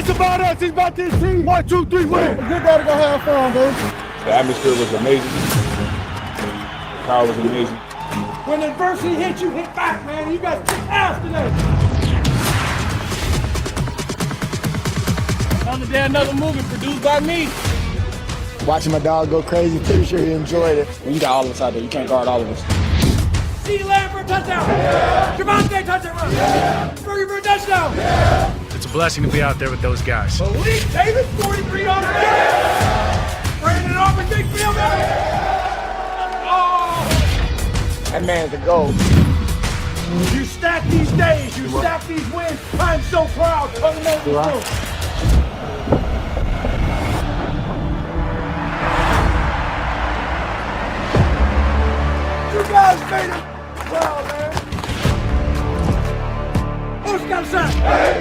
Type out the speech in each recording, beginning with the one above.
It's about us. It's about this team. 1, 2, 3, win. You gotta go have fun, baby. The atmosphere was amazing. The crowd was amazing. When adversity hits you, hit back, man. You guys kick ass today. Another day, another movie produced by me. Watching my dog go crazy, pretty sure he enjoyed it. When you got all of us out there, you can't guard all of us. CeeDee Lamb for a touchdown. Javonte touchdown. Fergie for a touchdown. It's a blessing to be out there with those guys. Malik Davis, 43 on the game. Brandon Aubrey, big field goal. Oh! That man's a goal. You stack these days, you stack these wins. I'm so proud. Coming over the You guys made it. Wow, man. Who's got a sack? Hey!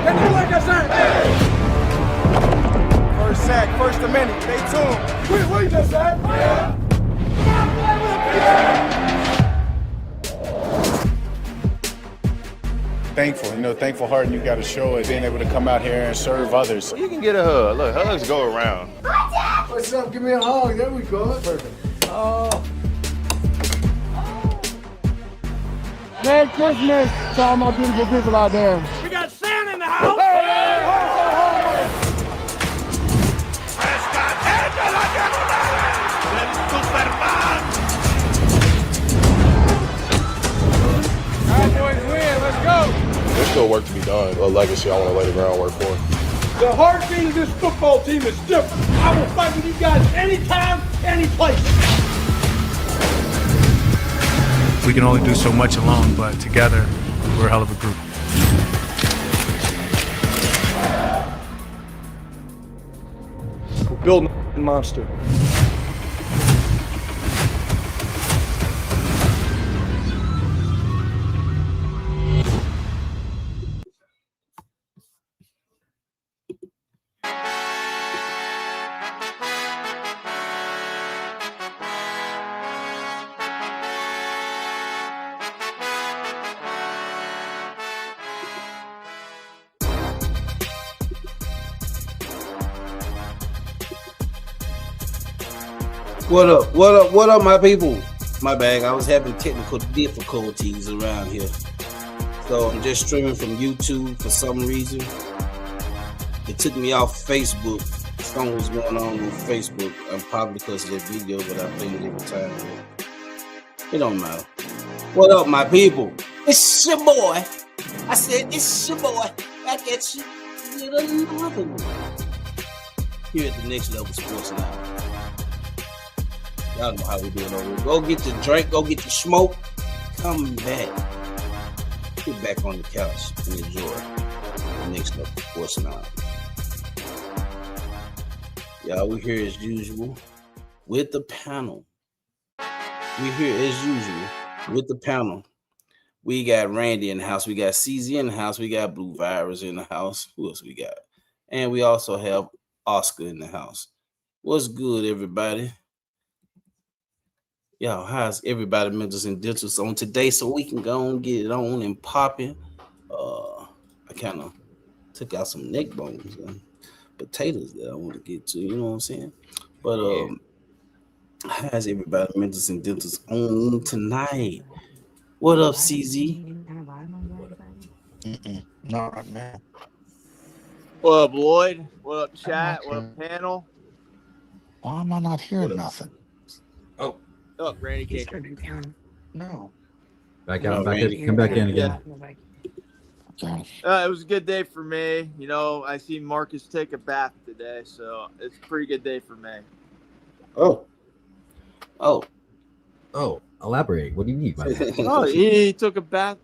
Can you like a sack? Hey! First sack, first a minute. Stay tuned. What you just said? Yeah. Come on, play with Thankful, thankful heart, and you got to show it, being able to come out here and serve others. You can get a hug. Look, hugs go around. What's up? Give me a hug. There we go. Perfect. Merry Christmas to all my beautiful people out there. We got Santa in the house. Cowboys win. Let's go. There's still work to be done. A legacy I want to lay the groundwork for. The heartbeat of this football team is different. I will fight with you guys anytime, any place. We can only do so much alone, but together, we're a hell of a group. We're building a monster. What up? What up? What up, my people? My bad. I was having technical difficulties around here. So I'm just streaming from YouTube for some reason. It took me off Facebook. Something was going on with Facebook. Probably because of that video, but I played it every time. It don't matter. What up, my people? It's your boy. I said, it's your boy. Back at you with another one. Here at the Next Level Sports Now. Y'all know how we do it over here. Go get your drink, go get your smoke, come back. Get back on the couch and enjoy the Next Level Sports Now. Y'all, we here as usual with the panel. We here as usual with the panel. We got Randy in the house. We got CZ in the house. We got Blue Virus in the house. Who else we got? And we also have Oscar in the house. What's good, everybody? Yo, how's everybody mentals and dentals on today so we can go and get it on and popping? I kind of took out some neck bones and potatoes that I want to get to, you know what I'm saying? But how's everybody mentals and dentals on tonight? What up, CZ? Not right now. What up, Lloyd? What up, chat? What up, panel? Why am I not hearing nothing? Oh, Randy came. No. Back out, back in, come back in again. Okay. It was a good day for me. You know, I see Marcus take a bath today, so it's a pretty good day for me. Oh, Elaborate. What do you mean by that? Oh, he took a bath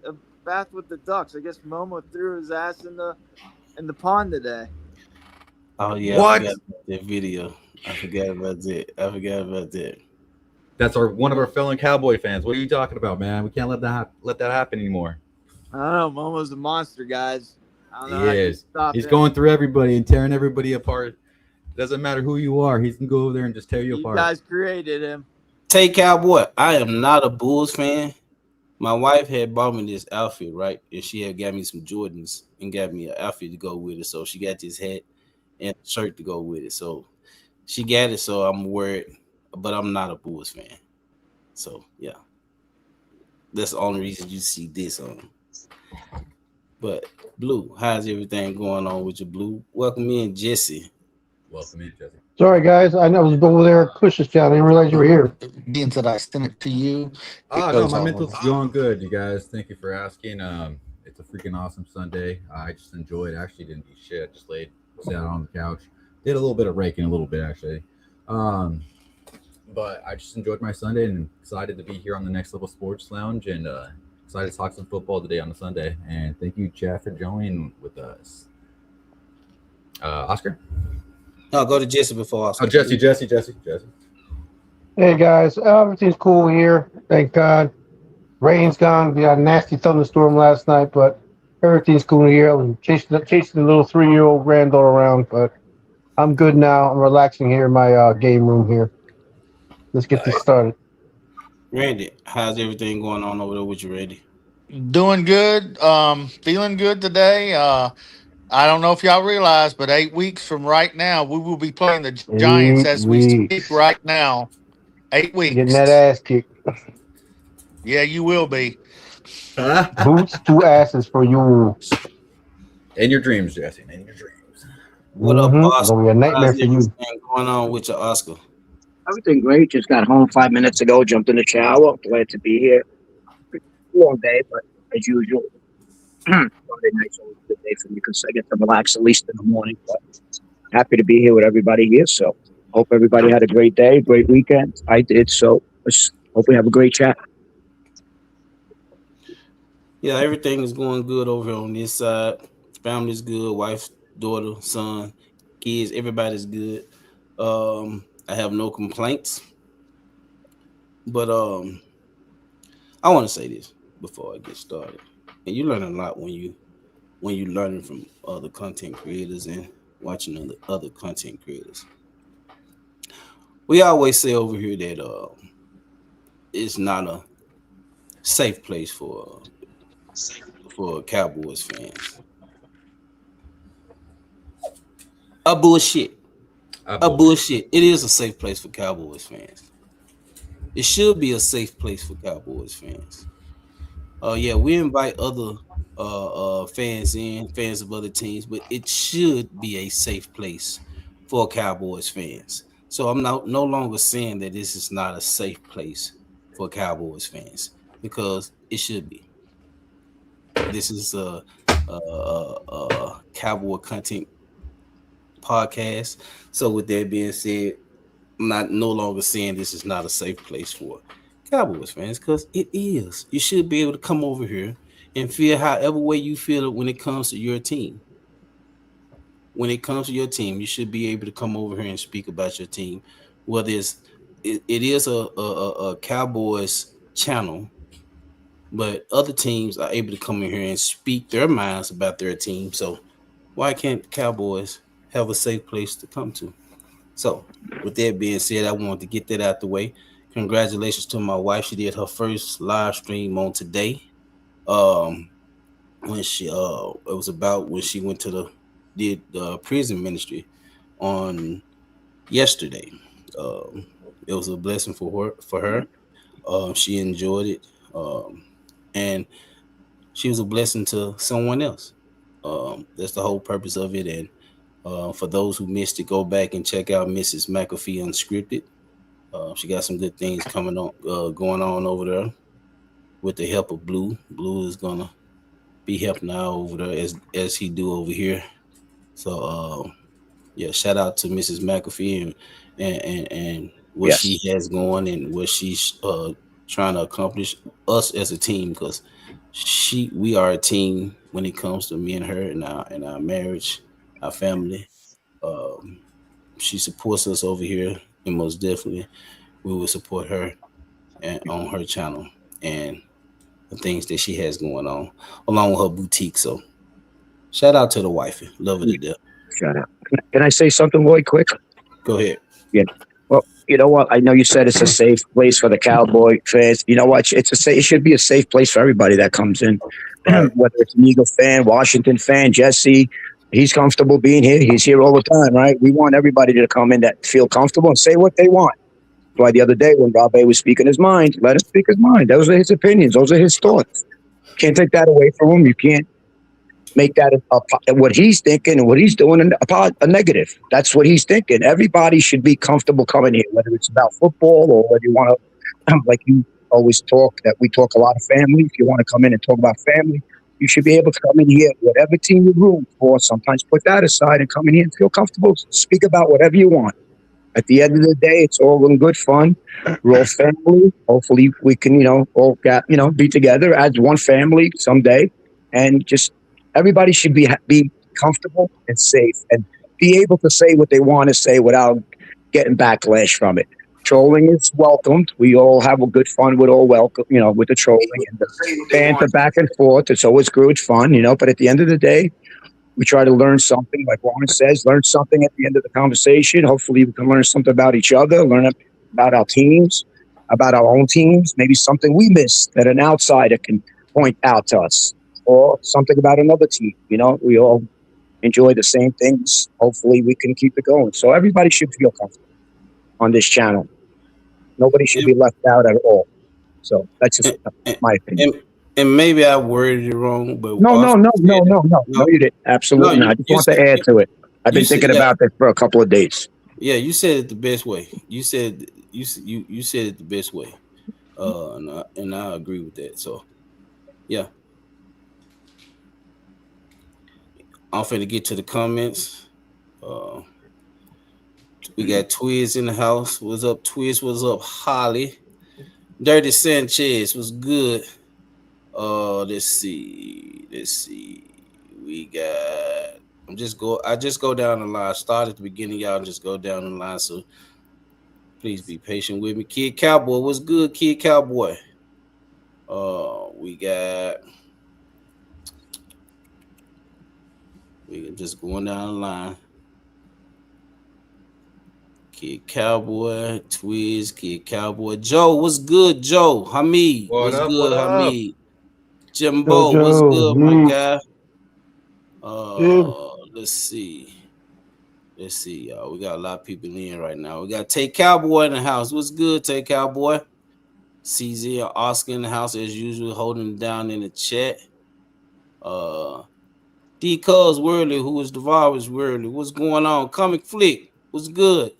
with the Ducks. I guess Momo threw his ass in the pond today. Oh yeah. What? I forgot about that video. I forgot about that. That's one of our fellow Cowboy fans. What are you talking about, man? We can't let that happen anymore. I don't know. Momo's a monster, guys. I don't know. He how you is. stop He's him. going through everybody and tearing everybody apart. Doesn't matter who you are. He can go over there and just tear you You apart. guys created him. Tay Cowboy, I am not a Bulls fan. My wife had bought me this outfit, right? And she had got me some Jordans and got me an outfit to go with it. So she got this hat and shirt to go with it. So she got it. So I'm worried, but I'm not a Bulls fan. So yeah, that's the only reason you see this on. But Blue, how's everything going on with you, Blue? Welcome in, Jesse. Welcome in, Jesse. Sorry, guys. I was over there at Push's channel. I didn't realize you were here. Being said, I sent it to you. No, my mental's going good, you guys. Thank you for asking. It's a freaking awesome Sunday. I just enjoyed. I actually didn't do shit. Just sat on the couch. Did a little bit of raking, a little bit actually. But I just enjoyed my Sunday and excited to be here on the Next Level Sports Lounge and excited to talk some football today on the Sunday. And thank you, Chad, for joining with us. Oscar? No, go to Jesse before Oscar. Oh, Jesse. Hey, guys. Everything's cool here. Thank God. Rain's gone. We had a nasty thunderstorm last night, but everything's cool here. I'm chasing the little 3-year-old granddaughter around, but I'm good now. I'm relaxing here in my game room here. Let's get this started. Randy, how's everything going on over there with you, Randy? Doing good. Feeling good today. I don't know if y'all realize, but 8 weeks from right now, we will be playing the Giants as we speak right now. 8 weeks. Getting that ass kicked. Yeah, you will be. Boots to asses for you. In your dreams, Jesse. In your dreams. What up, Oscar? Gonna be a nightmare for you. How's everything going on with your Oscar? Everything great. Just got home 5 minutes ago. Jumped in the shower. Glad to be here. Long day, but as usual, Monday night's always a good day for me because I get to relax at least in the morning. But happy to be here with everybody here. So hope everybody had a great day, great weekend. I did. So let's hope we have a great chat. Yeah, everything is going good over on this side. Family's good. Wife, daughter, son, kids. Everybody's good. I have no complaints. But I want to say this before I get started. And you learn a lot when you learning from other content creators and watching other content creators. We always say over here that it's not a safe place for Cowboys fans. A bullshit. It is a safe place for Cowboys fans. It should be a safe place for Cowboys fans. Yeah, we invite other fans of other teams, but it should be a safe place for Cowboys fans. So I'm no longer saying that this is not a safe place for Cowboys fans because it should be. This is a Cowboy content podcast. So with that being said, I'm no longer saying this is not a safe place for Cowboys fans because it is. You should be able to come over here and feel however way you feel when it comes to your team. When it comes to your team, you should be able to come over here and speak about your team. Whether it is a Cowboys channel, but other teams are able to come in here and speak their minds about their team. So why can't Cowboys have a safe place to come to? So with that being said, I wanted to get that out the way. Congratulations to my wife. She did her first live stream on today. When she it was about when she went to did the prison ministry on yesterday. It was a blessing for her. She enjoyed it. And she was a blessing to someone else. That's the whole purpose of it. And for those who missed it, go back and check out Mrs. McAfee Unscripted. She got some good things going on over there with the help of Blue. Blue is gonna be helping out over there as he do over here. So yeah, shout out to Mrs. McAfee and what she has going and what she's trying to accomplish us as a team, because we are a team when it comes to me and her and our marriage, our family. She supports us over here, and most definitely we will support her and on her channel and the things that she has going on along with her boutique. So shout out to the wifey. Love her to death. Shout out. Can I say something really quick? Go ahead. Yeah. Well, you know what? I know you said it's a safe place for the Cowboy fans. You know what? It should be a safe place for everybody that comes in, whether it's an Eagle fan, Washington fan, Jesse. He's comfortable being here. He's here all the time, right? We want everybody to come in that feel comfortable and say what they want. That's why the other day when Rob A was speaking his mind, let him speak his mind. Those are his opinions. Those are his thoughts. Can't take that away from him. You can't make that what he's thinking and what he's doing a negative. That's what he's thinking. Everybody should be comfortable coming here, whether it's about football or whether you want to, like you always talk, that we talk a lot of family. If you want to come in and talk about family, you should be able to come in here, whatever team you're rooting for. Sometimes put that aside and come in here and feel comfortable. Speak about whatever you want. At the end of the day, it's all in good fun. We're all family. Hopefully we can, all be together as one family someday, and just everybody should be comfortable and safe and be able to say what they want to say without getting backlash from it. Trolling is welcomed. We all have a good fun with all welcome, with the trolling and the banter back and forth. It's always good fun, but at the end of the day, we try to learn something, like Warren says, learn something at the end of the conversation. Hopefully we can learn something about each other, learn about our teams, about our own teams, maybe something we missed that an outsider can point out to us, or something about another team. We all enjoy the same things. Hopefully we can keep it going. So everybody should feel comfortable on this channel. Nobody should be left out at all. So that's just my opinion. And maybe I worded it wrong, but No, you didn't. Absolutely not. I just want to add to it. I've been thinking about this for a couple of days. Yeah, you said it the best way. You said you said it the best way, and I agree with that. So, yeah, I'm finna get to the comments. We got Twiz in the house. What's up, Twiz? What's up, Holly? Dirty Sanchez was good. Let's see. We got. I just go down the line. Start at the beginning, y'all. Just go down the line. So please be patient with me. Kid Cowboy, what's good, Kid Cowboy? We just going down the line. Kid Cowboy, Twiz, Kid Cowboy, Joe, what's good, Joe? Hamid, what's good, Hamid? Jimbo, what's good, my guy? Let's see, y'all. We got a lot of people in right now. We got Tay Cowboy in the house. What's good, Tay Cowboy? CZ or Oscar in the house as usual, holding it down in the chat. D Cuz Worley, who is Devourers Worley. What's going on? Comic Flick, what's good?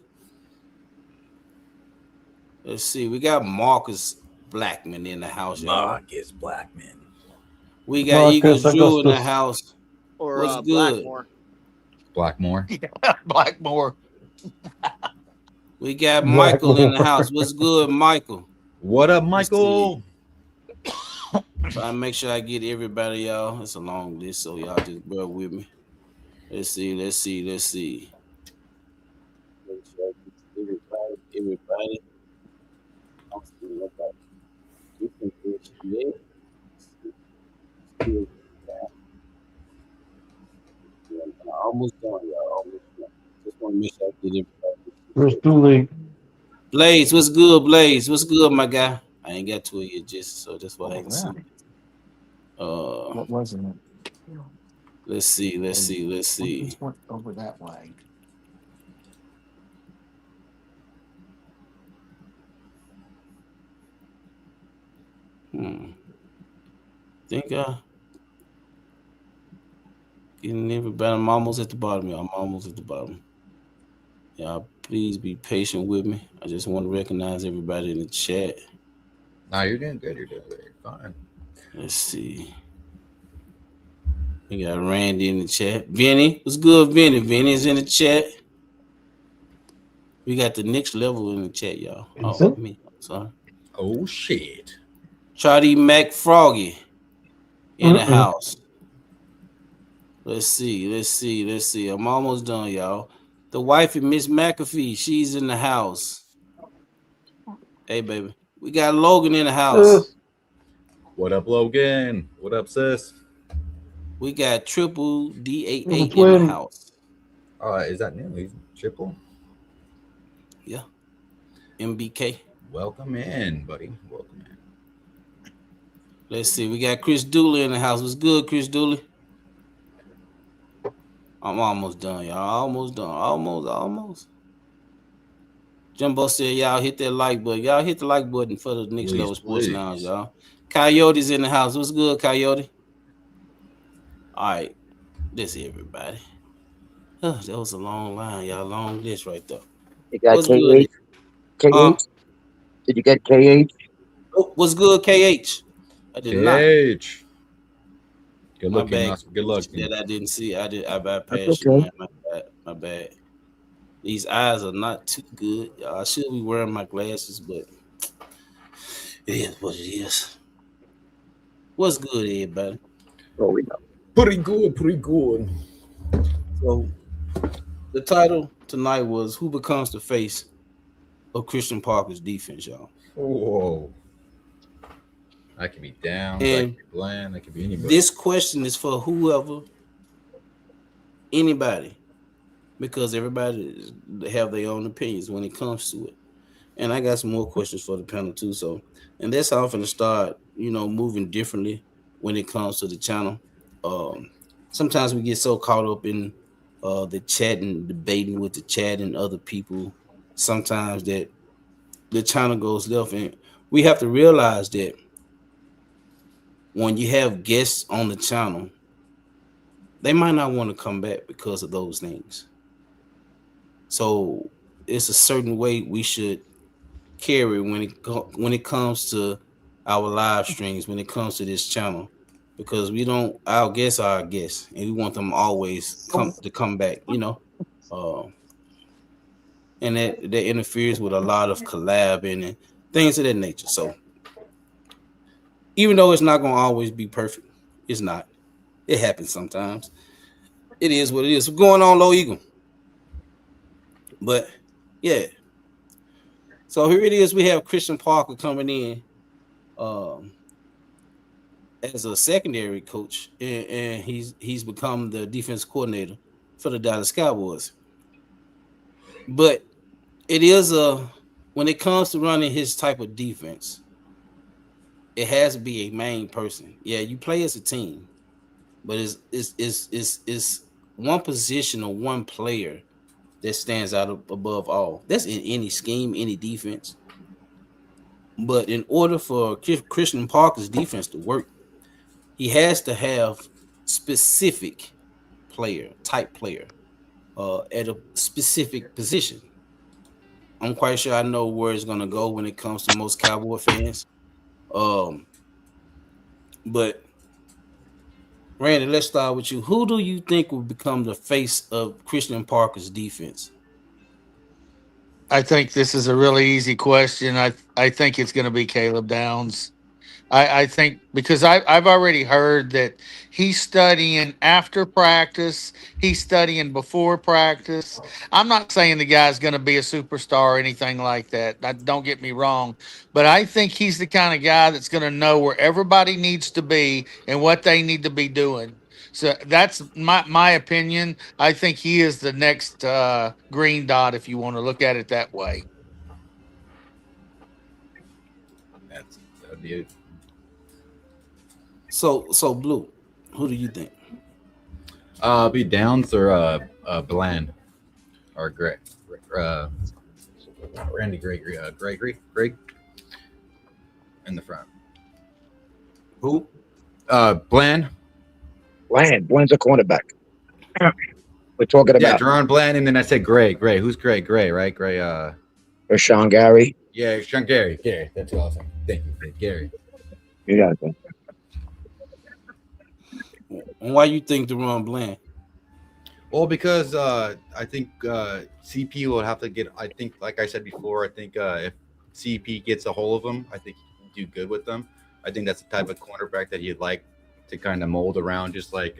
Let's see. We got Marcus Blackman in the house, y'all. Marcus Blackman. We got Eagles Drew in the house. Or what's good? Blackmore. Blackmore. We got Michael in the house. What's good, Michael? What up, Michael? Trying to make sure I get everybody, y'all. It's a long list, so y'all just bear with me. Let's see. Make sure I get everybody. I'm still nobody. You can do it. Almost done, y'all. Almost done. Just want to make sure I get everybody. Where's Dooley? Blaze, what's good, Blaze? What's good, my guy? I ain't got to it yet, just so that's why I can see. What wasn't it? Let's see. Just went over that way. Think getting everybody. I'm almost at the bottom, y'all. I'm almost at the bottom. Y'all, please be patient with me. I just want to recognize everybody in the chat. Nah, you're doing good. You're doing good. You're fine. Let's see. We got Randy in the chat. Vinny, what's good, Vinny? Vinny's in the chat. We got the next level in the chat, y'all. Oh, me. Sorry. Oh, shit. Charlie Mac Froggy in the house. Let's see. I'm almost done, y'all. The wifey, Miss McAfee, she's in the house. Hey, baby. We got Logan in the house. What up, Logan? What up, sis? We got Triple D88 in the house. Is that new? He's triple? Yeah. MBK. Welcome in, buddy. Welcome in. Let's see. We got Chris Dooley in the house. What's good, Chris Dooley? I'm almost done, y'all. Almost done. Almost. Jumbo said, y'all hit that like button. Y'all hit the like button for the Next Level Sports Lounge, y'all. Coyote's in the house. What's good, Coyote? All right. This is everybody. That was a long line, y'all. Long list right there. You got What's KH? good? KH? Did you get KH? Oh, what's good, KH? I did not. KH. Good My luck, bad. Good luck. That I didn't see. I bypassed That's you, okay. man. My bad. These eyes are not too good. I should be wearing my glasses, but it is what it is. What's good, everybody? Oh, we know. Pretty good. So, the title tonight was "Who Becomes the Face of Christian Parker's Defense," y'all. Whoa. That could be down. That And could be bland. That could be anybody. this question is for whoever, anybody, because everybody have their own opinions when it comes to it. And I got some more questions for the panel too. So, and that's how I'm going to start, moving differently when it comes to the channel. Sometimes we get so caught up in the chat and debating with the chat and other people sometimes that the channel goes left. And we have to realize that when you have guests on the channel, they might not want to come back because of those things. So it's a certain way we should carry when it comes to our live streams, when it comes to this channel, because our guests are our guests, and we want them always to come back, and that interferes with a lot of collabing and things of that nature. So even though it's not going to always be perfect, it's not. It happens sometimes. It is what it is. What's going on, Low Eagle? But yeah. So here it is. We have Christian Parker coming in as a secondary coach, and he's become the defense coordinator for the Dallas Cowboys. But it is when it comes to running his type of defense, it has to be a main person. Yeah, you play as a team, but it's one position or one player that stands out above all. That's in any scheme, any defense. But in order for Christian Parker's defense to work, he has to have specific type player at a specific position. I'm quite sure I know where it's going to go when it comes to most Cowboy fans. But Randy, let's start with you. Who do you think will become the face of Christian Parker's defense? I think this is a really easy question. I think it's going to be Caleb Downs. I think because I've already heard that he's studying after practice. He's studying before practice. I'm not saying the guy's going to be a superstar or anything like that. Don't get me wrong. But I think he's the kind of guy that's going to know where everybody needs to be and what they need to be doing. So that's my opinion. I think he is the next green dot, if you want to look at it that way. That'd be it. So Blue, who do you think? Be Downs or Bland or Greg, Randy Gregory, Greg in the front. Who? Bland. Bland's a cornerback. We're talking about. Yeah, Deron Bland, and then I said Gray. Who's Gray? Gray, right? Gray. Or Sean Gary. Yeah, Sean Gary. Gary. That's awesome. Thank you, Gary. You got it. Why you think Deron Bland? Well, because I think CP will have to get. I think, like I said before, I think if CP gets a hold of him, I think he can do good with them. I think that's the type of cornerback that he'd like to kind of mold around, just like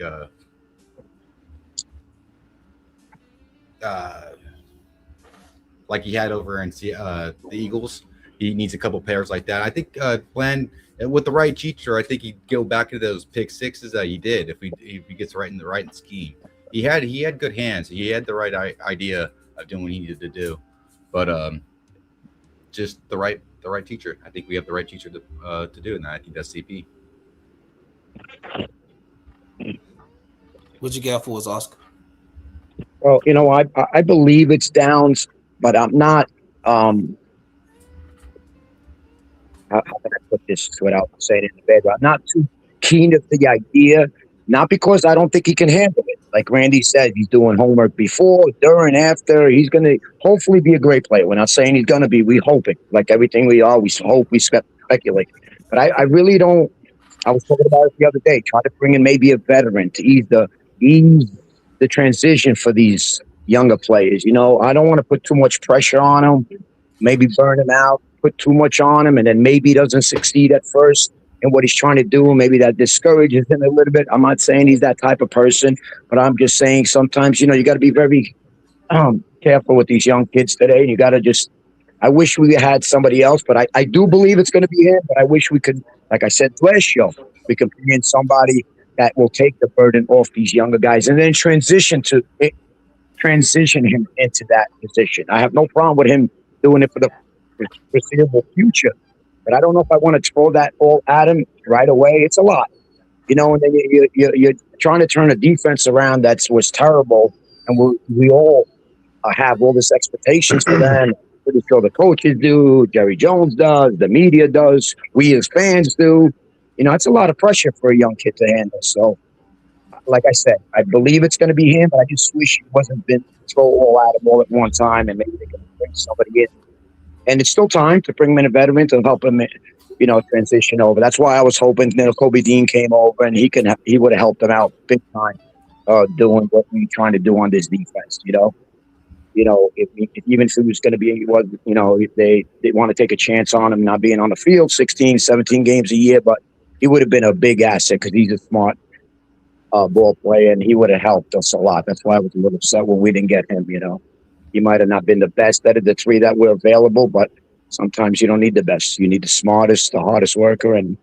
he had over in the Eagles. He needs a couple pairs like that. I think Bland, with the right teacher, I think he'd go back to those pick sixes that he did if he gets right in the right scheme. He had good hands. He had the right idea of doing what he needed to do. But just the right teacher. I think we have the right teacher to do it, and I think that's CP. What you got for us, Oscar? Well, I believe it's Downs, but I'm not. How can I put this without saying it in the bed? I'm not too keen of the idea, not because I don't think he can handle it. Like Randy said, he's doing homework before, during, after. He's going to hopefully be a great player. We're not saying he's going to be. We hope it. Like everything we always hope, we speculate. But I really don't. I was talking about it the other day. Try to bring in maybe a veteran to ease the transition for these younger players. I don't want to put too much pressure on them. Maybe burn him out. Put too much on him, and then maybe he doesn't succeed at first in what he's trying to do. Maybe that discourages him a little bit. I'm not saying he's that type of person, but I'm just saying sometimes, you got to be very careful with these young kids today. And you got to just, I wish we had somebody else, but I do believe it's going to be him. But I wish we could, like I said last show, we could bring in somebody that will take the burden off these younger guys and then transition him into that position. I have no problem with him doing it for the foreseeable future, but I don't know if I want to throw that all at him right away. It's a lot, and then you're trying to turn a defense around that was terrible, and we all have all this expectations for them. Pretty sure the coaches do, Jerry Jones does, the media does, we as fans do. It's a lot of pressure for a young kid to handle. So, like I said, I believe it's going to be him, but I just wish it wasn't been throw all at him all at one time, and maybe they can bring somebody in. And it's still time to bring him in a veteran to help him, transition over. That's why I was hoping, Kobe Dean came over and he would have helped them out big time, doing what we're trying to do on this defense. If even if it was going to be, if they want to take a chance on him not being on the field 16, 17 games a year, but he would have been a big asset because he's a smart ball player and he would have helped us a lot. That's why I was a little upset when we didn't get him. He might have not been the best out of the three that were available, but sometimes you don't need the best. You need the smartest, the hardest worker, and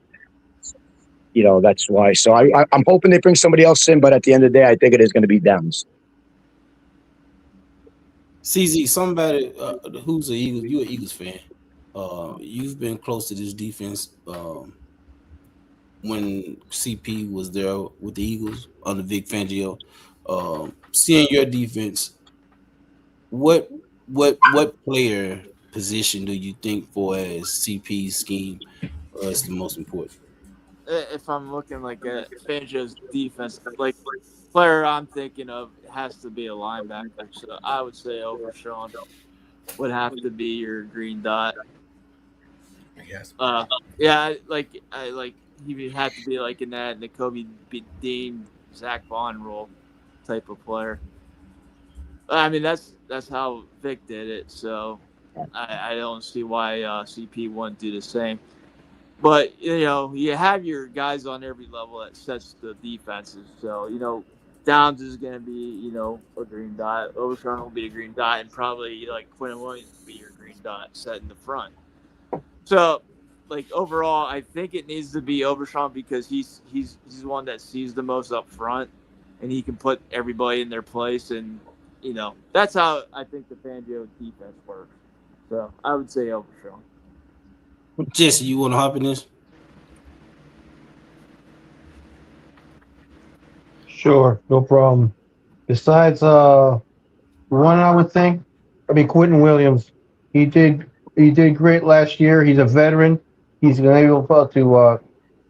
that's why. So I'm hoping they bring somebody else in, but at the end of the day, I think it is going to be Downs. CZ, somebody who's an Eagles, you're an Eagles fan. You've been close to this defense when CP was there with the Eagles under Vic Fangio. Seeing your defense, what player position do you think for as CP's scheme is the most important? If I'm looking like at Fangio's defense, like player I'm thinking of has to be a linebacker. So I would say Overshawn would have to be your green dot. Yes. Yeah, he would have to be like in that Kobe Dean, Zach Vaughn role type of player. I mean, that's how Vic did it, so I don't see why CP wouldn't do the same. But, you have your guys on every level that sets the defenses. So, Downs is going to be, a green dot. Overshawn will be a green dot, and probably, Quinn Williams will be your green dot set in the front. So, overall, I think it needs to be Overshawn because he's one that sees the most up front, and he can put everybody in their place, and that's how I think the Fangio defense works. So I would say Overshawn. Jesse, you want to hop in this? Sure, no problem. Besides one, I would think, Quentin Williams. He did great last year. He's a veteran. He's going to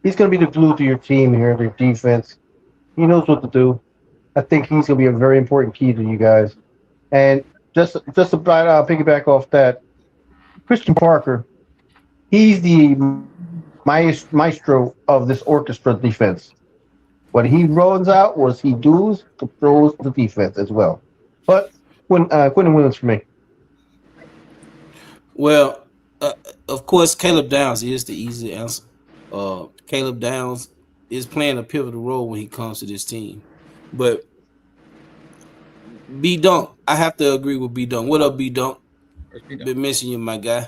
he's going to be the glue to your team here, their defense. He knows what to do. I think he's going to be a very important key to you guys. And just to piggyback off that, Christian Parker, he's the maestro of this orchestra defense. What he runs out, what he does, controls the defense as well. But Quentin Williams for me. Well, of course, Caleb Downs is the easy answer. Caleb Downs is playing a pivotal role when he comes to this team. But B Dunk, I have to agree with B Dunk. What up, B Dunk? Been missing you, my guy.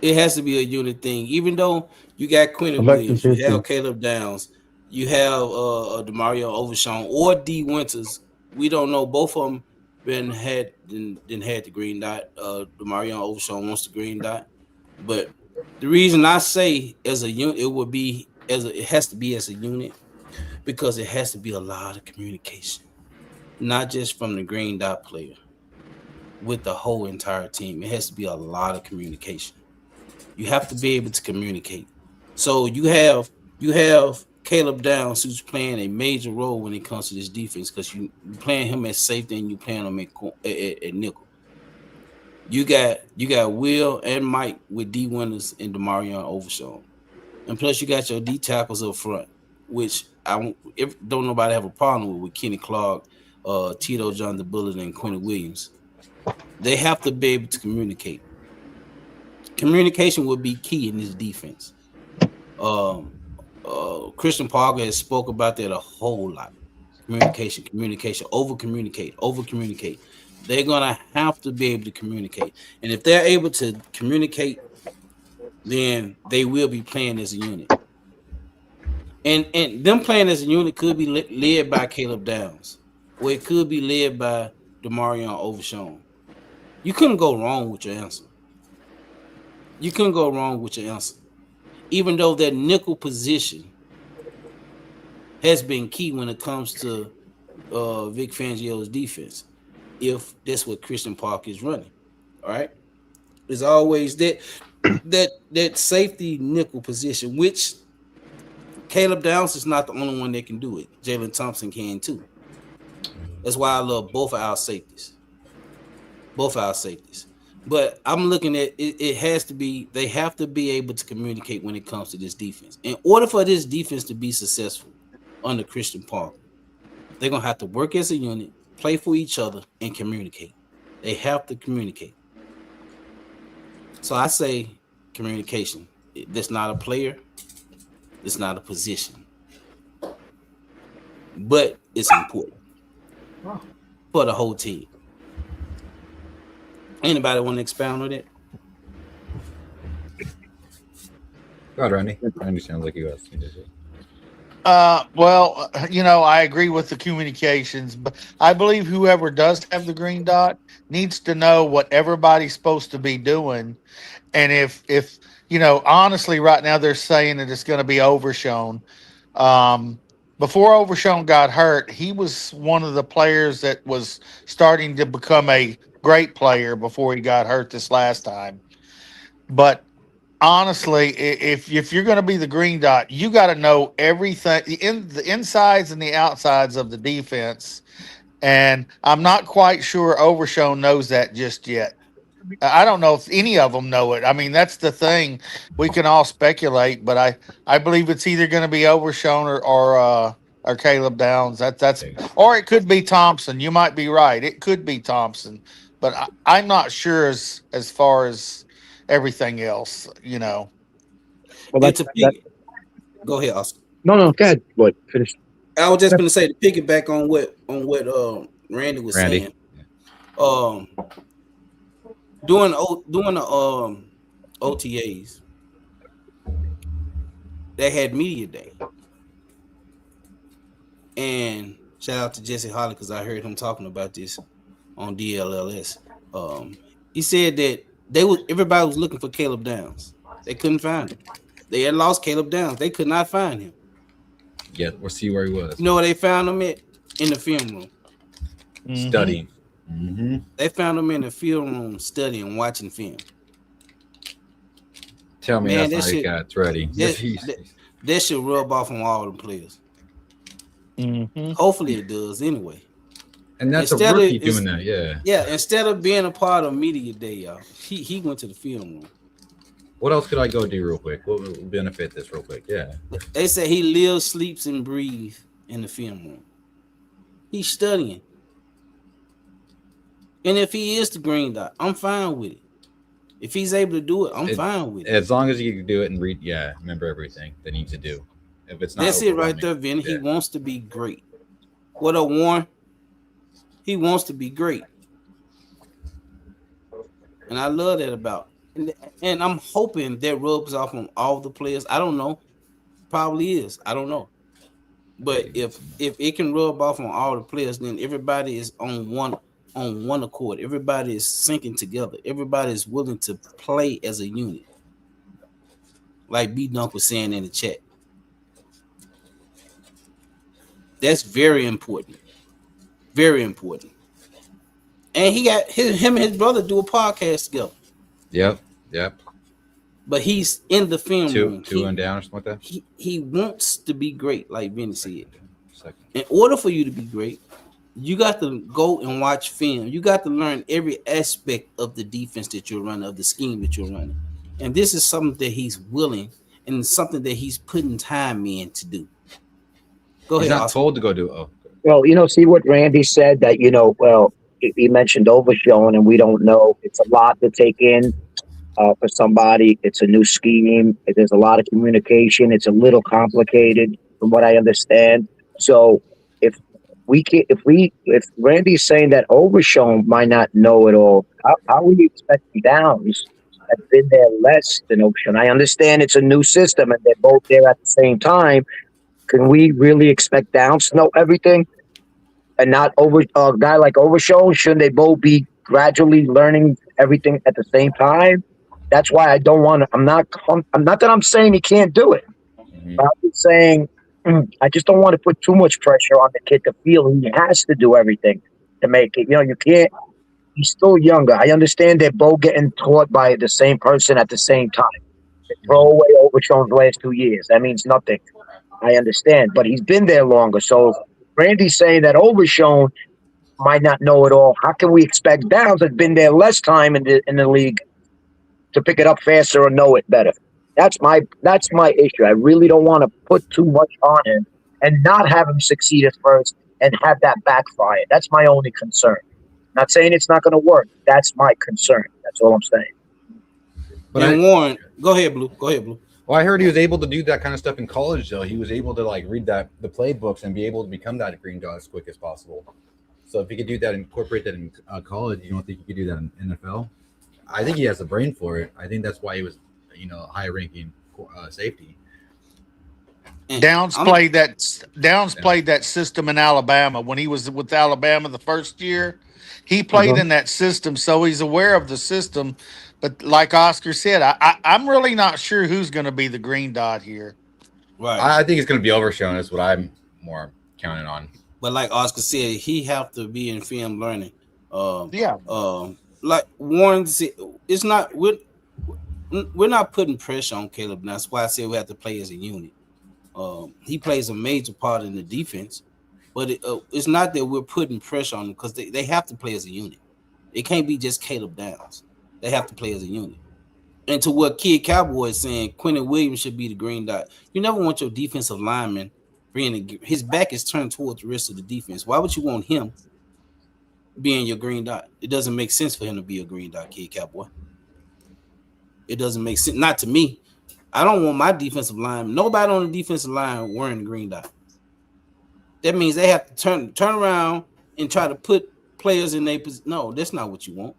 It has to be a unit thing. Even though you got Quentin Williams, you have Caleb Downs, you have DeMario Overshawn or D Winters. We don't know. Both of them didn't had the green dot. Marion Overshown wants the green dot, but the reason I say as a unit, it has to be as a unit because it has to be a lot of communication, not just from the green dot player, with the whole entire team. It has to be a lot of communication. You have to be able to communicate. So you have Caleb Downs, who's playing a major role when it comes to this defense because you playing him at safety and you playing him at nickel. You got Will and Mike with D Winters and Demarion Overshown, and plus you got your D tackles up front, which don't nobody have a problem with Kenny Clark, Tito John the Bullet, and Quentin Williams. They have to be able to communicate. Communication will be key in this defense. Christian Parker has spoke about that a whole lot. Communication, over communicate. They're gonna have to be able to communicate, and if they're able to communicate, then they will be playing as a unit. And them playing as a unit could be led by Caleb Downs, or it could be led by Demarion Overshown. You couldn't go wrong with your answer. Even though that nickel position has been key when it comes to Vic Fangio's defense, if that's what Christian Park is running. All right. There's always that safety nickel position, which Caleb Downs is not the only one that can do it. Jalen Thompson can too. That's why I love both of our safeties. But I'm looking at it, they have to be able to communicate when it comes to this defense. In order for this defense to be successful under Christian Parker, they're going to have to work as a unit, play for each other, and communicate. They have to communicate. So I say communication. That's not a player. It's not a position. But it's important for the whole team. Anybody want to expound on it? Go ahead, Randy. Randy sounds like you guys. Well, I agree with the communications, but I believe whoever does have the green dot needs to know what everybody's supposed to be doing. And if honestly, right now they're saying that it's going to be Overshown. Before Overshown got hurt, he was one of the players that was starting to become a great player before he got hurt this last time. But honestly, if you're going to be the green dot, you got to know everything, the insides and the outsides of the defense. And I'm not quite sure Overshown knows that just yet. I don't know if any of them know it. I mean, that's the thing. We can all speculate, but I believe it's either going to be Overshown or Caleb Downs. That's or it could be Thompson. You might be right. It could be Thompson, but I'm not sure as far as everything else. Well, that's Go ahead, Oscar. No, go ahead. What? Finish. I was just going to say to piggyback on what Randy was saying. Doing the OTAs, they had media day, and shout out to Jesse Holly because I heard him talking about this on DLLS. He said that everybody was looking for Caleb Downs. They couldn't find him. They had lost Caleb Downs. They could not find him. Yeah, we'll see where he was. You know where they found him at? In the film room. Studying. Mm-hmm. They found him in the film room studying, watching film. Tell me that's how he got ready. That should rub off on all the players. Mm-hmm. Hopefully it does anyway. And that's a rookie doing that, yeah. Yeah, instead of being a part of media day, y'all, he went to the film room. What else could I go do real quick? What will benefit this real quick? Yeah. They say he lives, sleeps, and breathes in the film room. He's studying. And if he is the green dot, I'm fine with it. If he's able to do it, I'm fine with it. As long as you can do it and read, remember everything they need to do. If it's not, that's it right there, Vin. Yeah. He wants to be great. What a Warren. He wants to be great. And I love that about him. And I'm hoping that rubs off on all the players. I don't know. Probably is. I don't know. But if it can rub off on all the players, then everybody is on on one accord. Everybody is syncing together. Everybody is willing to play as a unit. Like B Dunk was saying in the chat. That's very important. Very important. And he got him and his brother do a podcast together. Yep. But he's in the film room. Two and down or something like that. He wants to be great, like Vinny said. In order for you to be great, you got to go and watch film. You got to learn every aspect of the defense that you're running, of the scheme that you're running. And this is something that he's willing and something that he's putting time in to do. Go ahead. He's not Oscar. told to go do. Oh. Well, see what Randy said, that, he mentioned overshown, and we don't know. It's a lot to take in for somebody. It's a new scheme. There's a lot of communication. It's a little complicated from what I understand. So if Randy's saying that Overshown might not know it all, how are we expecting Downs have been there less than Overshown? I understand it's a new system and they're both there at the same time. Can we really expect Downs to know everything and not a guy like Overshown? Shouldn't they both be gradually learning everything at the same time? That's why I don't want to. I'm not that I'm saying he can't do it. Mm-hmm. But I'm saying I just don't want to put too much pressure on the kid to feel he has to do everything to make it. You can't. He's still younger. I understand they're both getting taught by the same person at the same time. They throw away Overshown's last 2 years. That means nothing. I understand, but he's been there longer. So Randy's saying that Overshown might not know it all. How can we expect Downs that's been there less time in the league to pick it up faster or know it better? That's my issue. I really don't want to put too much on him and not have him succeed at first and have that backfire. That's my only concern. Not saying it's not going to work. That's my concern. That's all I'm saying. But Warren, go ahead, Blue. Go ahead, Blue. Well, I heard he was able to do that kind of stuff in college, though. He was able to read the playbooks and be able to become that green dot as quick as possible. So if he could do that, incorporate that in college, you don't think he could do that in NFL? I think he has the brain for it. I think that's why he was, high-ranking safety. Downs played that system in Alabama when he was with Alabama the first year. He played in that system, so he's aware of the system. But like Oscar said, I'm really not sure who's going to be the green dot here. Right. I think it's going to be Overshown. Is what I'm more counting on. But like Oscar said, he have to be in film learning. Like Warren said, it's not we're not putting pressure on Caleb. That's why I said we have to play as a unit. He plays a major part in the defense, but it's not that we're putting pressure on them because they have to play as a unit. It can't be just Caleb Downs. They have to play as a unit. And to what Kid Cowboy is saying, Quentin Williams should be the green dot. You never want your defensive lineman his back is turned towards the rest of the defense. Why would you want him being your green dot? It doesn't make sense for him to be a green dot, Kid Cowboy. It doesn't make sense. Not to me. I don't want my defensive line. Nobody on the defensive line wearing the green dot. That means they have to turn around and try to put players in their position. No, that's not what you want.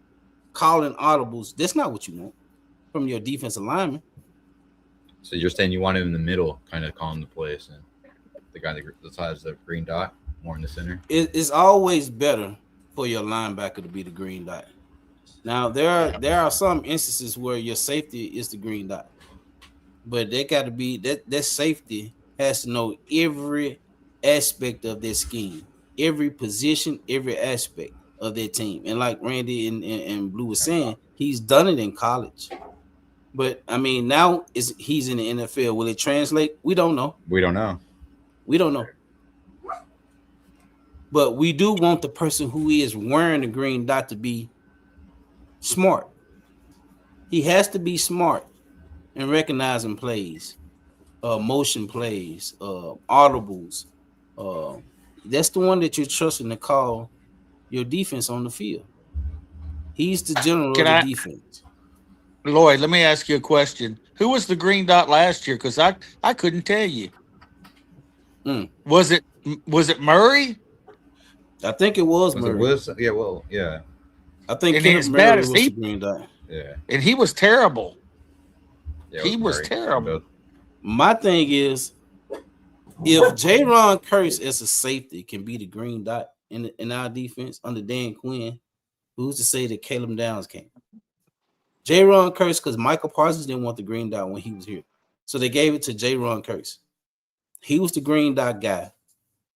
Calling audibles, that's not what you want from your defensive lineman. So you're saying you want him in the middle, kind of calling the plays, and the guy that size the green dot more in the center. It's always better for your linebacker to be the green dot. Now there are some instances where your safety is the green dot, but they got to be that safety has to know every aspect of their scheme, every position, every aspect of their team. And like Randy and Blue was saying, he's done it in college. But I mean, now he's in the NFL. Will it translate? We don't know. We don't know. But we do want the person who is wearing the green dot to be smart. He has to be smart and recognizing plays, motion plays, audibles. That's the one that you're trusting to call your defense on the field. He's the general of the defense. Lloyd, let me ask you a question. Who was the green dot last year? Because I couldn't tell you. Was it Murray? I think it was Murray. Yeah. I think Kenneth Murray was the green dot. Yeah. And he was terrible. Yeah, he was terrible. My thing is, if Jaron Curse as a safety can be the green dot in our defense under Dan Quinn, Who's to say that Caleb Downs can't? J-Ron Curse, because Michael Parsons didn't want the green dot when he was here. So they gave it to J-Ron Curse. He was the green dot guy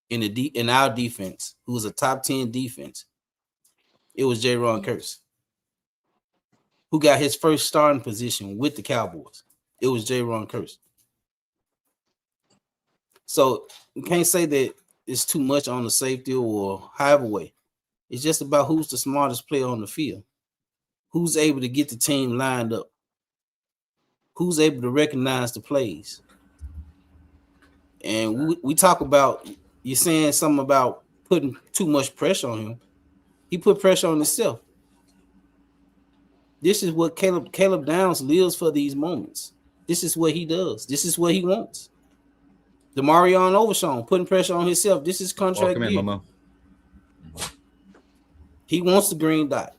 in our defense, who was a top 10 defense. It was J-Ron Curse, who got his first starting position with the Cowboys. It was J-Ron Curse. So you can't say that it's too much on the safety or however way. It's just about who's the smartest player on the field. Who's able to get the team lined up? Who's able to recognize the plays? And we talk about, you're saying something about putting too much pressure on him. He put pressure on himself. This is what Caleb Downs lives for, these moments. This is what he does. This is what he wants. DeMarion Overshown putting pressure on himself. This is contract year. He wants the green dot.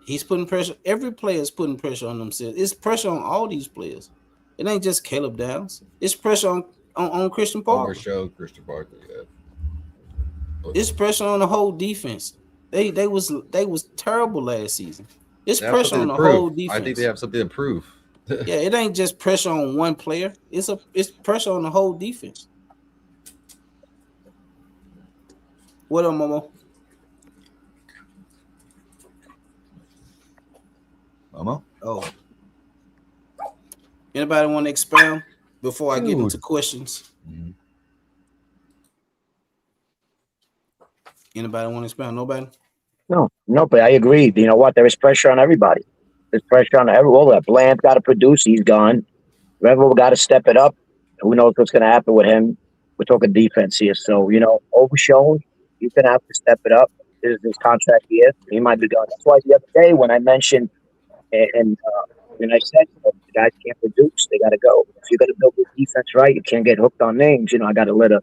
He's putting pressure. Every player is putting pressure on themselves. It's pressure on all these players. It ain't just Caleb Downs. It's pressure on Christian Parker. Christian Parker, yeah. It's pressure on the whole defense. They was terrible last season. It's pressure on the whole defense. I think they have something to prove. Yeah, it ain't just pressure on one player. It's pressure on the whole defense. What up, Momo? Momo? Oh. Anybody want to expound before I get into questions? Mm-hmm. Anybody want to expound? Nobody? No, but I agree. You know what? There is pressure on everybody. There's pressure on everyone. Bland's got to produce. He's gone. Revel got to step it up. Who knows what's going to happen with him? We're talking defense here. So, Overshown, he's going to have to step it up. This is his contract year. He might be gone. That's why the other day when I mentioned and I said, the guys can't produce. They got to go. If you're going to build the defense right, you can't get hooked on names. I got a little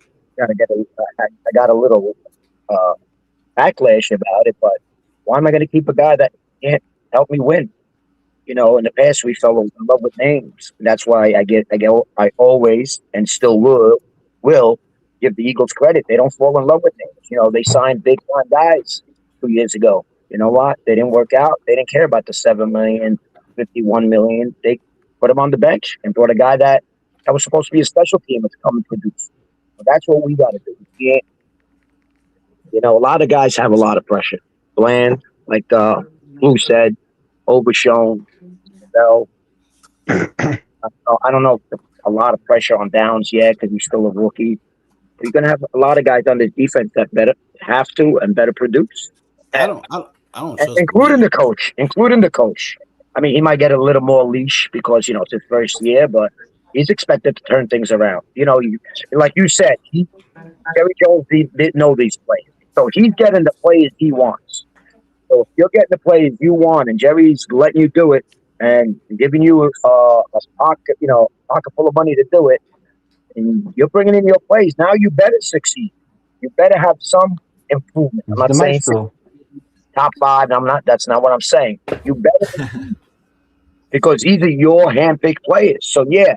backlash about it, but why am I going to keep a guy that can't help me win? In the past we fell in love with names. And that's why I always and still will give the Eagles credit. They don't fall in love with names. They signed big time guys 2 years ago. You know what? They didn't work out. They didn't care about the $7 million, $51 million. They put him on the bench and brought a guy that was supposed to be a special team to come and produce. But that's what we got to do. A lot of guys have a lot of pressure. Bland, like Blue said, Overshown, Bell. I don't know if a lot of pressure on Downs yet because he's still a rookie. You're going to have a lot of guys on this defense that have to produce. I don't trust including the coach. I mean, he might get a little more leash because it's his first year, but he's expected to turn things around. Like you said, Jerry Jones didn't know these players, so he's getting the players he wants. So if you're getting the players you want, and Jerry's letting you do it and giving you a pocket full of money to do it, and you're bringing in your plays, now you better succeed. You better have some improvement. I'm not saying top 5. That's not what I'm saying. You better because these are your handpicked players. So yeah,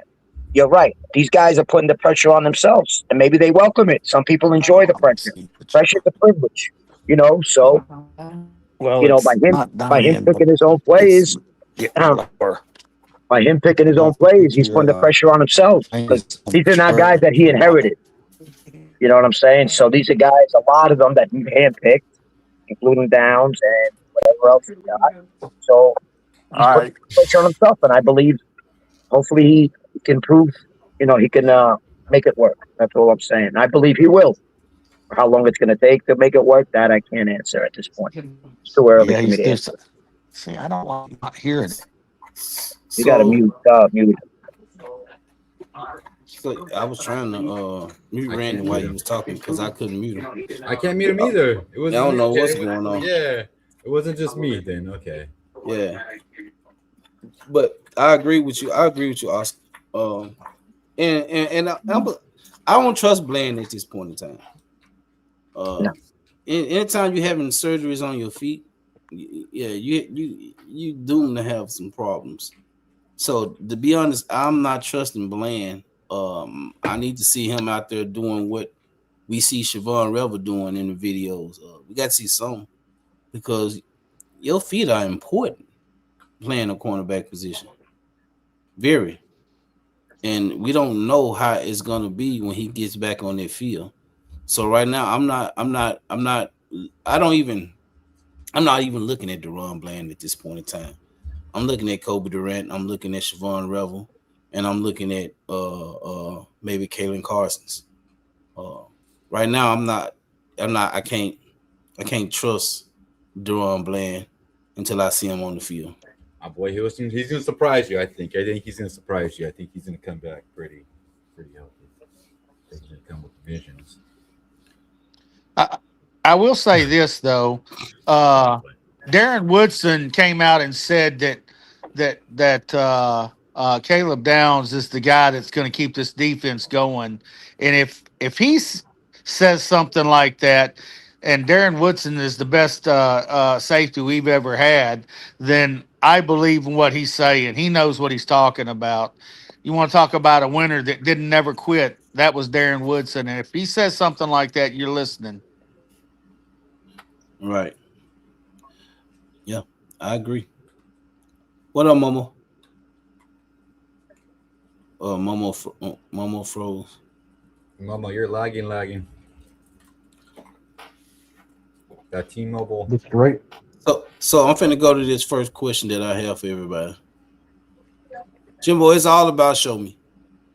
you're right. These guys are putting the pressure on themselves, and maybe they welcome it. Some people enjoy the pressure. Pressure's a privilege, So by him picking his own plays, he's putting the pressure on himself because these are not guys that he inherited. You know what I'm saying? So these are guys, a lot of them that he handpicked, including Downs and whatever else he got. So he's putting pressure on himself, and I believe hopefully he can prove, he can make it work. That's all I'm saying. I believe he will. How long it's going to take to make it work, that I can't answer at this point. It's too early for me to answer. See, I don't like not hearing it. You got to mute it. So I was trying to mute Randy while he was talking because I couldn't mute him. I can't mute him either. It was. I don't know what's going on. Yeah, it wasn't just me then. Okay. Yeah, but I agree with you. Oscar. And I don't trust Bland at this point in time. Anytime you're having surgeries on your feet, you doomed to have some problems. So to be honest, I'm not trusting Bland. I need to see him out there doing what we see Siobhan Revel doing in the videos. We got to see some because your feet are important playing a cornerback position. Very. And we don't know how it's gonna be when he gets back on that field. So right now, I'm not even looking at Deron Bland at this point in time. I'm looking at Kobe Durant, I'm looking at Siobhan Revel, and I'm looking at maybe Kalen Carson's. Right now, I can't trust Deron Bland until I see him on the field. My boy Houston, he's gonna surprise you. I think he's gonna surprise you. I think he's gonna come back pretty healthy. He's gonna come with visions. I will say this though, Darren Woodson came out and said that Caleb Downs is the guy that's going to keep this defense going, and if he says something like that, and Darren Woodson is the best safety we've ever had, then I believe in what he's saying. He knows what he's talking about. You want to talk about a winner that didn't never quit? That was Darren Woodson, and if he says something like that, you're listening. Right. Yeah, I agree. What up, Momo? Momo froze. Momo, you're lagging. That T-Mobile. That's great. So I'm finna go to this first question that I have for everybody. Jimbo, it's all about show me.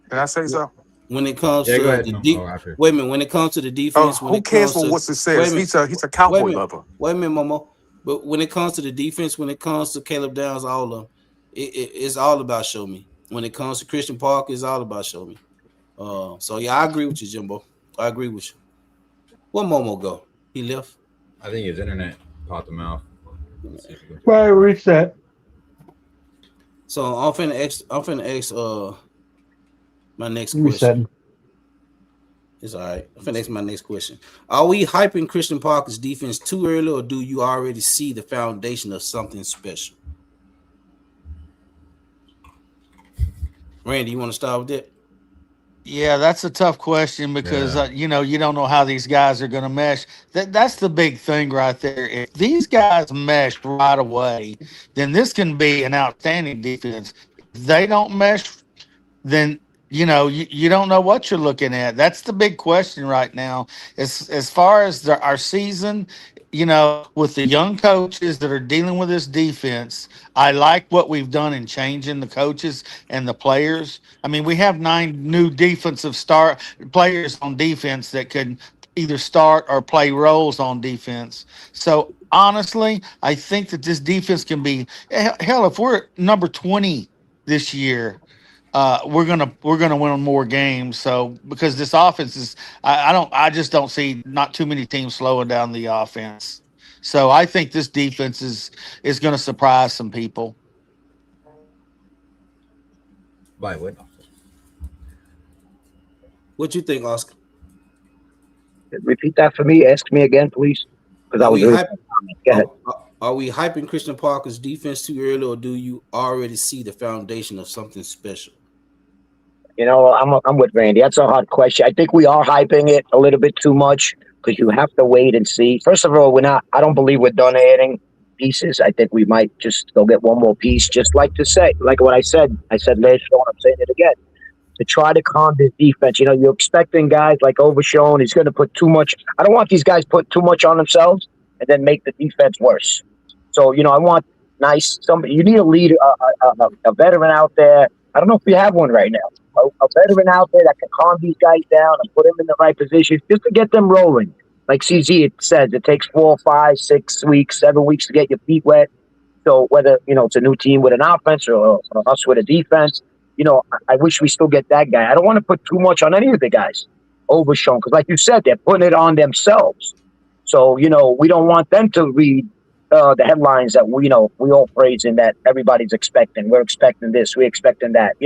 Can I say so? When it comes to the wait a minute, when it comes to the defense, who cares what Woodson says? He's a cowboy lover. Wait a minute, Momo. But when it comes to the defense, when it comes to Caleb Downs, all of them, it's all about show me. When it comes to Christian Parker, it's all about show me. So yeah, I agree with you, Jimbo. I agree with you. Where Momo go? He left. I think his internet popped him out. Right, reset. So I'm finna ask my next question. Resetting. It's all right. I'm finna ask my next question. Are we hyping Christian Parker's defense too early, or do you already see the foundation of something special? Randy, you want to start with that? Yeah, that's a tough question because you don't know how these guys are going to mesh. That's the big thing right there. If these guys mesh right away, then this can be an outstanding defense. If they don't mesh, then you don't know what you're looking at. That's the big question right now. As far as our season, with the young coaches that are dealing with this defense, I like what we've done in changing the coaches and the players. I mean, we have 9 new defensive star players on defense that could either start or play roles on defense. So honestly, I think that this defense can be hell. If we're number 20 this year, we're gonna win more games. So because this offense is, I just don't see not too many teams slowing down the offense. So I think this defense is going to surprise some people. By what? What you think, Oscar? Repeat that for me. Ask me again, please. Because I was Go ahead. Are we hyping Christian Parker's defense too early, or do you already see the foundation of something special? I'm with Randy. That's a hard question. I think we are hyping it a little bit too much because you have to wait and see. First of all, I don't believe we're done adding pieces. I think we might just go get one more piece, just like what I said. I said last show, and I'm saying it again. To try to calm this defense. You're expecting guys like Overshown. He's going to put too much. I don't want these guys put too much on themselves and then make the defense worse. So, I want somebody. You need a leader, a veteran out there. I don't know if we have one right now. A veteran out there that can calm these guys down and put them in the right position just to get them rolling. Like CZ says, it takes 4, 5, 6 weeks, 7 weeks to get your feet wet. So whether, it's a new team with an offense or us with a defense, I wish we still get that guy. I don't want to put too much on any of the guys. Overshown, because like you said, they're putting it on themselves. So, we don't want them to read the headlines that we all praising that everybody's expecting. We're expecting this, we're expecting that.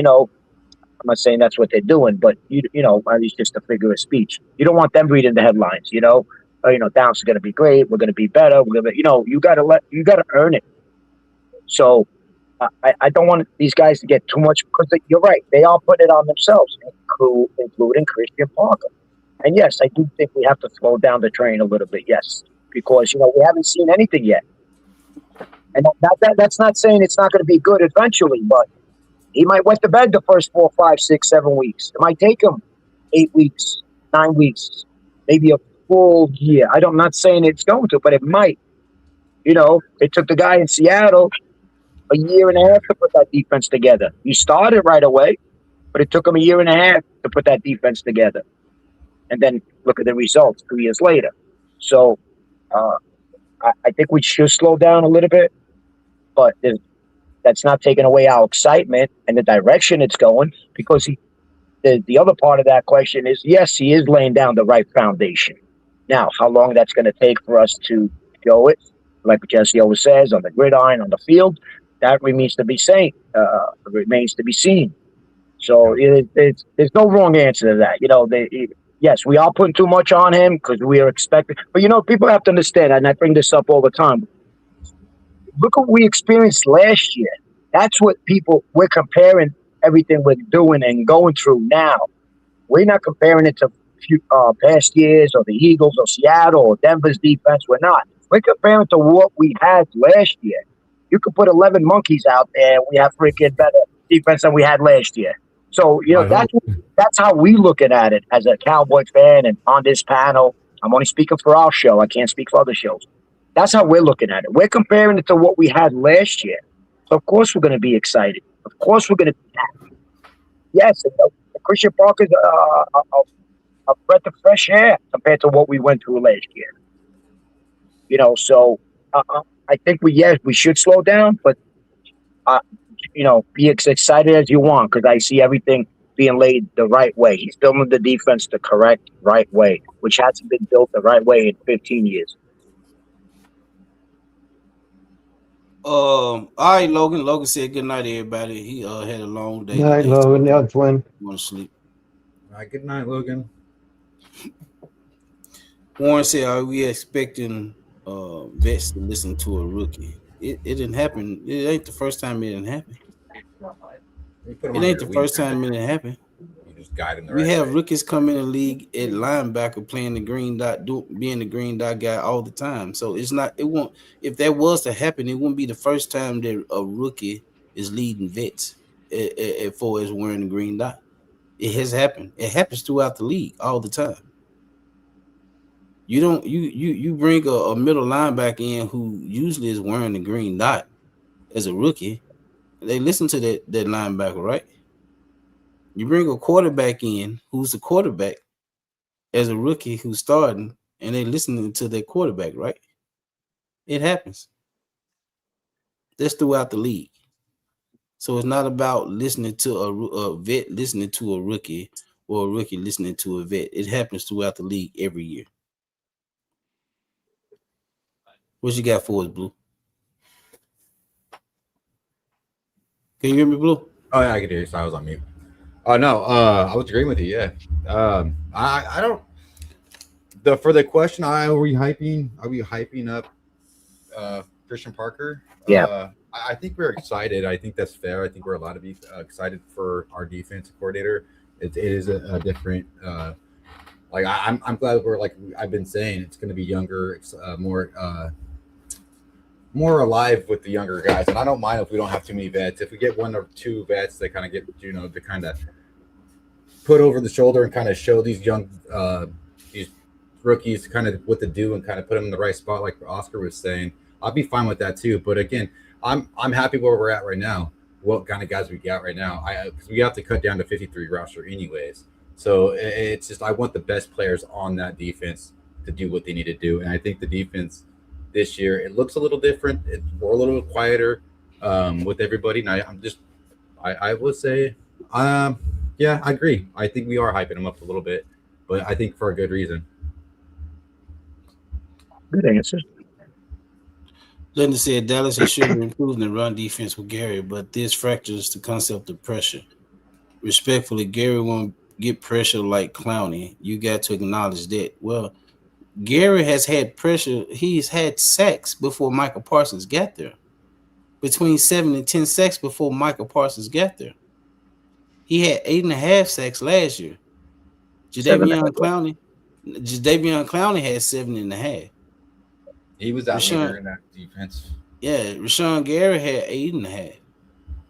I'm not saying that's what they're doing, but it's just a figure of speech. You don't want them reading the headlines. Downs is going to be great. We're going to be better. We're going to, you got to earn it. So I don't want these guys to get too much because you're right. They all put it on themselves, including Christian Parker. And yes, I do think we have to slow down the train a little bit. Yes, because we haven't seen anything yet. And that's not saying it's not going to be good eventually, but he might wet the bed the first 4, 5, 6, 7 weeks. It might take him 8 weeks, 9 weeks, maybe a full year. I'm not saying it's going to, but it might. You know, it took the guy in Seattle a year and a half to put that defense together. He started right away, but it took him a year and a half to put that defense together. And then look at the results 2 years later. So I think we should slow down a little bit, but that's not taking away our excitement and the direction it's going, because the other part of that question is, yes, he is laying down the right foundation. Now, how long that's going to take for us to show it, like Jesse always says, on the gridiron, on the field, that remains to be seen. So there's no wrong answer to that. You know, yes, we are putting too much on him because we are expecting. But, you know, people have to understand, and I bring this up all the time. Look what we experienced last year. That's what we're comparing everything we're doing and going through now. We're not comparing it to past years or the Eagles or Seattle or Denver's defense. We're not. We're comparing to what we had last year. You could put 11 monkeys out there and we have freaking better defense than we had last year. So, you know, that's how we looking at it as a Cowboy fan and on this panel. I'm only speaking for our show. I can't speak for other shows. That's how we're looking at it. We're comparing it to what we had last year. So, of course, we're going to be excited. Of course, we're going to be happy. Yes, Christian Parker's a breath of fresh air compared to what we went through last year. You know, so I think we should slow down, but, you know, be as excited as you want, because I see everything being laid the right way. He's building the defense the correct right way, which hasn't been built the right way in 15 years. All right, Logan. Logan said good night, everybody. He had a long day. Good night, Logan. Now, twin. Want to sleep. All right, good night, Logan. Warren said, are we expecting vets to listen to a rookie? It didn't happen. It ain't the first time it didn't happen. It ain't the first time it didn't happen. We have rookies come in the league at linebacker playing the green dot, being the green dot guy all the time. So it won't. If that was to happen, it wouldn't be the first time that a rookie is leading vets as far as wearing the green dot. It has happened. It happens throughout the league all the time. You bring a middle linebacker in who usually is wearing the green dot as a rookie. They listen to that linebacker, right? You bring a quarterback in who's a quarterback as a rookie who's starting, and they listening to their quarterback, right? It happens. That's throughout the league. So it's not about listening to a vet listening to a rookie or a rookie listening to a vet. It happens throughout the league every year. What you got for us, Blue? Can you hear me, Blue? Oh yeah, I can hear you. So I was on mute. Oh no, I was agreeing with you. Yeah, I don't. For the question, are we hyping up Christian Parker? Yeah, I think we're excited. I think that's fair. I think we're allowed to be excited for our defensive coordinator. It is a different. I'm glad we're like I've been saying it's going to be younger, more alive with the younger guys, and I don't mind if we don't have too many vets. If we get one or two vets, they kind of get to kind of put over the shoulder and kind of show these young these rookies kind of what to do and kind of put them in the right spot, like Oscar was saying. I'll be fine with that too. But again, I'm happy where we're at right now. What kind of guys we got right now? Because we have to cut down to 53 roster anyways. So it's just I want the best players on that defense to do what they need to do, and I think the defense this year it looks a little different. We're a little quieter with everybody. And I would say, yeah, I agree. I think we are hyping them up a little bit, but I think for a good reason. Good answer. Linda said Dallas has should improve the run defense with Gary, but this fractures the concept of pressure. Respectfully, Gary won't get pressure like Clowney. You got to acknowledge that. Well, Gary has had pressure. He's had sacks before Michael Parsons got there. Between 7 and 10 sacks before Michael Parsons got there. He had 8.5 sacks last year. Jadeveon Clowney had 7.5. He was out leader in that defense. Yeah, Rashawn Gary had 8.5.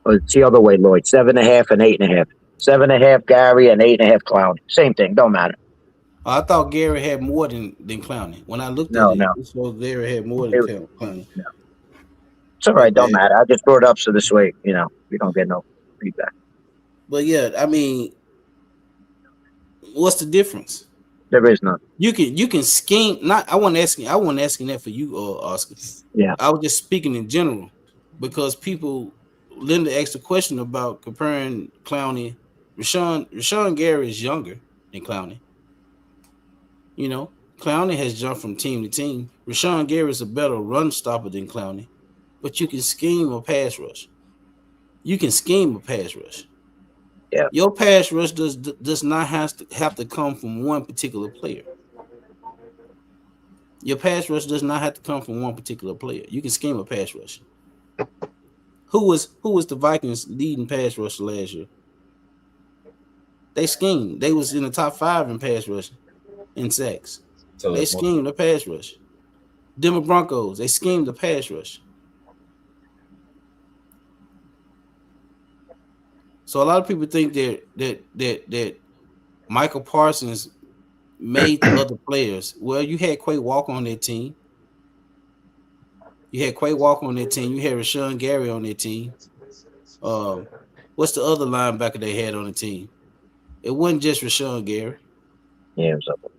Oh, it's the other way, Lloyd. 7.5 and 8.5. 7.5 Gary and 8.5 Clown. Same thing. Don't matter. I thought Gary had more than Clowney. When I looked No, at it, no. it showed Gary had more than Clowney. No. It's all right. Don't matter. I just brought it up so this way, we don't get no feedback. But yeah, I mean, what's the difference? There is none. You can scheme. I wasn't asking that for you, Oscar. Yeah. I was just speaking in general because Linda asked a question about comparing Clowney. Rashawn Gary is younger than Clowney. Clowney has jumped from team to team. Rashawn Gary is a better run stopper than Clowney, but you can scheme a pass rush. Yeah. Your pass rush does not have to come from one particular player. Your pass rush does not have to come from one particular player. You can scheme a pass rush. Who was the Vikings' leading pass rusher last year? They schemed. They was in the top 5 in pass rush in sacks. So they schemed the pass rush. Denver Broncos, they schemed the pass rush. So a lot of people think that Michael Parsons made the other players. Well, you had Quay Walker on that team. You had Rashawn Gary on that team. What's the other linebacker they had on the team? It wasn't just Rashawn Gary. Yeah, it was up.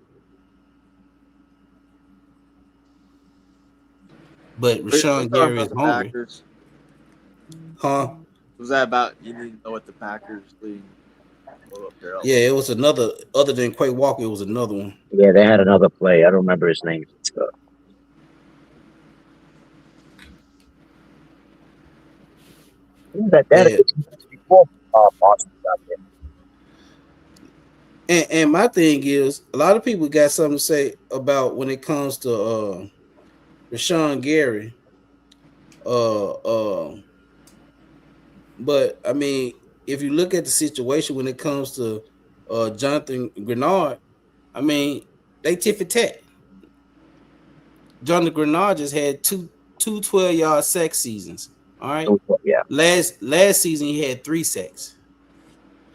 But Rashawn Gary is hungry. Packers. Huh? Was that about you need to know what the Packers league? Yeah, it was another other than Quay Walker. It was another one. Yeah, they had another play. I don't remember his name. Before Boston got there. And my thing is, a lot of people got something to say about when it comes to Rashawn Gary. But I mean, if you look at the situation when it comes to Jonathan Grenard, I mean, they tit for tat. Jonathan Grenard just had two 12-yard sack seasons. All right. Yeah. Last season he had 3 sacks.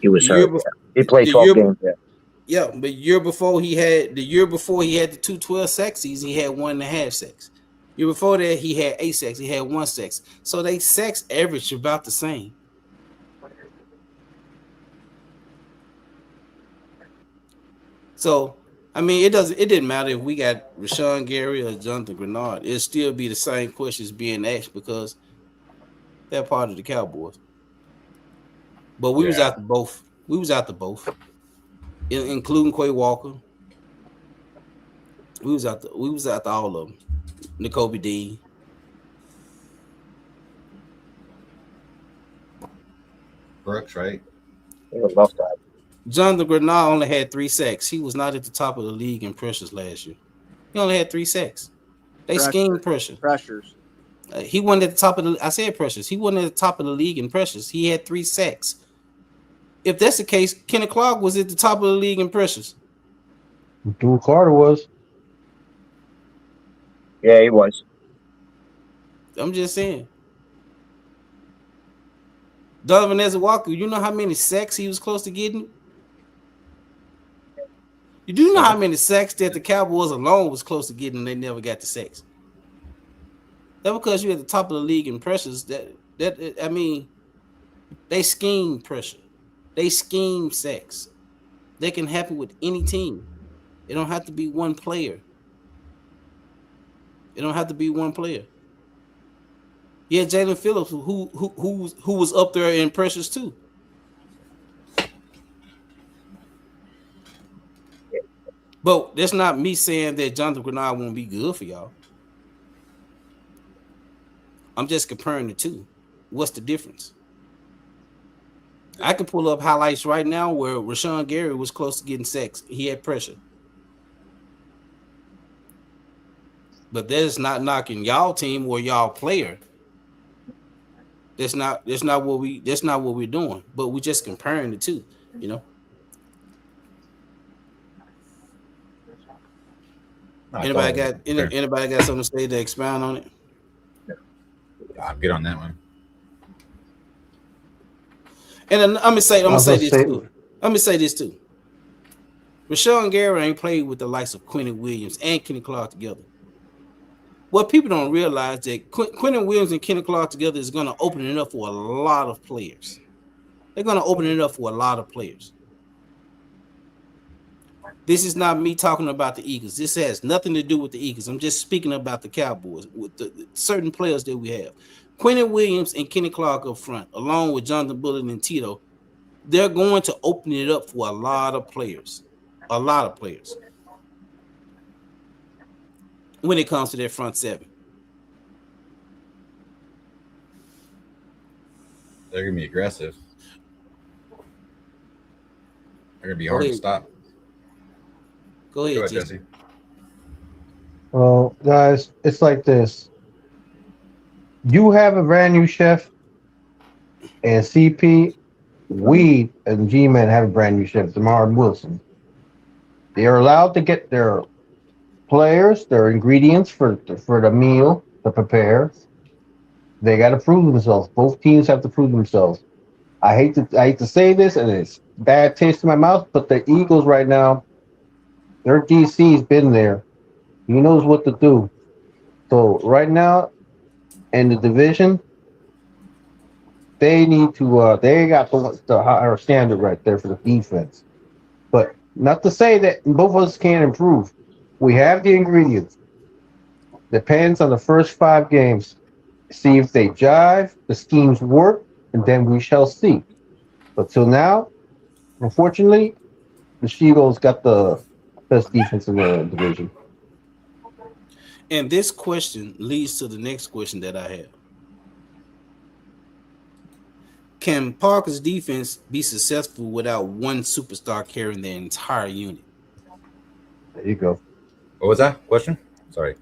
He was hurt. He played 12 games. Yeah, but the year before he had the 2 12 sack season, he had 1.5 sacks. Year before that, he had 8 sacks. He had 1 sack. So they sacks average about the same. So I mean, it didn't matter if we got Rashawn Gary or Jonathan Grenard. It'd still be the same questions being asked because they're part of the Cowboys. But we was out to both. We was out to both, including Quay Walker. We was out to all of them. N'Kobe Dean. Brooks, right? Jonathan Grenard only had 3 sacks. He was not at the top of the league in pressures last year. He only had 3 sacks. They schemed pressure. Pressures. He wasn't at the top of the. I said pressures. He wasn't at the top of the league in pressures. He had 3 sacks. If that's the case, Kenneth Clark was at the top of the league in pressures. Drew Carter was. Yeah, he was. I'm just saying. Donovan Ezewalker, you know how many sacks he was close to getting? You do know how many sacks that the Cowboys alone was close to getting and they never got the sacks. That's because you're at the top of the league in pressures. I mean, they scheme pressure. They scheme sacks. They can happen with any team. It don't have to be one player. It don't have to be one player. Yeah, Jalen Phillips, who was up there in pressures too. But that's not me saying that Jonathan Grenard won't be good for y'all. I'm just comparing the two. What's the difference? I can pull up highlights right now where Rashawn Gary was close to getting sacks. He had pressure. But that is not knocking y'all team or y'all player. That's not what we're doing. But we're just comparing the two, you know. Anybody got something to say to expound on it? I'm good on that one. And I'm gonna say this say- too. I'm gonna say this too. Rashawn Gary ain't played with the likes of Quentin Williams and Kenny Clark together. What people don't realize that Quentin Williams and Kenny Clark together is going to open it up for a lot of players. They're going to open it up for a lot of players. This is not me talking about the Eagles. This has nothing to do with the Eagles. I'm just speaking about the Cowboys with the certain players that we have. Quentin Williams and Kenny Clark up front, along with Jonathan Bullock and Tito, they're going to open it up for a lot of players. A lot of players. When it comes to their front seven. They're going to be aggressive. They're going to be hard to stop. Go ahead, Jesse. Well, guys, it's like this. You have a brand new chef, and CP, Weed, and G-Man have a brand new chef, Damar Wilson. They are allowed to get their players, their ingredients for the meal to prepare. They got to prove themselves. Both teams have to prove themselves. I hate to say this, and it's bad taste in my mouth, but the Eagles right now, their DC's been there. He knows what to do. So right now, in the division, they need to. They got the higher standard right there for the defense. But not to say that both of us can't improve. We have the ingredients. Depends on the first 5 games. See if they jive, the schemes work, and then we shall see. But till now, unfortunately, the Eagles got the best defense in the division. And this question leads to the next question that I have. Can Parker's defense be successful without one superstar carrying the entire unit? There you go. What was that question? Sorry.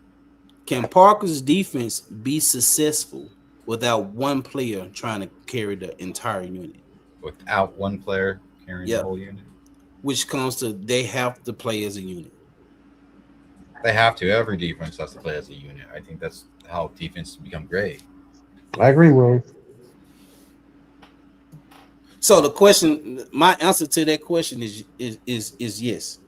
Can Parker's defense be successful without one player trying to carry the entire unit? Without one player carrying the whole unit? Which comes to they have to play as a unit. They have to. Every defense has to play as a unit. I think that's how defenses become great. I agree, Will. So the question, my answer to that question is yes.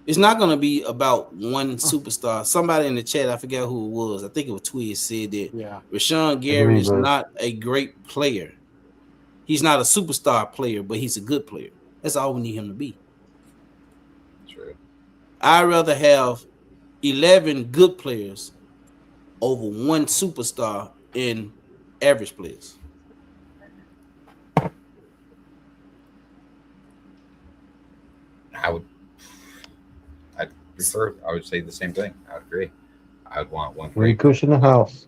It's not going to be about one superstar. Somebody in the chat, I forget who it was. I think it was Twiz, said that Rashawn Gary is not a great player. He's not a superstar player, but he's a good player. That's all we need him to be. True. I'd rather have 11 good players over one superstar in average players. I would say the same thing. I would agree. I would want one. Free cushion in the house.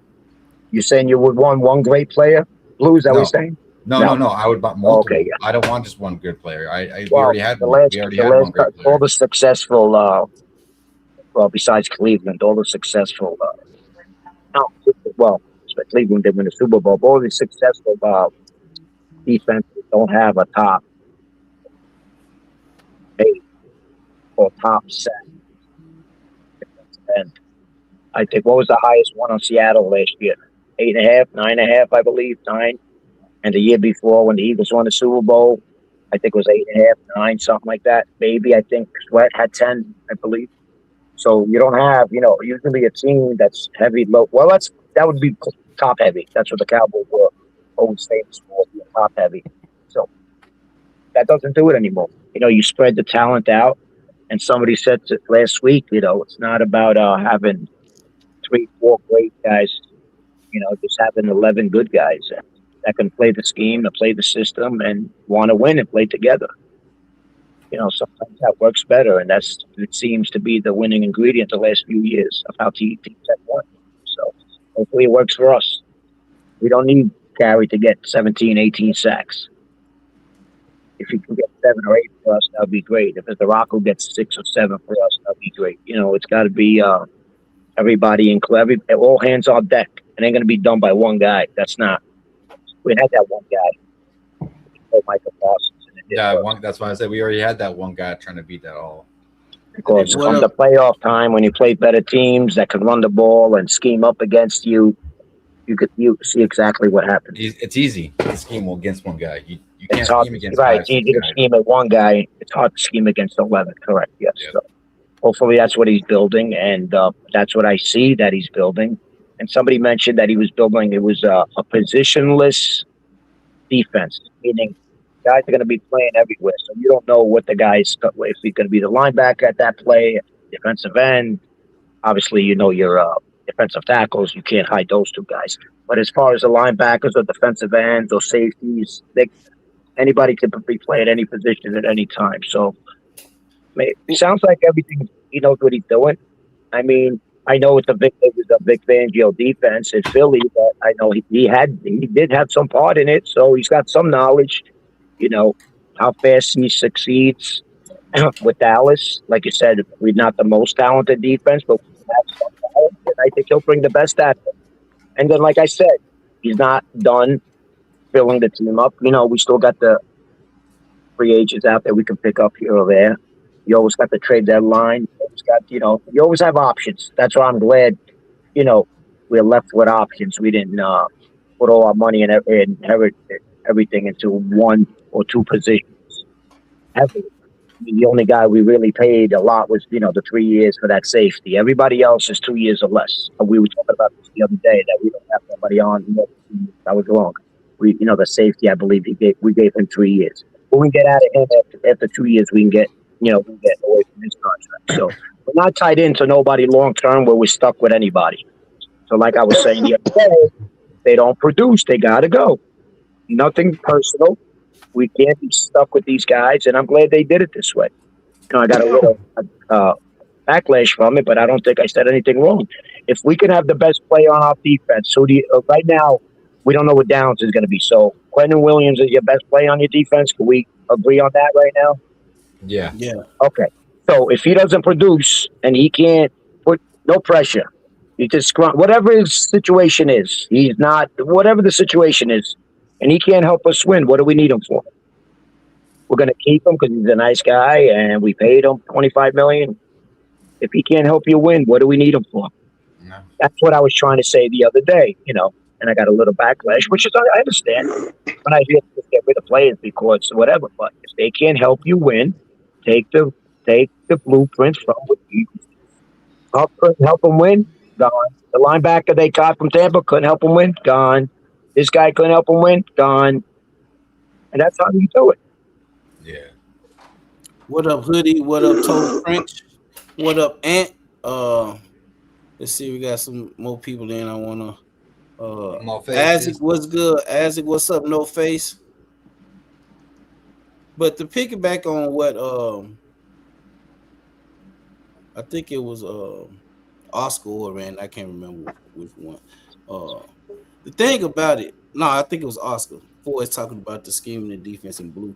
You saying you would want one great player? Blue, is that what you're saying? No. I would want multiple. Okay, yeah. I don't want just one good player. We already had one. We already had one great player. All the successful, well, besides Cleveland, all the successful, Cleveland did win the Super Bowl. All the successful defenses don't have a top 8 or top 7. And I think what was the highest one on Seattle last year? 8.5, 9.5, I believe, 9. And the year before, when the Eagles won the Super Bowl, I think it was 8.5, 9, something like that. Maybe I think Sweat had 10, I believe. So you don't have, usually a team that's heavy, low. Well, that would be top heavy. That's what the Cowboys were always famous for, being top heavy. So that doesn't do it anymore. You spread the talent out. And somebody said last week, it's not about having 3-4 great guys, just having 11 good guys that can play the scheme, that play the system, and want to win and play together. Sometimes that works better, and it seems to be the winning ingredient the last few years of how teams have won. So hopefully it works for us. We don't need Gary to get 17, 18 sacks. If you can get 7 or 8 for us, that would be great. If it's the Rock who gets 6 or 7 for us, that would be great. It's got to be everybody all hands on deck. It ain't going to be done by one guy. That's not. We had that one guy, Michael Parsons. That's why I said we already had that one guy trying to beat that all. Because come the playoff time, when you play better teams that can run the ball and scheme up against you, you see exactly what happens. It's easy to scheme against one guy. You can't It's hard, scheme against right? 5, It's 6 easy to guys. scheme at one guy. It's hard to scheme against 11. Correct. Yes. So hopefully that's what he's building, and that's what I see that he's building. And somebody mentioned that he was building. It was a positionless defense, meaning guys are going to be playing everywhere. So you don't know what the guy's if he's going to be the linebacker at that play, defensive end. Obviously, you know your defensive tackles. You can't hide those two guys. But as far as the linebackers or defensive ends or safeties, anybody can be play at any position at any time. So it sounds like everything he knows what he's doing. I mean, I know it was a Vic Fangio defense in Philly, but I know he did have some part in it, so he's got some knowledge. You know how fast he succeeds with Dallas. Like you said, we're not the most talented defense, but we have some talent, and I think he'll bring the best out of it. And then, like I said, he's not done filling the team up. You know, we still got the free agents out there we can pick up here or there. You always got the trade deadline. You always got, you always have options. That's why I'm glad, we're left with options. We didn't put all our money and everything into one or two positions. The only guy we really paid a lot was, the 3 years for that safety. Everybody else is 2 years or less. We were talking about this the other day that we don't have somebody on. I was wrong. The safety, I believe we gave him 3 years. When we get out of him after 2 years, we can get away from his contract. So we're not tied into nobody long term where we're stuck with anybody. So like I was saying the other day, they don't produce, they gotta go. Nothing personal. We can't be stuck with these guys, and I'm glad they did it this way. I got a little backlash from it, but I don't think I said anything wrong. If we can have the best player on our defense, so right now we don't know what Downs is going to be. So Quentin Williams is your best player on your defense. Can we agree on that right now? Yeah. Okay. So if he doesn't produce and he can't put no pressure, he just whatever his situation is, he's not whatever the situation is, and he can't help us win. What do we need him for? We're going to keep him because he's a nice guy and we paid him $25 million. If he can't help you win, what do we need him for? No. That's what I was trying to say the other day, and I got a little backlash, which is I understand when I hear to get rid of players because whatever. But if they can't help you win, take the blueprint from what you couldn't help them win. Gone. The linebacker they got from Tampa couldn't help them win. Gone. This guy couldn't help them win. Gone. And that's how you do it. Yeah. What up, Hoodie? What up, Total French? What up, Ant? Let's see. We got some more people in. I wanna. Isaac, what's good? Isaac, what's up? No face. But to piggyback on what I think it was Oscar or Rand, I can't remember which one. The thing about it, no, I think it was Oscar. Before it's talking about the scheme and the defense in blue.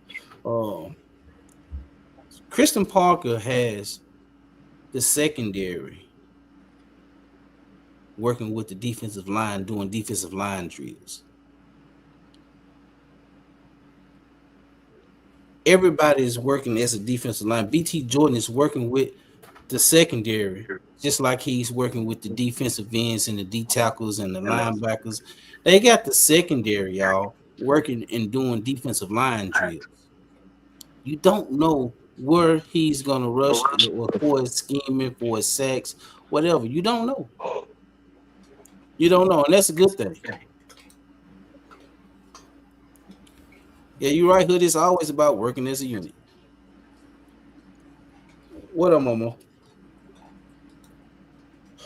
Christian Parker has the secondary working with the defensive line, doing defensive line drills. Everybody is working as a defensive line. BT Jordan is working with the secondary, just like he's working with the defensive ends and the D tackles and the linebackers. They got the secondary, y'all, working and doing defensive line drills. You don't know where he's gonna rush or for his scheming, for his sacks, whatever. You don't know. You don't know, and that's a good thing. Yeah, you're right, Hood. It's always about working as a unit. What up, Momo?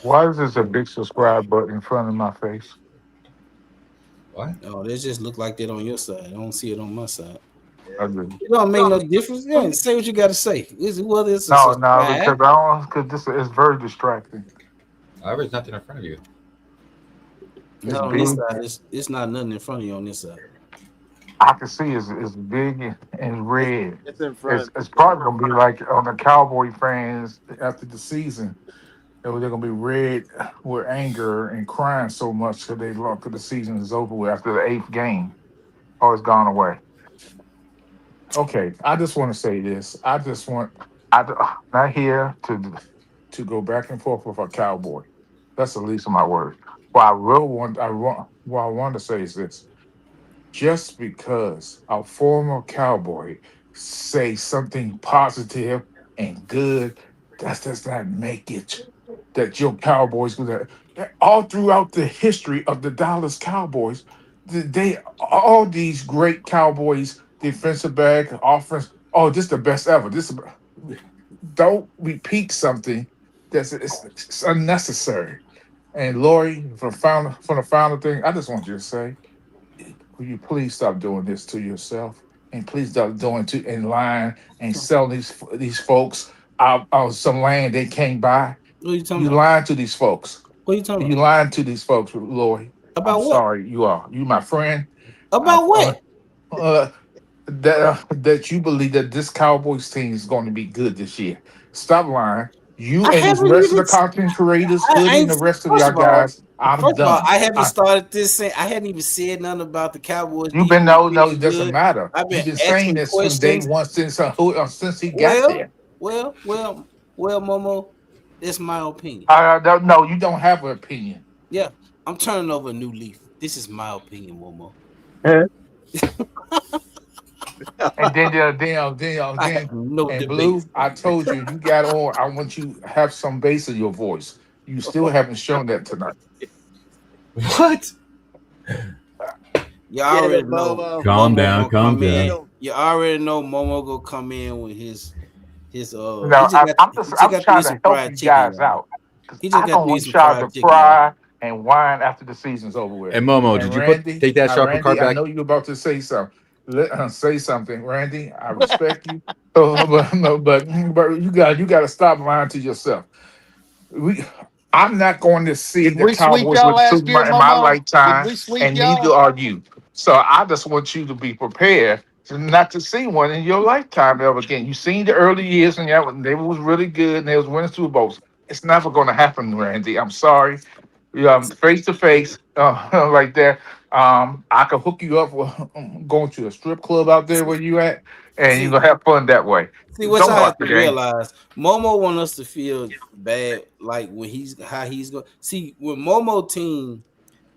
Why is this a big subscribe button in front of my face? What? Oh, they just look like that on your side. I don't see it on my side. It don't make no difference. Yeah, say what you got to say. Whether it's a No, subscribe, because this is very distracting. There's nothing in front of you. no, on this side, it's not nothing in front of you on this side. I can see it's big and red. It's in front. It's probably gonna be like on the Cowboy fans after the season. They're gonna be red with anger and crying so much because they lost till the season is over with after the 8th game. Oh, it's gone away. Okay, I just want to say this. I'm not here to go back and forth with a Cowboy. That's the least of my words. But I want what I want to say is this: just because a former Cowboy say something positive and good, that does not make it that your Cowboys gonna. All throughout the history of the Dallas Cowboys, they all these great Cowboys defensive back, offense. Oh, this is the best ever. Don't repeat something it's unnecessary. And Lori, from the founder thing, I just want you to say, will you please stop doing this to yourself, and please stop doing to in line and selling these folks out some land they can't buy. What are you talking You about? lying to these folks. What are you talking You about? lying to these folks, Lori. About I'm what? sorry, you are. You my friend. About what? That you believe that this Cowboys team is going to be good this year. Stop lying. You I and the haven't rest of even. the content creators, I Hoodie and ain't. the rest of First y'all of all, guys, I'm done. I haven't started this. I hadn't even said nothing about the Cowboys. You've been defense no, being it doesn't good. matter. I've been You've been saying asking this from day questions. one since he got there. Well, Momo, it's my opinion. I don't know. You don't have an opinion. Yeah, I'm turning over a new leaf. This is my opinion, Momo. And then no and debate. Blue, I told you got on. I want you to have some bass in your voice. You still haven't shown that tonight. What? You already know. Calm Momo down, gonna calm come in. down. You already know Momo gonna come in with his. He just I'm got to trying eat some to help fried you chicken, guys y'all. out. He just I got don't to eat want some y'all fried to chicken, y'all. cry and whine after the season's over with. Hey Momo, And did you Randy, take that shopper Randy, cart I back? know you're about to say something. Say something, Randy. I respect you, but you got to stop lying to yourself. I'm not going to see Did the we sweep Cowboys y'all with last year, in my Momo? Did lifetime, we sweep and neither y'all? are you. So I just want you to be prepared not to see one in your lifetime ever again. You seen the early years, and they was really good, and they was winning Super Bowls. It's never going to happen, Randy. I'm sorry. Face to face, like that. I can hook you up with going to a strip club out there where you at, and you're gonna have fun that way. See, what Don't y'all have watch to the game. realize, Momo want us to feel bad, like when he's going. See, when Momo team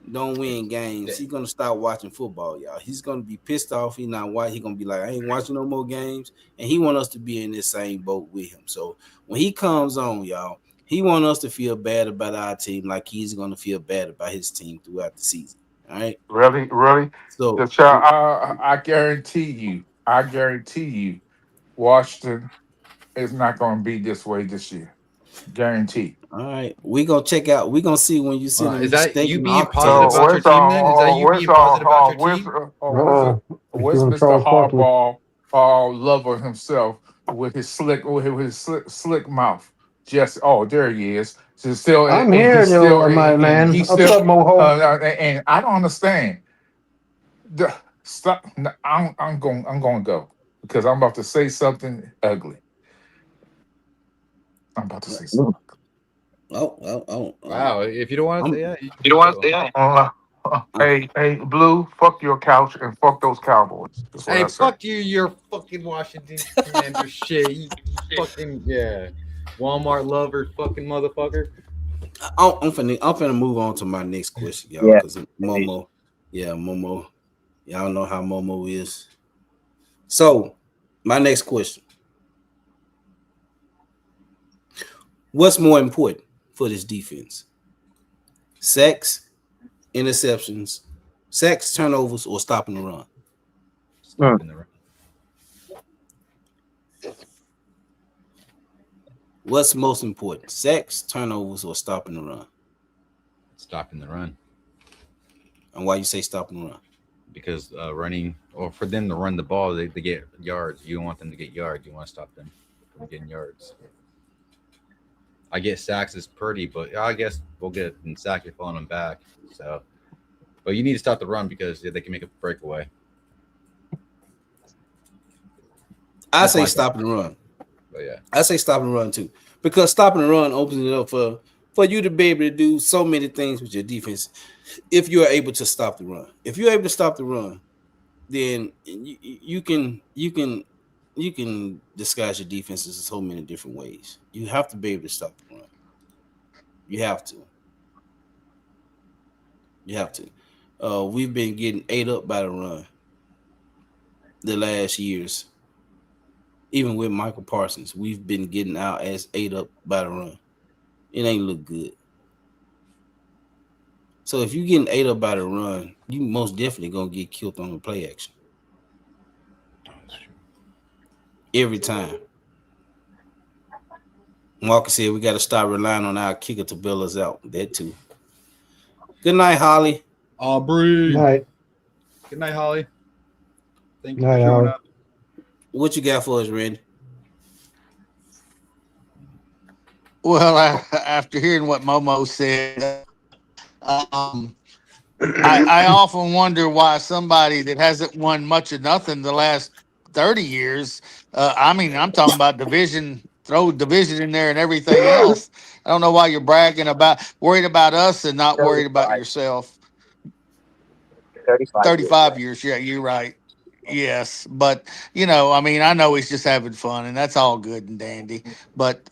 don't win games, he's gonna start watching football, y'all. He's gonna be pissed off. He not watching. He gonna be like, I ain't watching no more games, and he want us to be in this same boat with him. So when he comes on, y'all, he want us to feel bad about our team, like he's gonna feel bad about his team throughout the season. All right, Really. So I guarantee you, Washington is not going to be this way this year. Guarantee. all right, we gonna check out. We gonna see when you see them. Is that you stinking being octopus. positive about your team then? Is that you being positive about your team? Where's Mr. Harbaugh, lover himself with his slick mouth? There he is. So still, I'm here, my man. He's What's still, up, Moho? and I don't understand. Stop. I'm going to go because I'm about to say something ugly. I'm about to say something. Oh. Wow, if you don't want to say that, You don't want to say hey, Blue, fuck your couch and fuck those Cowboys. That's what Hey, I say. fuck you, you're fucking Washington Commander shit. You fucking Walmart lover, fucking motherfucker. I'm finna move on to my next question, y'all. Yeah. Because Momo, y'all know how Momo is. So, my next question: what's more important for this defense? Sacks, interceptions, turnovers, or stopping the run? Stopping the run. What's most important? Sacks, turnovers, or stopping the run? Stopping the run. And why you say stopping the run? Because running, or for them to run the ball, they get yards. You don't want them to get yards. You want to stop them from getting yards. I get sacks is pretty, but I guess we'll get in sack if on them back. So, but you need to stop the run because they can make a breakaway. I say stopping the run. But yeah, I say stopping the run too, because stopping the run opens it up for you to be able to do so many things with your defense. If you are able to stop the run, then you can disguise your defenses in so many different ways. You have to be able to stop the run. You have to. we've been getting ate up by the run the last years. Even with Michael Parsons, we've been getting out as ate up by the run. It ain't look good. So if you're getting ate up by the run, you most definitely gonna get killed on the play action. Every time. Walker said we got to start relying on our kicker to bail us out. That too. Good night, Holly. Aubrey. Night. Good night, Holly. Thank you Night, for showing Holly. up. What you got for us, Randy? Well, after hearing what Momo said, I often wonder why somebody that hasn't won much of nothing the last 30 years, I'm talking about division, throw division in there and everything else. I don't know why you're worried about us and not worried about yourself. 35 years. Yeah, you're right. Yes. But, I know he's just having fun and that's all good and dandy. But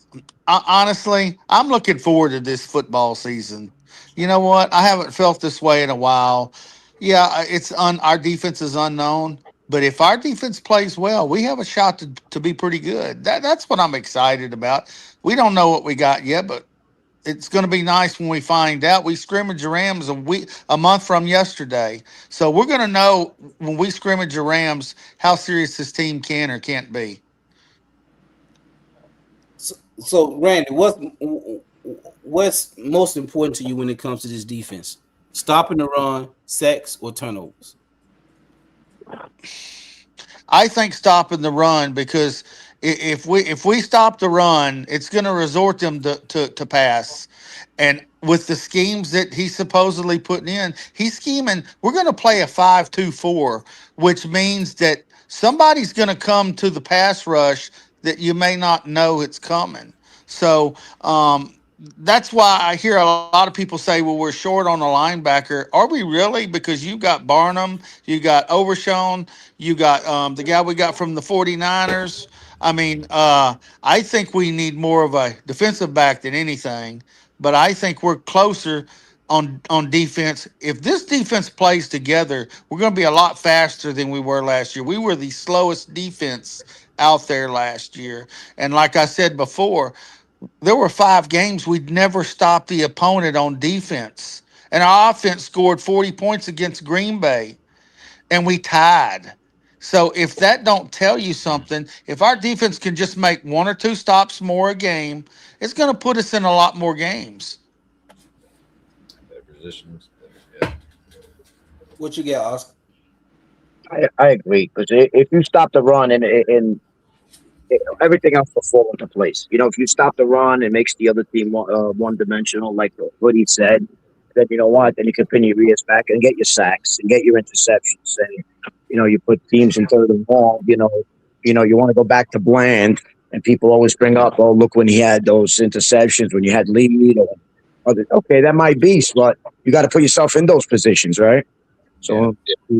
honestly, I'm looking forward to this football season. You know what? I haven't felt this way in a while. Yeah, our defense is unknown. But if our defense plays well, we have a shot to be pretty good. That's what I'm excited about. We don't know what we got yet, but it's going to be nice when we find out. We scrimmage the Rams a month from yesterday. So we're going to know when we scrimmage the Rams how serious this team can or can't be. So Randy, what's most important to you when it comes to this defense? Stopping the run, sacks, or turnovers? I think stopping the run, because if we stop the run, it's going to resort them to pass. And with the schemes that he's supposedly putting in, he's scheming. We're going to play a 5-2-4, which means that somebody's going to come to the pass rush that you may not know it's coming. So that's why I hear a lot of people say, well, we're short on a linebacker. Are we really? Because you got Barnum, you got Overshown, you got the guy we got from the 49ers. I think we need more of a defensive back than anything, but I think we're closer on defense. If this defense plays together, we're going to be a lot faster than we were last year. We were the slowest defense out there last year. And like I said before, there were 5 games we'd never stopped the opponent on defense. And our offense scored 40 points against Green Bay, and we tied. So if that don't tell you something, if our defense can just make 1 or 2 stops more a game, it's going to put us in a lot more games. Better positions. What you got, Oscar? I agree, because if you stop the run and everything else will fall into place. If you stop the run, it makes the other team one-dimensional, like what he said. Then you know what? Then you can pin your ears back and get your sacks and get your interceptions. And you put teams in third and long. You want to go back to Bland, and people always bring up, oh, look when he had those interceptions, when you had Lee or other. Okay, that might be, but you got to put yourself in those positions, right? So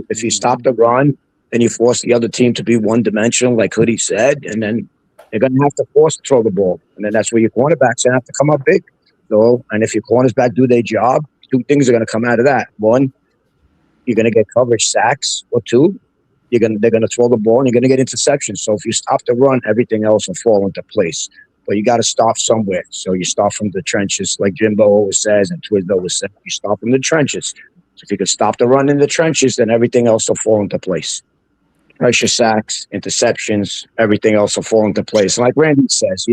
if you stop the run, then you force the other team to be one-dimensional, like Hoodie said, and then they're going to have to force to throw the ball. And then that's where your cornerbacks have to come up big. So, and if your corners back do their job, 2 things are going to come out of that. 1, you're going to get coverage sacks, or 2, they're going to throw the ball and you're going to get interceptions. So if you stop the run, everything else will fall into place. But you got to start somewhere. So you start from the trenches, like Jimbo always says, and Twiz always says, you start from the trenches. So if you can stop the run in the trenches, then everything else will fall into place. Pressure sacks, interceptions, everything else will fall into place. And like Randy says,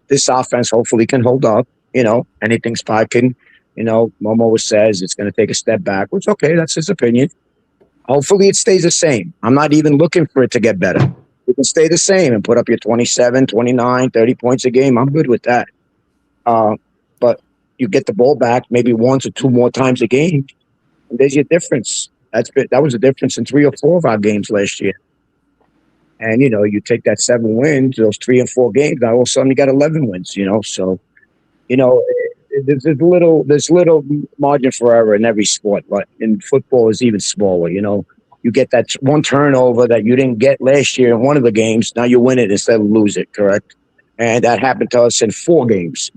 this offense hopefully can hold up. Anything's spiking. Momo says it's going to take a step backwards. Okay, that's his opinion. Hopefully it stays the same. I'm not even looking for it to get better. You can stay the same and put up your 27, 29, 30 points a game. I'm good with that. But you get the ball back maybe 1 to 2 more times a game, and there's your difference. That was the difference in 3 or 4 of our games last year. And, you take that 7 wins, those 3 and 4 games, now all of a sudden you got 11 wins, So, there's little margin for error in every sport, but in football is even smaller, You get that 1 turnover that you didn't get last year in one of the games, now you win it instead of lose it, correct? And that happened to us in 4 games,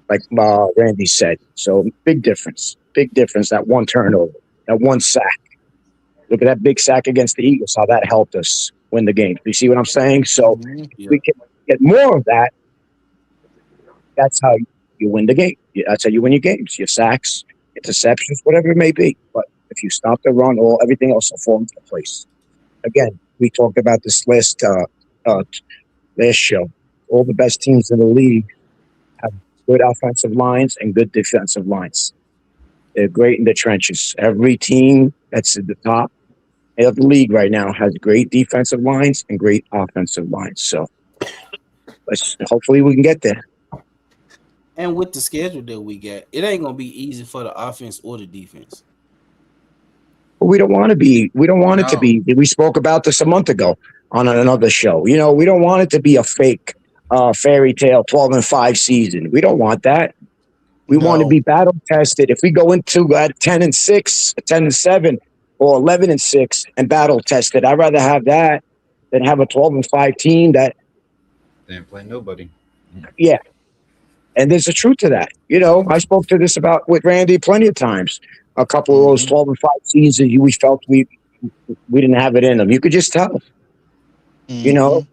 like Randy said. So big difference, that 1 turnover. that one sack. Look at that big sack against the Eagles, how that helped us win the game. You see what I'm saying? So if we can get more of that, that's how you win the game. That's how you win your games. Your sacks, interceptions, whatever it may be. But if you stop the run, everything else will fall into place. Again, we talked about this last show. All the best teams in the league have good offensive lines and good defensive lines. They're great in the trenches. Every team that's at the top of the league right now has great defensive lines and great offensive lines. So hopefully we can get there. And with the schedule that we got, it ain't gonna be easy for the offense or the defense. But we don't want to be. We don't want it to be. We spoke about this a month ago on another show. You know, we don't want it to be a fake fairy tale 12-5 season. We don't want that. We want to be battle tested. If we go into 10-6, 10-7, or 11-6 and battle tested, I'd rather have that than have a 12-5 team that they ain't playing nobody. Yeah. And there's a truth to that. You know, I spoke to this with Randy plenty of times. A couple of those 12-5 seasons, we felt we didn't have it in them. You could just tell. You know,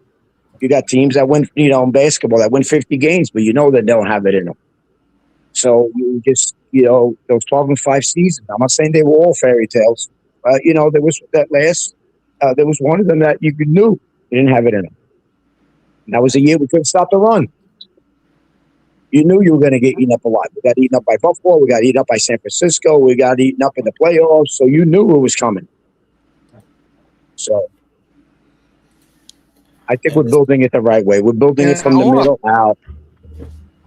you got teams that win, in basketball that win 50 games, but you know that they don't have it in them. So you just, those 12-5 seasons. I'm not saying they were all fairy tales. There was there was one of them that you knew you didn't have it in them. And that was a year we couldn't stop the run. You knew you were going to get eaten up a lot. We got eaten up by Buffalo. We got eaten up by San Francisco. We got eaten up in the playoffs. So you knew it was coming. So I think we're building it the right way. We're building it from the middle out.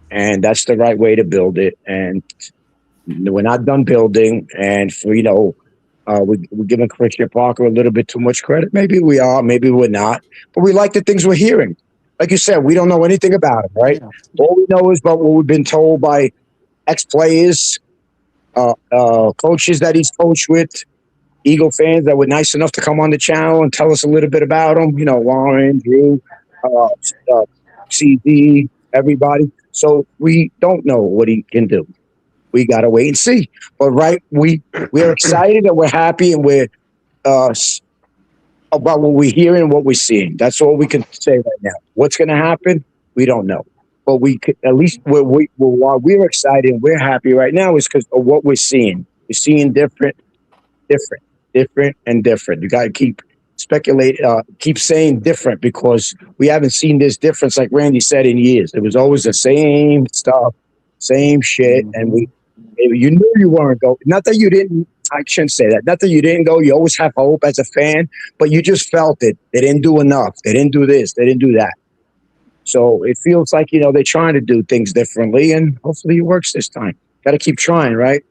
And that's the right way to build it. And we're not done building. And we're giving Christian Parker a little bit too much credit. Maybe we are. Maybe we're not. But we like the things we're hearing. Like you said, we don't know anything about him, right? All we know is about what we've been told by ex-players, coaches that he's coached with, Eagle fans that were nice enough to come on the channel and tell us a little bit about him. Warren, Drew, CD, everybody. So we don't know what he can do. We got to wait and see. But we're excited and we're happy and we're about what we're hearing and what we're seeing. That's all we can say right now. What's going to happen? We don't know. But we could, at least why we're excited and we're happy right now is because of what we're seeing. We're seeing different, and different. You got to keep saying different because we haven't seen this difference, like Randy said, in years. It was always the same stuff, same shit, and you knew you weren't going. Not that you didn't. I shouldn't say that. Not that you didn't go. You always have hope as a fan, but you just felt it. They didn't do enough. They didn't do this. They didn't do that. So it feels like, they're trying to do things differently, and hopefully it works this time. Got to keep trying, right?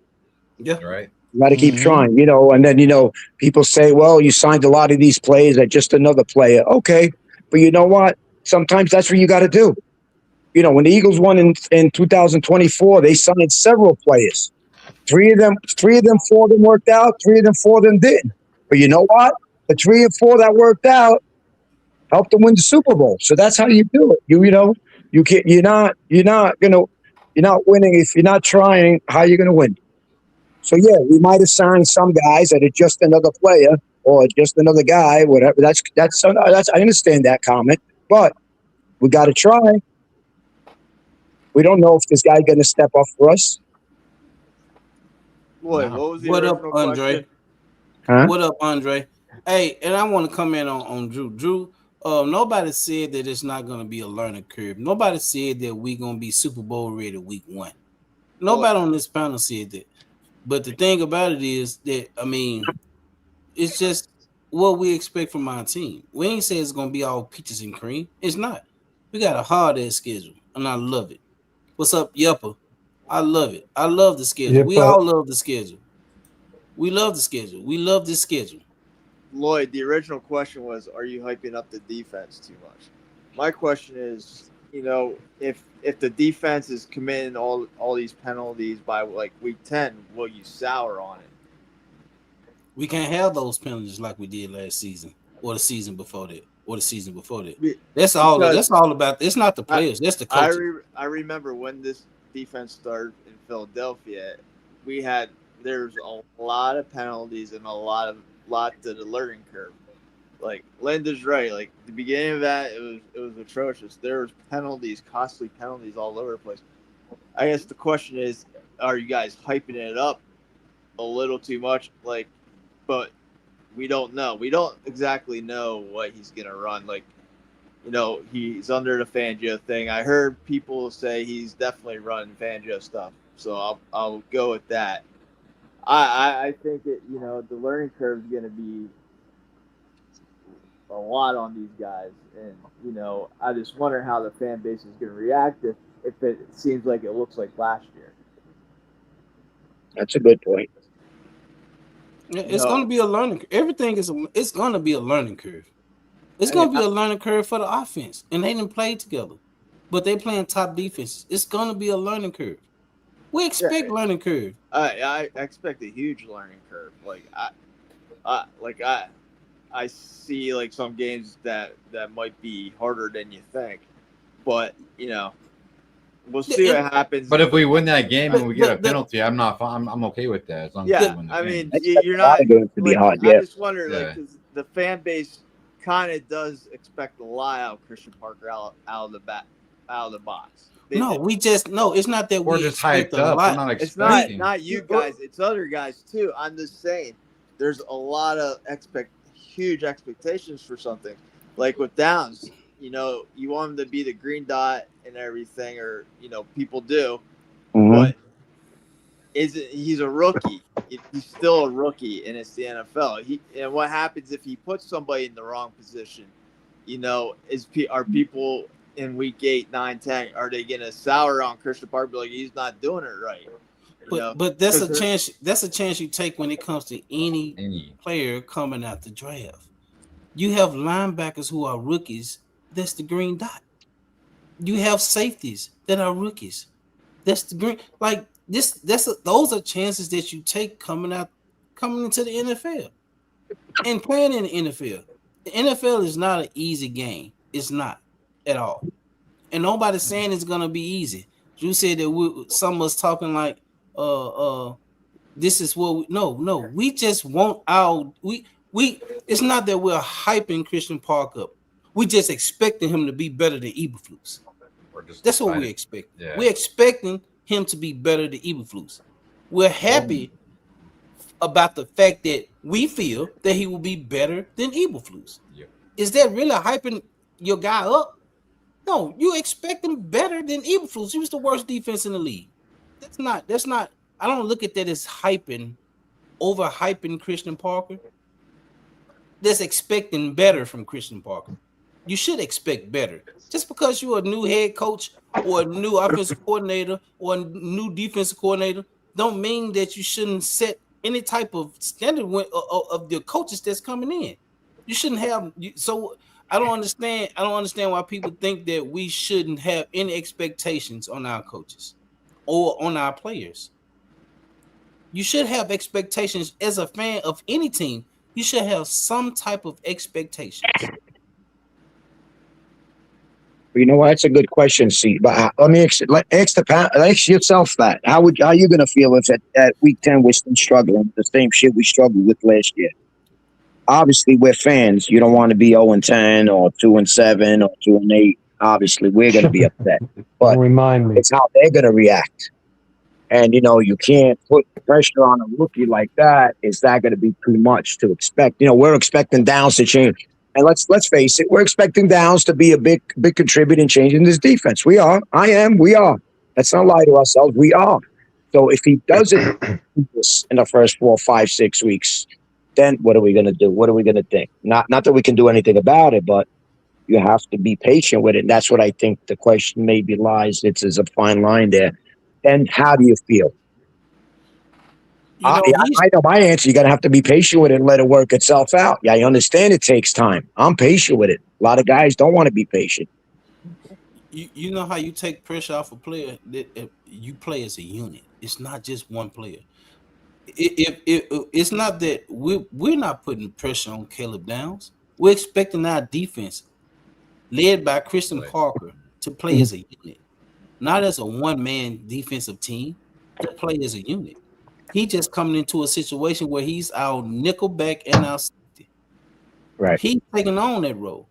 Yeah. Right. You got to keep trying, and then, people say, well, you signed a lot of these players at just another player. Okay. But you know what? Sometimes that's what you got to do. When the Eagles won in 2024, they signed several players. 4 of them worked out. 4 of them didn't. But you know what? The 3 and 4 that worked out helped them win the Super Bowl. So that's how you do it. You're not winning if you're not trying. How are you going to win? So yeah, we might have signed some guys that are just another player or just another guy, whatever. That's I understand that comment, but we got to try. We don't know if this guy's going to step up for us. What was the What up, original Andre? question? Huh? What up, Andre? Hey, and I want to comment on Drew. Drew, nobody said that it's not going to be a learning curve. Nobody said that we're going to be Super Bowl ready week 1. Nobody on this panel said that. But the thing about it is that, it's just what we expect from our team. We ain't say it's going to be all peaches and cream. It's not. We got a hard-ass schedule, and I love it. What's up, Yupper? I love it. I love the schedule. We all love the schedule. We love the schedule. We love this schedule. Lloyd, the original question was, are you hyping up the defense too much? My question is, if the defense is committing all these penalties by like week 10, will you sour on it? We can't have those penalties like we did last season or the season before that. That's all about. It's not the players. That's the coach. I remember when this defense started in Philadelphia, we had there's a lot of penalties and a lot to the learning curve. Like Linda's right. Like the beginning of that, it was atrocious. There was penalties, costly penalties all over the place. I guess the question is, are you guys hyping it up a little too much? Like, but we don't know. We don't exactly know what he's gonna run. Like, you know, he's under the Fangio thing. I heard people say he's definitely running Fangio stuff. So I'll go with that. I think it. You know, the learning curve is gonna be a lot on these guys, and you know, I just wonder how the fan base is going to react if it seems like it looks like last year. That's a good point. It's going to be a learning. Everything is. It's going to be a learning curve. It's going to be a learning curve for the offense, and they didn't play together, but they playing top defenses. It's going to be a learning curve. We expect learning curve. I expect a huge learning curve. I see like some games that might be harder than you think, but you know, we'll see what happens. But if we win that game and we get a penalty, I'm okay with that. As long as we win the game. You're not going to be hard. I just wonder, Yeah. 'cause the fan base kind of does expect a lot out of Christian Parker out of the box. It's not that We're we just expect hyped a up. lot. We're not It's expecting. not you guys. It's other guys too. I'm just saying, there's a lot of huge expectations for something. Like with Downs, you know, you want him to be the green dot and everything, or you know, people do. But he's a rookie. He's still a rookie, and it's the NFL. And what happens if he puts somebody in the wrong position? You know, are people in week 8, 9, 10, are they gonna sour on Christian Parker like he's not doing it right? But that's a chance. That's a chance you take when it comes to any player coming out the draft. You have linebackers who are rookies. That's the green dot. You have safeties that are rookies. That's the green. Like this. Those are chances that you take coming into the NFL and playing in the NFL. The NFL is not an easy game. It's not at all. And nobody's saying it's gonna be easy. You said that some of us talking like, this is what we just want our we it's not that we're hyping Christian Parker up. We just expecting him to be better than Eberflus. That's what we expect. Yeah. We're expecting him to be better than Eberflus. We're happy about the fact that we feel that he will be better than Eberflus. Yeah. Is that really hyping your guy up? No, you expect him better than Eberflus. He was the worst defense in the league. That's not. I don't look at that as overhyping Christian Parker. That's expecting better from Christian Parker. You should expect better. Just because you're a new head coach or a new offensive coordinator or a new defensive coordinator, don't mean that you shouldn't set any type of standard of the coaches that's coming in. You shouldn't have. So I don't understand. I don't understand why people think that we shouldn't have any expectations on our coaches or on our players. You should have expectations as a fan of any team. You should have some type of expectations. You know what? That's a good question, C. But let me ask yourself that. How are you going to feel if at week 10 we're still struggling the same shit we struggled with last year? Obviously, we're fans. You don't want to be 0-10 or 2-7 or 2-8. Obviously, we're going to be upset. But remind me, it's how they're going to react. And, you know, you can't put pressure on a rookie like that. Is that going to be too much to expect? You know, we're expecting Downs to change. And let's face it, we're expecting Downs to be a big contributor in changing this defense. We are. I am. We are. Let's not lie to ourselves. We are. So if he doesn't do this in the first 4, 5, 6 weeks, then what are we going to do? What are we going to think? Not that we can do anything about it, but you have to be patient with it. And that's what I think the question maybe lies. It's a fine line there. And how do you feel? I know my answer. You're going to have to be patient with it and let it work itself out. Yeah, I understand it takes time. I'm patient with it. A lot of guys don't want to be patient. You know how you take pressure off a player? You play as a unit. It's not just one player. It's not that we're not putting pressure on Caleb Downs. We're expecting our defense, led by Christian Parker, to play as a unit, not as a one-man defensive team, to play as a unit. He just coming into a situation where he's our nickelback and our safety. Right. He's taking on that role.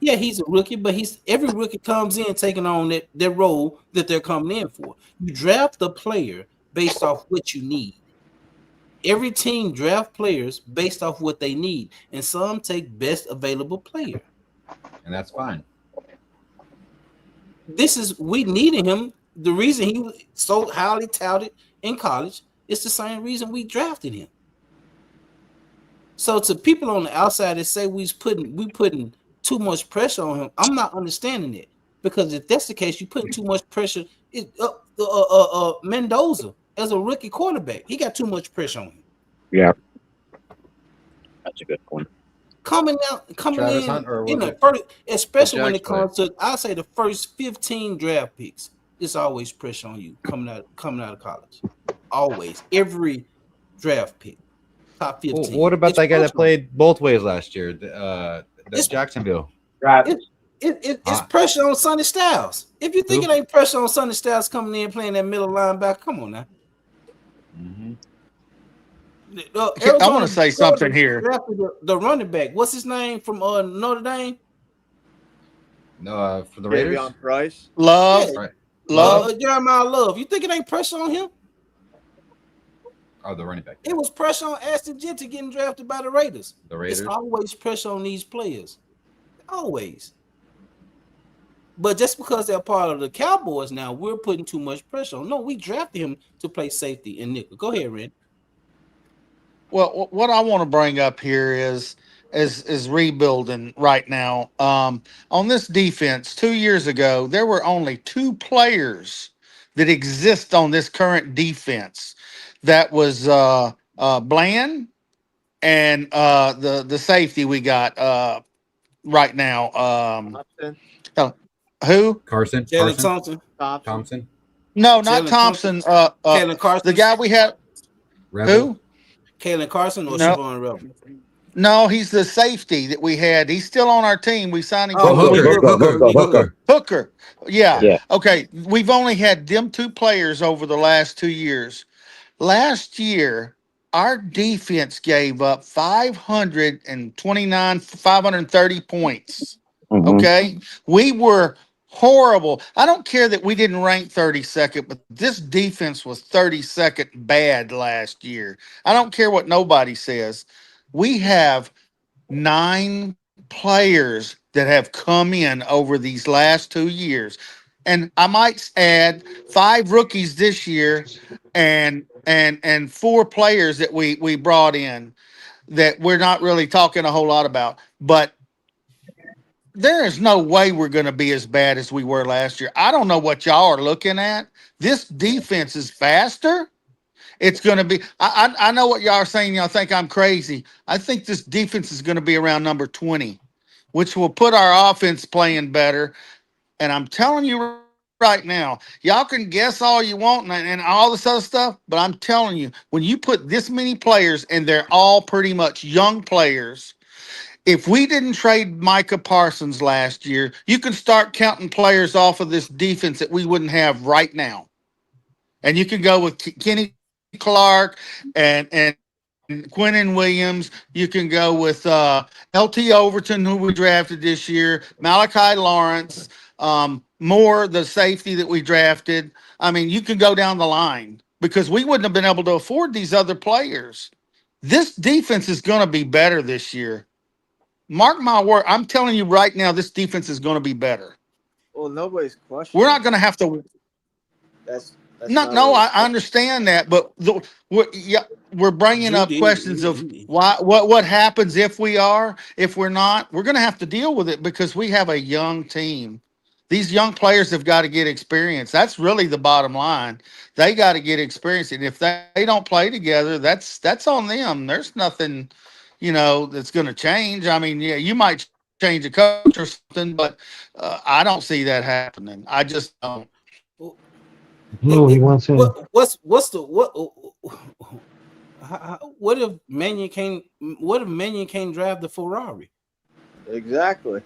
Yeah, he's a rookie, but every rookie comes in taking on that role that they're coming in for. You draft the player based off what you need. Every team draft players based off what they need, and some take best available player. And that's fine. We needed him. The reason he was so highly touted in college is the same reason we drafted him. So to people on the outside that say we putting too much pressure on him, I'm not understanding it, because if that's the case, you putting too much pressure. Mendoza as a rookie quarterback, he got too much pressure on him. Yeah, that's a good point. Coming Travis in, Hunt, or you was know, it first, especially when it Jack's player? comes to, I say the first 15 draft picks, it's always pressure on you coming out of college. Always, every draft pick, top 15. Well, what about It's that guy that pressure. played both ways last year? That's Jacksonville. It's pressure on Sonny Styles. If you think it ain't pressure on Sonny Styles coming in playing that middle linebacker, come on now. Mm-hmm. I want to say something here. The running back, what's his name from Notre Dame? No, for the Raiders. Davion Price. Love. Yeah. Right. Love. Jeremiah Love. You think it ain't pressure on him? Oh, the running back. It was pressure on Ashton Jeter getting drafted by the Raiders. The Raiders. It's always pressure on these players. Always. But just because they're part of the Cowboys now, we're putting too much pressure on. No, we drafted him to play safety and nickel. Go ahead, Red. Well, what I want to bring up here is rebuilding right now. On this defense, 2 years ago, there were only 2 players that exist on this current defense. That was Bland and the safety we got right now. Who? Carson. Jalen Thompson. Thompson. No, not Jalen Thompson. Kalen Carson. The guy we had. Rebel. Who? Kalen Carson or No. Siobhan Rebel? No, he's the safety that we had. He's still on our team. We signed him. Hooker. Hooker. Yeah. Yeah. Okay. We've only had them 2 players over the last 2 years. Last year, our defense gave up 530 points. Mhm. Okay. We were horrible. I don't care that we didn't rank 32nd, but this defense was 32nd bad last year. I don't care what nobody says. We have 9 players that have come in over these last 2 years. And I might add 5 rookies this year and 4 players that we brought in that we're not really talking a whole lot about. But there is no way we're going to be as bad as we were last year. I don't know what y'all are looking at. This defense is faster. It's going to be, I know what y'all are saying. Y'all think I'm crazy. I think this defense is going to be around number 20, which will put our offense playing better. And I'm telling you right now, y'all can guess all you want and all this other stuff, but I'm telling you, when you put this many players, and they're all pretty much young players, if we didn't trade Micah Parsons last year, you can start counting players off of this defense that we wouldn't have right now. And you can go with Kenny Clark and Quinnen Williams. You can go with LT Overton, who we drafted this year, Malachi Lawrence, Moore, the safety that we drafted. I mean, you can go down the line because we wouldn't have been able to afford these other players. This defense is going to be better this year. Mark my word. I'm telling you right now, this defense is going to be better. Well, nobody's questioning. We're not going to have to. That's No, I understand that, but we're bringing up questions of what happens if we're not. We're going to have to deal with it because we have a young team. These young players have got to get experience. That's really the bottom line. They got to get experience, and if they don't play together, that's on them. There's nothing, that's going to change. I mean, yeah, you might change a coach or something, but I don't see that happening. I just don't. No, he wants in. What if Mannion can't drive the Ferrari? Exactly.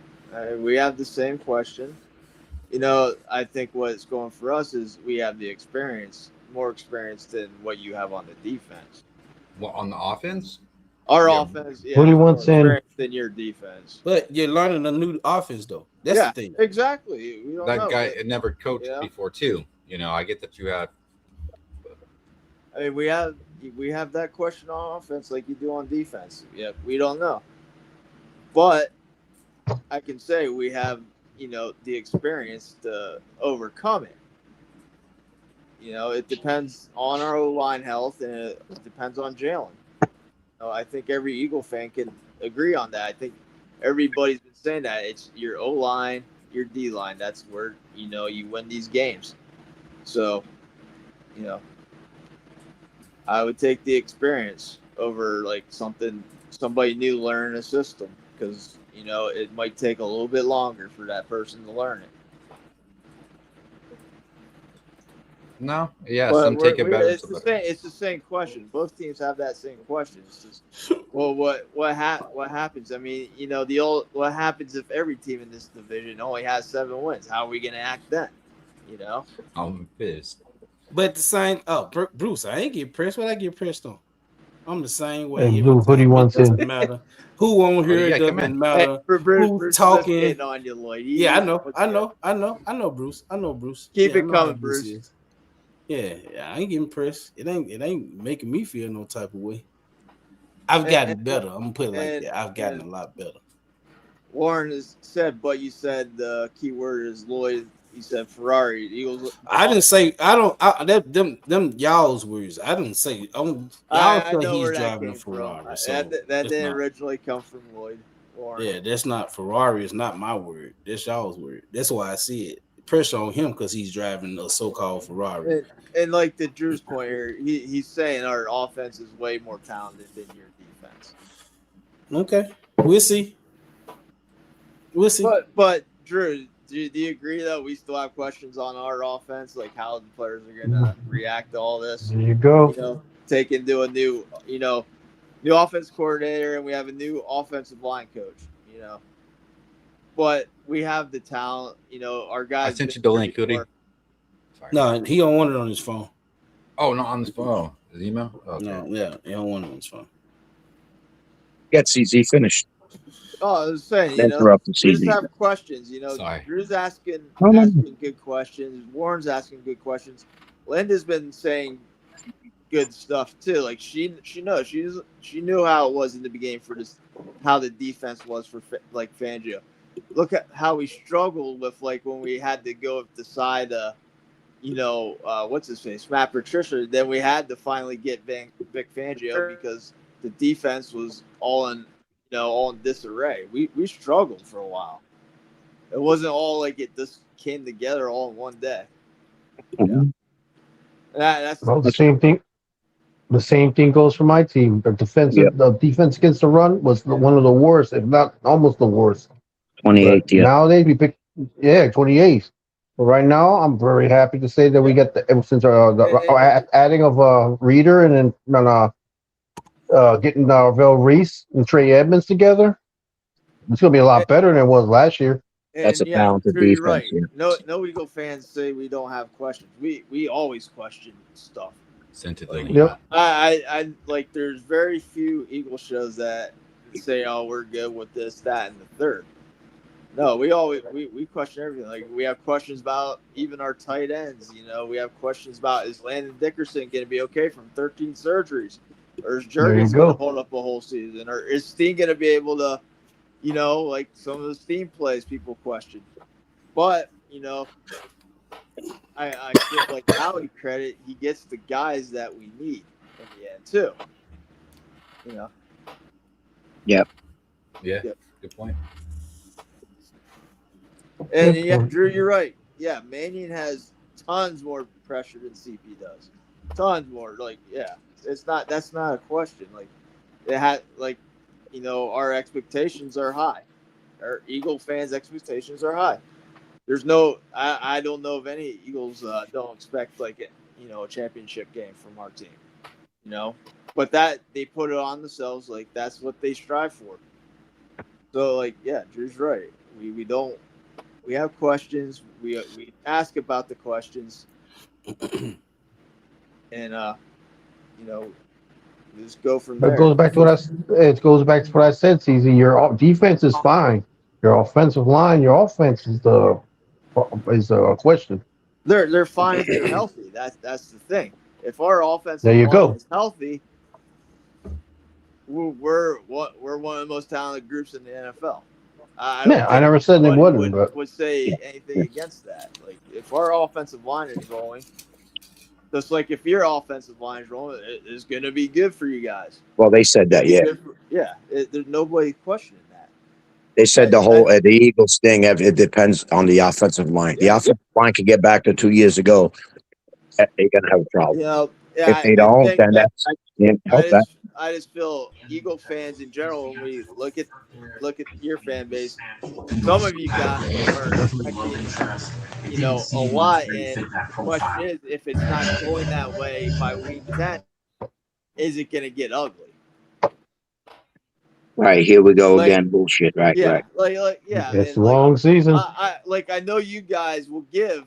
We have the same question. I think what's going for us is we have the experience. more experience than what you have on the defense. Well, on the offense, Our offense, What do you more want, Sam? experience than your defense. But you're learning a new offense, though. That's Yeah, the thing. exactly. We don't that know, guy but- had never coached Yeah. before too. You know, I get that you have. I mean, we have that question on offense like you do on defense. Yeah, we don't know, but I can say we have the experience to overcome it. It depends on our O-line health, and it depends on Jalen. I think every Eagle fan can agree on that. I think everybody's been saying that it's your O-line, your D-line. That's where you win these games. So, I would take the experience over like somebody new learning a system, because it might take a little bit longer for that person to learn it. No, yeah, But some take it better. It's the same question. Both teams have that same question. It's just, well, what happens? I mean, what happens if every team in this division only has 7 wins? How are we going to act then? I'm pissed. But the same. Oh, Bruce, I ain't get pressed. What I get pressed on? I'm the same way. Hey, every Blue, who do time. you want It doesn't in? matter who on here. yeah, It come doesn't in. matter Bruce who's talking. getting on you, Lloyd. Yeah, I know, Bruce. I know Bruce. Keep Yeah, it I know how coming, Bruce. is. Yeah, I ain't getting pressed. It ain't making me feel no type of way. I've gotten better. I'm gonna put it like that. I've gotten a lot better. Warren has said, but you said the key word is Lloyd. You said Ferrari. Eagles. I didn't say. I don't. Them y'all's words. I didn't say. Y'all I say know he's where that driving a came Ferrari. from. So that that's didn't not- originally come from Lloyd. Warren. Yeah, that's not Ferrari. It's not my word. That's y'all's word. That's why I see it. Pressure on him because he's driving a so-called Ferrari. And like to Drew's point here, he's saying our offense is way more talented than your defense. Okay, we'll see. We'll see. But Drew, do you agree that we still have questions on our offense, like how the players are going to react to all this? There you go. Take into a new, new offense coordinator, and we have a new offensive line coach. But we have the talent. Our guys. I sent you the link, Goody. No, he don't want it on his phone. Oh, not on his phone. His email? Okay. No, yeah, he don't want it on his phone. Get CZ finished. Oh, I was saying, Interrupt the we just CZ. have questions. Sorry. Drew's asking No. good questions. Warren's asking good questions. Linda's been saying good stuff too. Like she knows she knew how it was in the beginning for this, how the defense was for like Fangio. Look at how we struggled with like when we had to go decide what's his face, Matt Patricia. Then we had to finally get Vic Fangio because the defense was all in disarray. We struggled for a while. It wasn't all like it just came together all in one day. That's Well, the same thing. The same thing goes for my team. The defense against the run was one of the worst, if not almost the worst. 28, But nowadays we pick, 28. But right now, I'm very happy to say that we got ever since the adding of Reader and then getting Vel Reese and Trey Edmonds together. It's gonna be a lot better than it was last year. That's a talented Drew, you're defense, right. yeah. No Eagle fans say we don't have questions. We always question stuff. Sent it. Yep. I like. There's very few Eagle shows that say, "Oh, we're good with this, that, and the third." No, we always we question everything. Like we have questions about even our tight ends. We have questions about, is Landon Dickerson going to be okay from 13 surgeries, or is Jurgens going to hold up a whole season, or is Steen going to be able to, like some of the Steen plays people question. But I give like Howie credit. He gets the guys that we need in the end too. Yep. Yeah. Good point. And yeah, Drew, you're right. Yeah, Mannion has tons more pressure than CP does. Tons more. Like, yeah, that's not a question. Like, it had our expectations are high. Our Eagle fans' expectations are high. There's I don't know if any Eagles don't expect like a championship game from our team. But that they put it on themselves. Like that's what they strive for. So like, yeah, Drew's right. We have questions. We ask about the questions. and just go from It there. goes back to what I said, CZ. Your defense is fine. Your offensive line, your offense is the question. They're fine if they're healthy. That's the thing. If our offensive There you line go. is healthy, we're one of the most talented groups in the NFL. I never said they anybody wouldn't, but would say anything against that. Like if our offensive line is rolling, just like if your offensive line is rolling, it's going to be good for you guys. Well, they said that, yeah. There's nobody questioning that. They said the Eagles thing, it depends on the offensive line. The offensive line can get back to 2 years ago. They're going to have a problem. If they don't, then that's help that. I just feel Eagle fans in general, when we look at your fan base, some of you guys are expecting, a lot. And the question is, if it's not going that way by week 10, is it going to get ugly? Right, here we go again. Bullshit. Right. It's a long season. I know you guys will give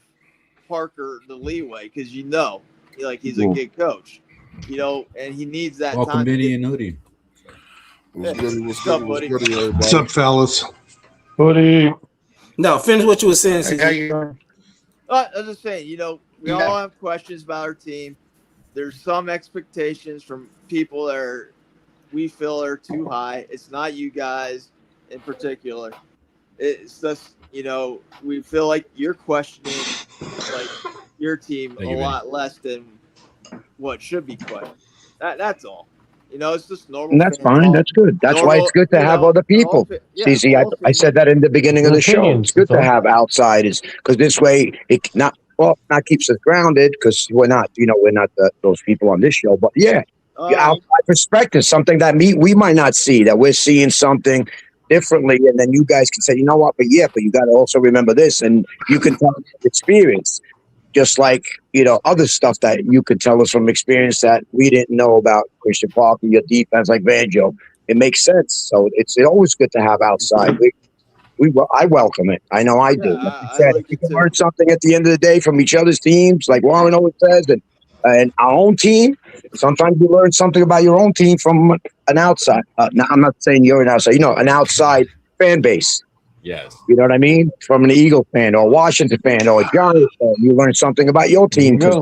Parker the leeway because he's a good coach. And he needs that Welcome, time. Benny and Nudie. What's up, buddy? What's up, fellas? Buddy. No, finish what you were saying. I was just saying, we all have questions about our team. There's some expectations from people that we feel are too high. It's not you guys in particular. It's just, we feel like you're questioning your team a lot less than what should be questioned. That's all. It's just normal. And that's fine. Talk. That's good. That's why it's good to have other people. CZ, I said that in the beginning of the show. It's good to have outsiders because this way it not keeps us grounded because we're not those people on this show. But outside perspective, something that we might not see, that we're seeing something differently, and then you guys can say, you know what, but you got to also remember this, and you can tell experience. Just like, other stuff that you could tell us from experience that we didn't know about Christian Parker, your defense, like Banjo. It makes sense. So it's always good to have outside. I welcome it. I know I do. If you can learn something at the end of the day from each other's teams, like Warren always says, and our own team, sometimes you learn something about your own team from an outside. Now, I'm not saying you're an outside, an outside fan base. Yes. You know what I mean? From an Eagle fan or a Washington fan or a Giants fan, you learn something about your team because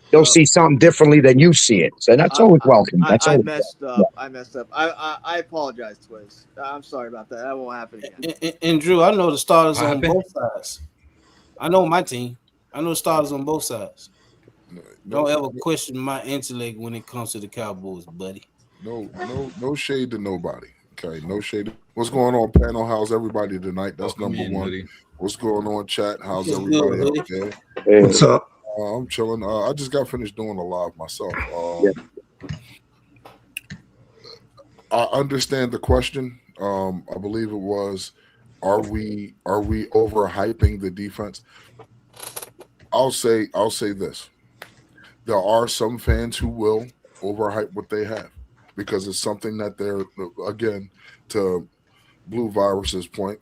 they'll see something differently than you see it. So that's always welcome. I messed up. I messed up. I apologize, Twiz. I'm sorry about that. That won't happen again. And Drew, I know the starters on both sides. I know my team. I know starters on both sides. Don't ever question my intellect when it comes to the Cowboys, buddy. No shade to nobody. Okay, no shade. What's going on, panel? How's everybody tonight? That's number one. Buddy. What's going on, chat? How's everybody out there? What's up? I'm chilling. I just got finished doing a live myself. I understand the question. I believe it was, are we overhyping the defense? I'll say this. There are some fans who will overhype what they have because it's something that they're, again, to Blue Virus's point,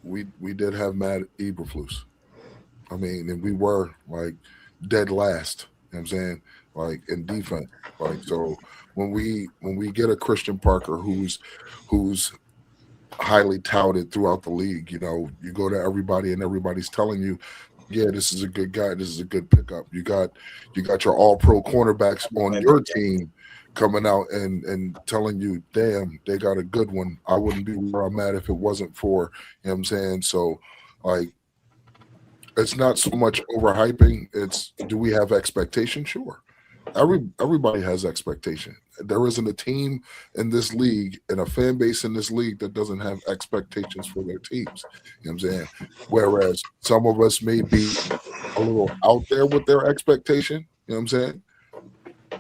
we did have Matt Eberflus. I mean, and we were like dead last, you know what I'm saying? Like in defense. Like, so when we get a Christian Parker who's highly touted throughout the league, you go to everybody and everybody's telling you, yeah, this is a good guy, this is a good pickup. You got your all-pro cornerbacks on your team coming out and telling you, damn, they got a good one. I wouldn't be where I'm at if it wasn't for, you know what I'm saying? So, like, it's not so much overhyping. It's, do we have expectation? Sure. Everybody has expectation. There isn't a team in this league and a fan base in this league that doesn't have expectations for their teams. You know what I'm saying? Whereas some of us may be a little out there with their expectation. You know what I'm saying?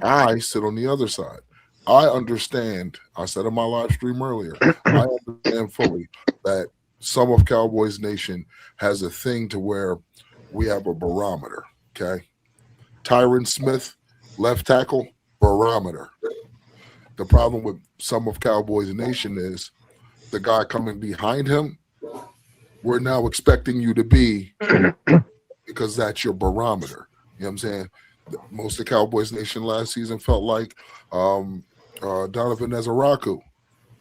I sit on the other side. I understand. I said in my live stream earlier, I understand fully that some of Cowboys Nation has a thing to where we have a barometer, okay? Tyron Smith, left tackle, barometer. The problem with some of Cowboys Nation is the guy coming behind him, we're now expecting you to be because that's your barometer. You know what I'm saying? Most of Cowboys Nation last season felt like Donovan Ezeraku,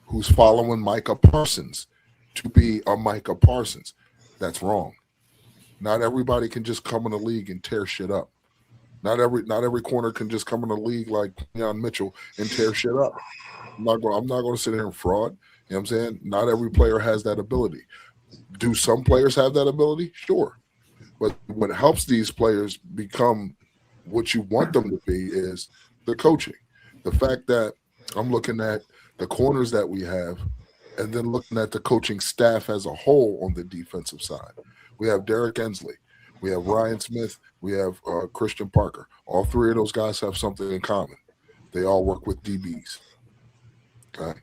who's following Micah Parsons to be a Micah Parsons. That's wrong. Not everybody can just come in the league and tear shit up. Not every corner can just come in the league like Deion Mitchell and tear shit up. I'm not going to sit here and fraud. You know what I'm saying? Not every player has that ability. Do some players have that ability? Sure. But what helps these players become what you want them to be is the coaching. The fact that I'm looking at the corners that we have and then looking at the coaching staff as a whole on the defensive side. We have Derek Ensley. We have Ryan Smith. We have Christian Parker. All three of those guys have something in common. They all work with DBs. Okay?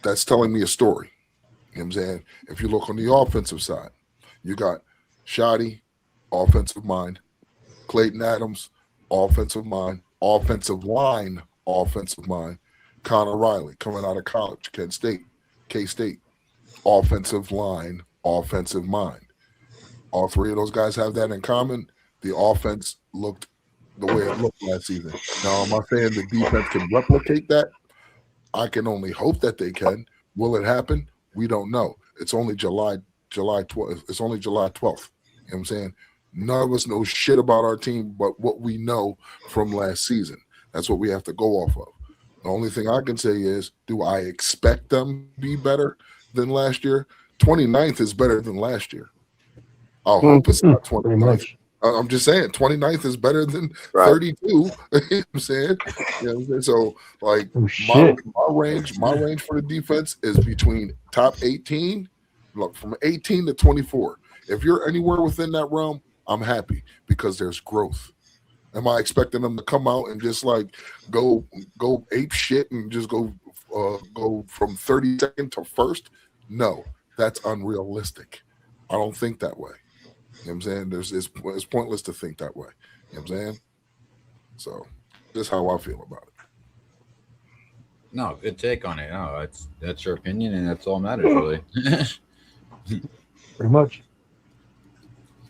That's telling me a story. You know what I'm saying? If you look on the offensive side, you got Shoddy, offensive mind. Clayton Adams, offensive mind. Offensive line, offensive mind. Connor Riley, coming out of college, Kent State, K-State. Offensive line, offensive mind. All three of those guys have that in common. The offense looked the way it looked last season. Now, am I saying the defense can replicate that? I can only hope that they can. Will it happen? We don't know. It's only July 12th. It's only July 12th. You know what I'm saying? None of us know shit about our team but what we know from last season. That's what we have to go off of. The only thing I can say is, do I expect them to be better than last year? 29th is better than last year. I hope it's not 29th. I'm just saying 29th is better than 32. You know what I'm saying? You know what I'm saying? So, like, my range for the defense is between top 18, look, from 18 to 24. If you're anywhere within that realm, I'm happy because there's growth. Am I expecting them to come out and just like go ape shit and just go from 32nd to first? No, that's unrealistic. I don't think that way. You know what I'm saying? It's pointless to think that way. You know what I'm saying? So that's how I feel about it. No, good take on it. No, that's your opinion, and that's all that matters, really. Pretty much.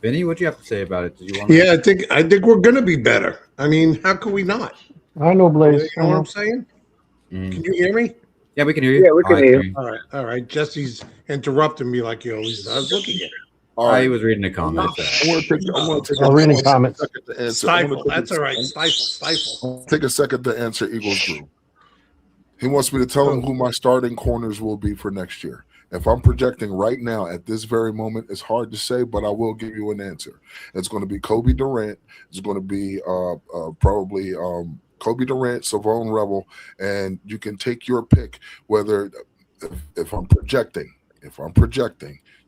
Vinny, what do you have to say about it? Did you want? Yeah, I think we're going to be better. I mean, how can we not? I know, Blaze. You know what I'm saying? Can you hear me? Yeah, we can hear you. Yeah, we can hear you. All right. Jesse's interrupting me like he always does. Look again. He was reading the comments. I'm reading comments. Stifle. That's all right. Stifle. Take a second to answer Eagles Brew. He wants me to tell him who my starting corners will be for next year. If I'm projecting right now at this very moment, it's hard to say, but I will give you an answer. It's going to be Kobe Durant. It's going to be probably Kobe Durant, Savone Rebel, and you can take your pick. Whether if I'm projecting,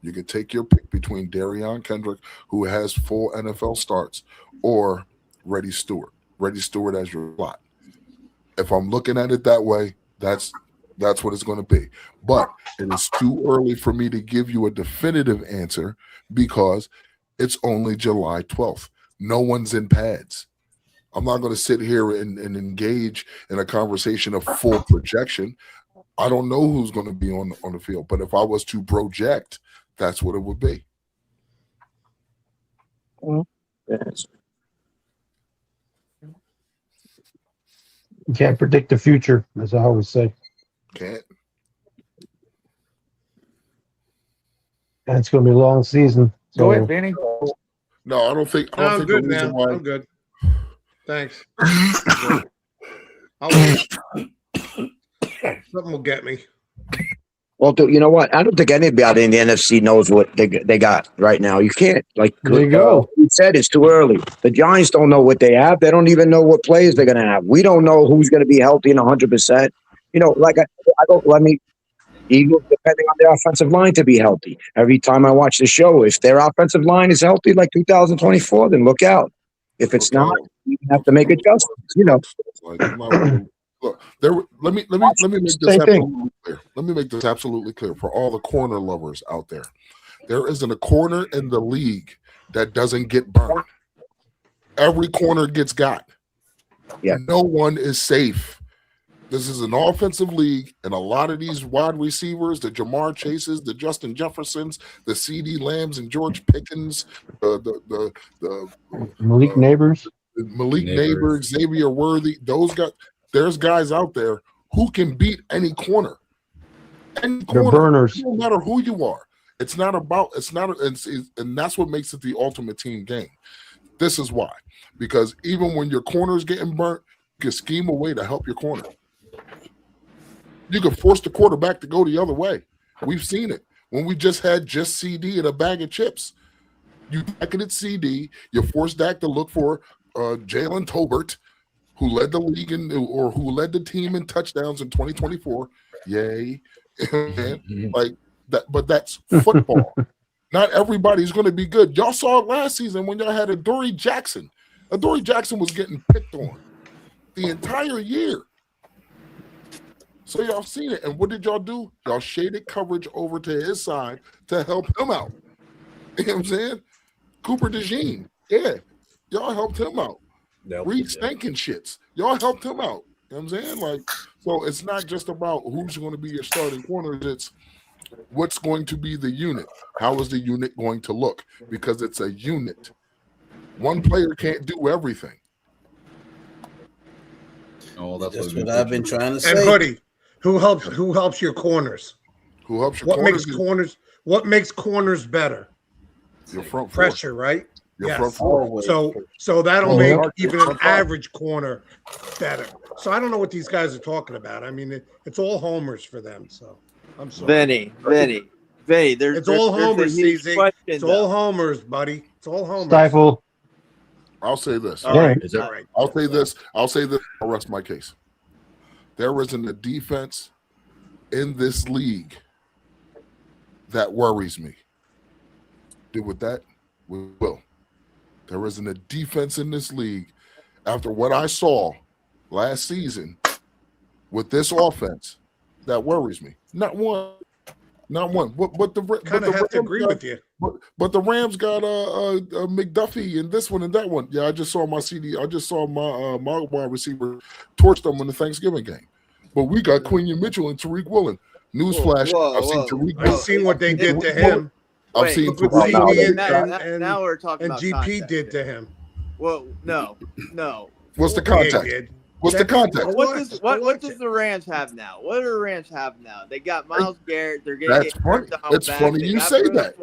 you can take your pick between Darion Kendrick, who has full NFL starts, or Reddy Stewart. Reddy Stewart as your slot. If I'm looking at it that way, that's what it's going to be. But it is too early for me to give you a definitive answer because it's only July 12th. No one's in pads. I'm not going to sit here and engage in a conversation of full projection. I don't know who's going to be on the field. But if I was to project, that's what it would be. Yes. You can't predict the future, as I always say. Can't. And it's going to be a long season. Go ahead, Benny. No, I don't think. I'm good, man. I'm good. Thanks. I'll wait. Something will get me. Well, you know what? I don't think anybody in the NFC knows what they got right now. You can't. Like there you go. You said it's too early. The Giants don't know what they have. They don't even know what players they're going to have. We don't know who's going to be healthy and 100%. You know, like I go, Eagles, depending on their offensive line to be healthy. Every time I watch the show, if their offensive line is healthy like 2024, then look out. If it's not, you have to make adjustments. You know. Look, let me make this absolutely clear. Let me make this absolutely clear for all the corner lovers out there. There isn't a corner in the league that doesn't get burned. Every corner gets got. Yeah. No one is safe. This is an offensive league, and a lot of these wide receivers, the Jamar Chases, the Justin Jeffersons, the CD Lambs and George Pickens, the Malik Neighbors, Xavier Worthy, there's guys out there who can beat any corner. They're burners. No matter who you are. And that's what makes it the ultimate team game. This is why. Because even when your corner is getting burnt, you can scheme a way to help your corner. You can force the quarterback to go the other way. We've seen it. When we just had CD in a bag of chips, you bracketed CD, you forced Dak to look for Jalen Tolbert, who led the league who led the team in touchdowns in 2024. Yay. Like that, but that's football. Not everybody's going to be good. Y'all saw it last season when y'all had Adoree Jackson. Adoree Jackson was getting picked on the entire year. So y'all seen it. And what did y'all do? Y'all shaded coverage over to his side to help him out. You know what I'm saying? Cooper DeJean. Yeah. Y'all helped him out. Reed Stankin shits. Y'all helped him out. You know what I'm saying? Like, so it's not just about who's going to be your starting corner. It's what's going to be the unit. How is the unit going to look? Because it's a unit. One player can't do everything. Oh, that's what I've been trying to say. And Hoodie, who helps your corners? Who helps your what corners? What makes corners better? Your front four. Pressure, right? Your front four. So that'll make even an average corner better. So I don't know what these guys are talking about. I mean, it's all homers for them. So I'm sorry. Vinny. It's all homers, CZ. question, It's though. all homers, buddy. It's all homers. Stifle. I'll say this. All right. All right. I'll say this. I'll rest my case. There isn't a defense in this league that worries me. Deal with that, we will. There isn't a defense in this league after what I saw last season with this offense that worries me. Not one. But the Kind of have to agree with you. But the Rams got McDuffie and this one and that one. Yeah, I just saw my CD. I just saw my wide receiver torch them in the Thanksgiving game. But we got Quinion Mitchell and Tariq Woolen. Newsflash. I've seen what they did to him. I've seen Look what Tariq CD now we're talking and about GP contact. did to him. Well, no. What's the Yeah, he contact? did. What's the context? What does the Rams have now? What do the Rams have now? They got Myles Garrett. They're getting That's funny. It's funny you say that.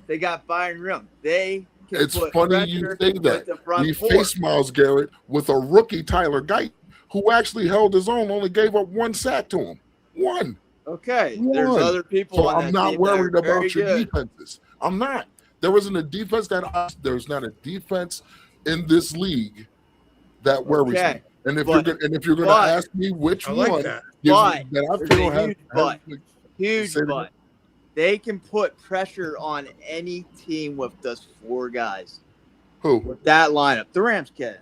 They got Byron Rim. They can It's put funny you pressure say with that. the front We four. faced Myles Garrett with a rookie Tyler Guyton, who actually held his own, only gave up one sack to him. One. Okay, there's One. other people. So on I'm that not team that are worried very about your good. defenses. I'm not. There isn't a defense there's not a defense in this league that worries Okay. me. And if But- you're gonna but- ask me which I like one that. But that I there's feel a have huge say it but. They can put pressure on any team with those four guys. Who? With that lineup, the Rams can.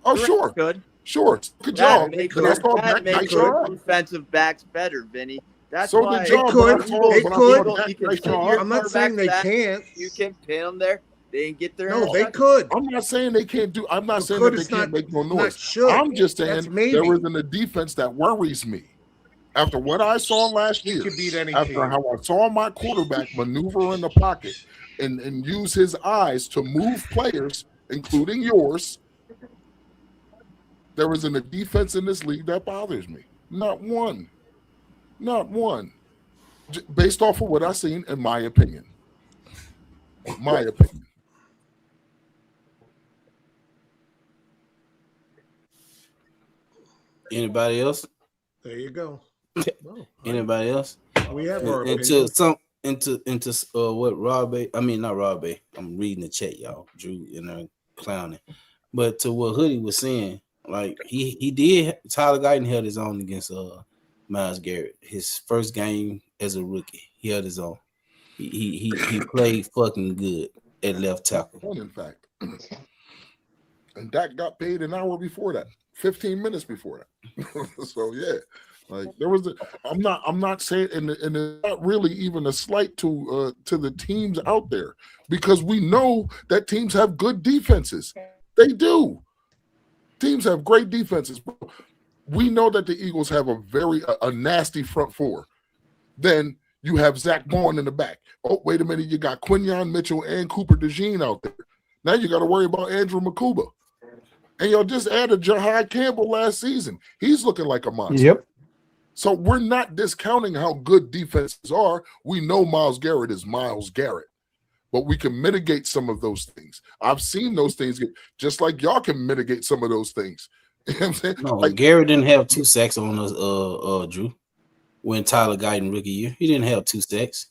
Oh, The Rams sure. could. Sure. Good That job. makes Because I saw that Dak makes show your up. defensive backs better, Vinny. That's So why good job, It could. but I saw- It but I could. saw Dak You can nice pin job. your I'm not saying they quarterbacks back. can't. You can pin them there. They didn't get their. No, they could. I'm not saying they can't do. I'm not saying could, that they it's can't not- make no it's not noise. should. I'm just That's saying maybe. there isn't a defense that worries me. After what I saw last year, could beat any after team. how I saw my quarterback maneuver in the pocket and use his eyes to move players, including yours, there isn't a defense in this league that bothers me. Not one. Not one. Based off of what I've seen, in my opinion. My opinion. Anybody else? There you go. Anybody else? We have our into opinion. what Rob A, I mean not Rob A, I'm reading the chat, y'all. Drew clowning. But to what Hoodie was saying, like he did, Tyler Guyton held his own against Myles Garrett. His first game as a rookie, he held his own. He played fucking good at left tackle. In fact. And Dak got paid an hour before that, 15 minutes before that. So yeah, like there was I'm not saying, and it's not really even a slight to the teams out there, because we know that teams have good defenses. They do. Teams have great defenses. we know that the Eagles have a very nasty front four. Then you have Zach Bond in the back. Oh, wait a minute. You got Quinyon Mitchell and Cooper DeJean out there. Now you got to worry about Andrew Makuba. And y'all just added Jahai Campbell last season. He's looking like a monster. Yep. So we're not discounting how good defenses are. We know Myles Garrett is Myles Garrett. But we can mitigate some of those things. I've seen those things just like y'all can mitigate some of those things. You know what I'm saying? No, Like, Garrett didn't have 2 sacks on us, Drew. When Tyler Guyton rookie year, he didn't have 2 sacks.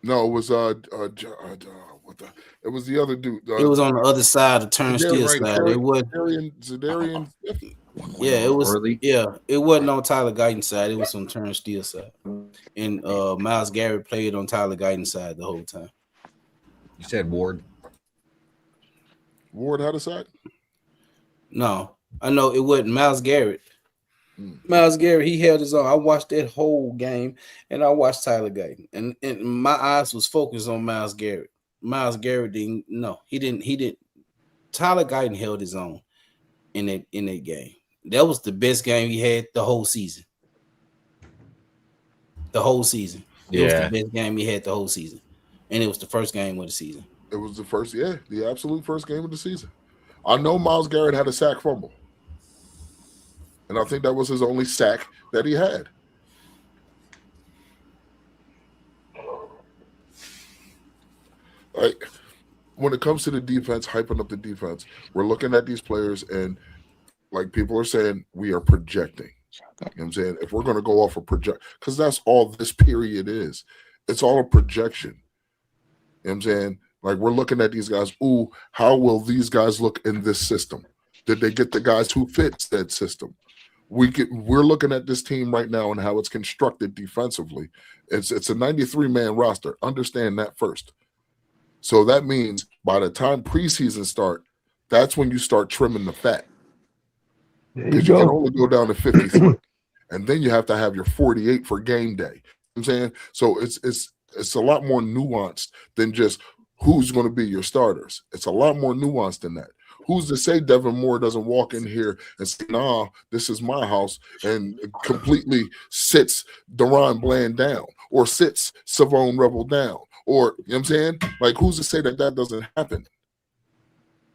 no, it was what the? It was the other dude. It was on the other side, the turnstile Right, side. It was, Zadarian. yeah, it was. Early. Yeah, it wasn't on Tyler Guyton's side. It was on turnstile side, and Myles Garrett played on Tyler Guyton's side the whole time. You said Ward. Ward had a sack? No, I know it wasn't Myles Garrett. Myles Garrett, he held his own. I watched that whole game, and I watched Tyler Guyton, and my eyes was focused on Myles Garrett. Myles Garrett didn't. No, he didn't. Tyler Guyton held his own in that game. That was the best game he had the whole season. The whole season. It was the best game he had the whole season, and it was the first game of the season. It was the first, the absolute first game of the season. I know Myles Garrett had a sack fumble. And I think that was his only sack that he had. Like, when it comes to the defense, hyping up the defense, we're looking at these players and, like people are saying, we are projecting. You know what I'm saying? If we're going to go off a project, because that's all this period is. It's all a projection. You know what I'm saying? Like, we're looking at these guys. Ooh, how will these guys look in this system? Did they get the guys who fit that system? We're looking at this team right now and how it's constructed defensively. It's a 93-man roster. Understand that first. So that means by the time preseason start, that's when you start trimming the fat. Because you can only go down to 53. And then you have to have your 48 for game day. You know what I'm saying? So it's a lot more nuanced than just who's going to be your starters. It's a lot more nuanced than that. Who's to say Devin Moore doesn't walk in here and say, nah, this is my house, and completely sits Deron Bland down or sits Savone Rebel down? Or, you know what I'm saying? Like, who's to say that doesn't happen?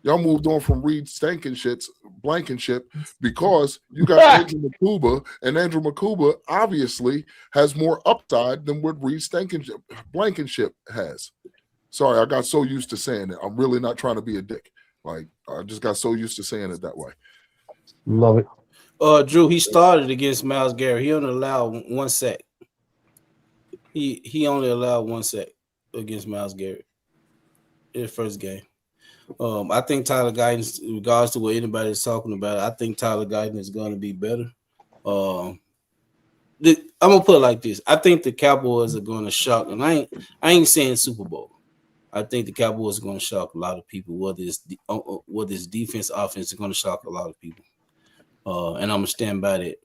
Y'all moved on from Reed Blankenship because you got Andrew Makuba, and Andrew Makuba obviously has more upside than what Reed Blankenship has. Sorry, I got so used to saying it. I'm really not trying to be a dick. Like, I just got so used to saying it that way. Love it. Drew, he started against Myles Garrett. He only allowed 1 sack. He only allowed 1 sack against Myles Garrett in the first game. I think Tyler Guyton, in regards to what anybody is talking about, I think Tyler Guyton is going to be better. I'm gonna put it like this: I think the Cowboys are going to shock, and I ain't saying Super Bowl. I think the Cowboys are going to shock a lot of people. Whether it's defense, offense, are going to shock a lot of people. And I'm gonna stand by that.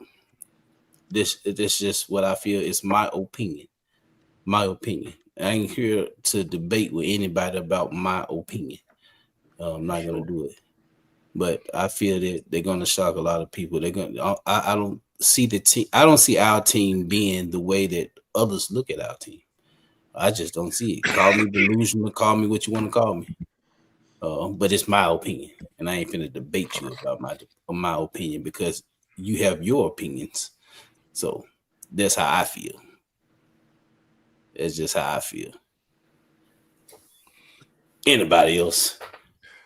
This just what I feel. It's my opinion. My opinion. I ain't here to debate with anybody about my opinion. I'm not gonna do it. But I feel that they're gonna shock a lot of people. They're gonna. I don't see the team. I don't see our team being the way that others look at our team. I just don't see it. Call me delusional. Call me what you want to call me. But it's my opinion, and I ain't finna debate you about my opinion because you have your opinions. So that's how I feel. That's just how I feel. Anybody else?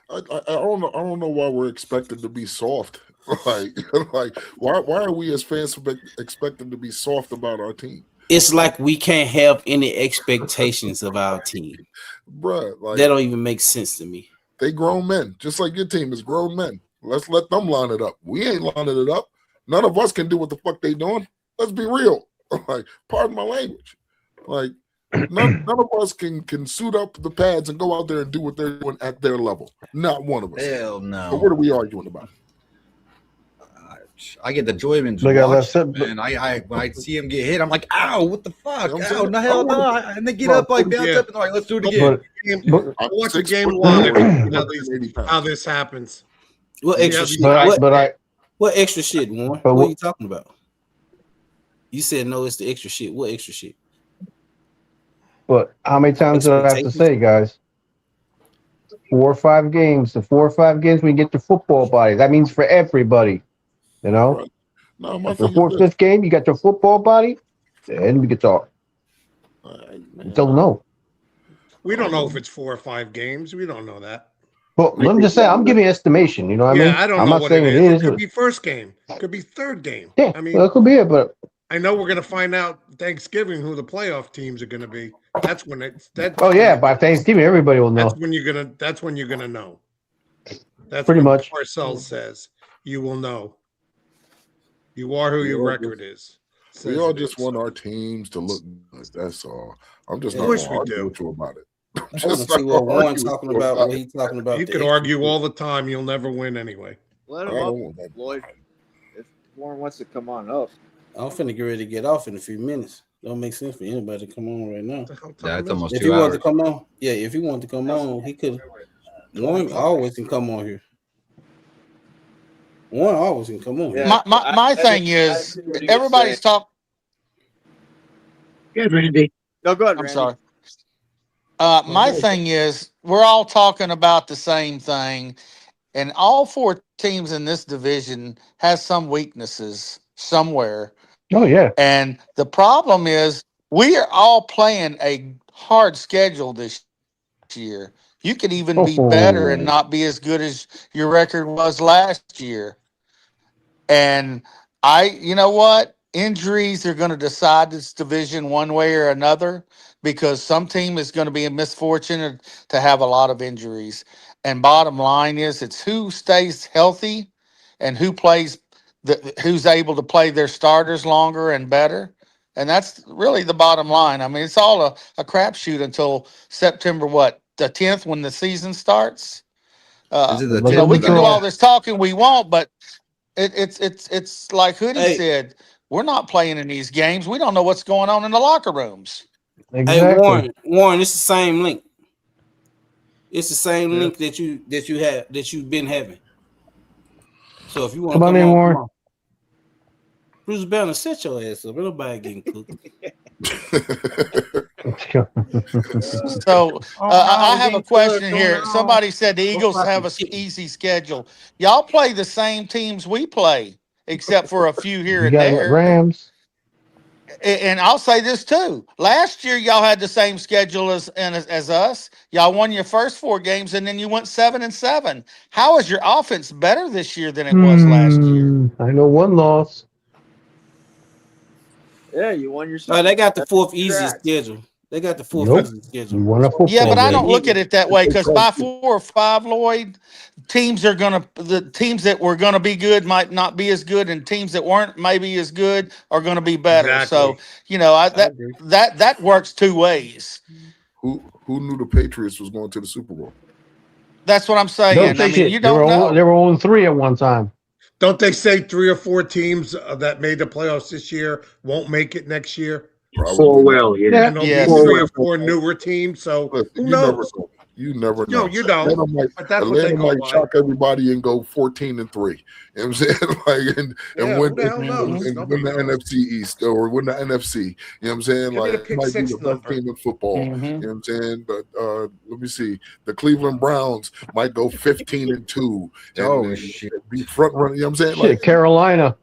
I don't know. I don't know why we're expected to be soft. Like why are we as fans expected to be soft about our team? It's like we can't have any expectations of our team, bruh. Like, that don't even make sense to me. They grown men, just like your team is grown men. Let's let them line it up. We ain't lining it up. None of us can do what the fuck they doing. Let's be real. Like, pardon my language. Like, none of us can suit up the pads and go out there and do what they're doing at their level. Not one of us. Hell no. But what are we arguing about? I get the enjoyment. Look at that, and I when I see him get hit, I'm like, "Ow! What the fuck? Ow! No hell no!" And they get up like bounce up and like, "Let's do it again." I watch the game live. How this happens. Well, but What extra shit, Warren? But What are you talking about? You said no, it's the extra shit. What extra shit? But how many times do I have to say, guys? 4 or 5 games. The 4 or 5 games we get the football body. That means for everybody. You know? No, my The thing fourth, is this. fifth game, you got your football body, then we can talk. Don't know. We don't know if it's 4 or 5 games. We don't know that. Well, let me just say, I'm giving an estimation. You know what I mean? Yeah, I don't I'm know not what saying it it is. is. It could be first game. It could be third game. Yeah, I mean, well, it could be it, but I know we're going to find out Thanksgiving who the playoff teams are going to be. That's when it's that. oh yeah, by Thanksgiving, everybody will know. That's when you're gonna. That's when you're gonna know. That's Pretty what much. Parcells says. You will know. You are who your record is. We all just want our teams to look good. That's all. I'm just Of not course gonna we argue do. with you about it. I want to see what Warren's talking about. What he's talking about. You the could extra argue shit. all the time. You'll never win anyway. Let I him don't up, want that. Lloyd. If Warren wants to come on up. I'm finna get ready to get off in a few minutes. Don't make sense for anybody to come on right now. Yeah, it's almost If 2 he wanted hours. to come on, yeah, if he wanted to come on, he could. Warren always can come on here. Warren always can come on here. My thing is, everybody's talking. Good, Randy. No, go ahead, I'm Randy. sorry. My thing is, we're all talking about the same thing, and all 4 teams in this division has some weaknesses somewhere. Oh yeah. And the problem is, we are all playing a hard schedule this year. You could even be better and not be as good as your record was last year. And you know what? Injuries are going to decide this division one way or another, because some team is going to be a misfortune to have a lot of injuries. And bottom line is, it's who stays healthy and who plays, who's able to play their starters longer and better. And that's really the bottom line. I mean, it's all a crapshoot until September, the 10th, when the season starts. Is it the You know, 10th we or can the- do all this talking we want, but it's like Hoodie Hey. said, we're not playing in these games. We don't know what's going on in the locker rooms. Exactly. Hey Warren, it's the same link. It's the same link that you've been having. So if you want to Come on in, Warren. come on. Bruce Banner, set your ass up. Ain't nobody getting cooked. So I have a question here. Somebody said the Eagles have an easy schedule. Y'all play the same teams we play, except for a few here You and got there. Rams. And I'll say this too. Last year, y'all had the same schedule as us. Y'all won your first 4 games, and then you went 7-7. How is your offense better this year than it was last year? I know one loss. Yeah, you won your. Oh, they got the 4th easiest schedule. They got the 4th Nope. easiest schedule. We won a football Yeah, but I don't game. look at it that way, because by 4 or 5, Lloyd, the teams that were gonna be good might not be as good, and teams that weren't maybe as good are gonna be better. Exactly. So you know, that works 2 ways. Who knew the Patriots was going to the Super Bowl? That's what I'm saying. No I mean, shit. you They were don't know. they were only 3 at one time. Don't they say 3 or 4 teams that made the playoffs this year won't make it next year? Full well, yeah. And there'll Yes. be 3 or 4 newer teams. So Look, who you knows? never know. You never know. No, you don't. Atlanta might, But that's what they Atlanta go might by. shock everybody and go 14-3. You know what I'm saying? Like and Yeah, win who the hell knows? and Nobody win the knows. NFC East or win the NFC. You know what I'm saying? Give me Like the it pick might be six the best number. team in football. Mhm. You know what I'm saying? But let me see. The Cleveland Browns might go 15-2 and, Oh, and shit. be front running. You know what I'm saying? Shit, Like Carolina.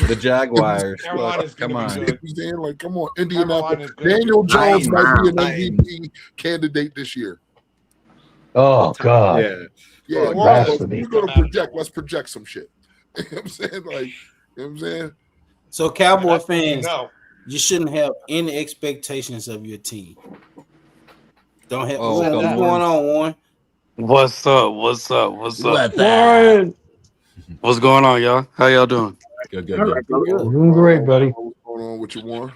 The Jaguars. Carolina's Come gonna on. be you know good. what I'm saying? Like, come on, Indianapolis. Carolina's good. Daniel Jones might be an Titans. MVP candidate this year. Oh God. Yeah. Yeah, Oh, we're blasphemy. going to project. Let's project some shit. You know what I'm saying? Like, you know what I'm saying? So Cowboy That's what you fans, know. you shouldn't have any expectations of your team. Don't have Oh, what's come on. going on, Warren? What's up? What's up? What's up? What the- Warren. What's going on, y'all? How y'all doing? Good, good, All good. right, brother. Doing great, buddy. What's going on with you, Warren?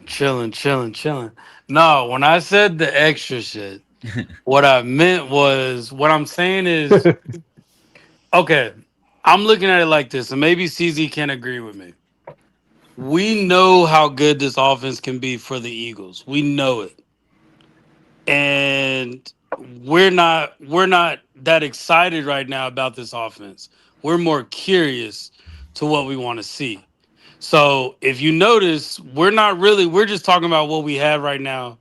Chilling, chilling, chilling. No, when I said the extra shit, what I meant was, what I'm saying is, okay, I'm looking at it like this, and maybe CZ can agree with me. We know how good this offense can be for the Eagles. We know it. And we're not that excited right now about this offense. We're more curious to what we want to see. So if you notice, we're just talking about what we have right now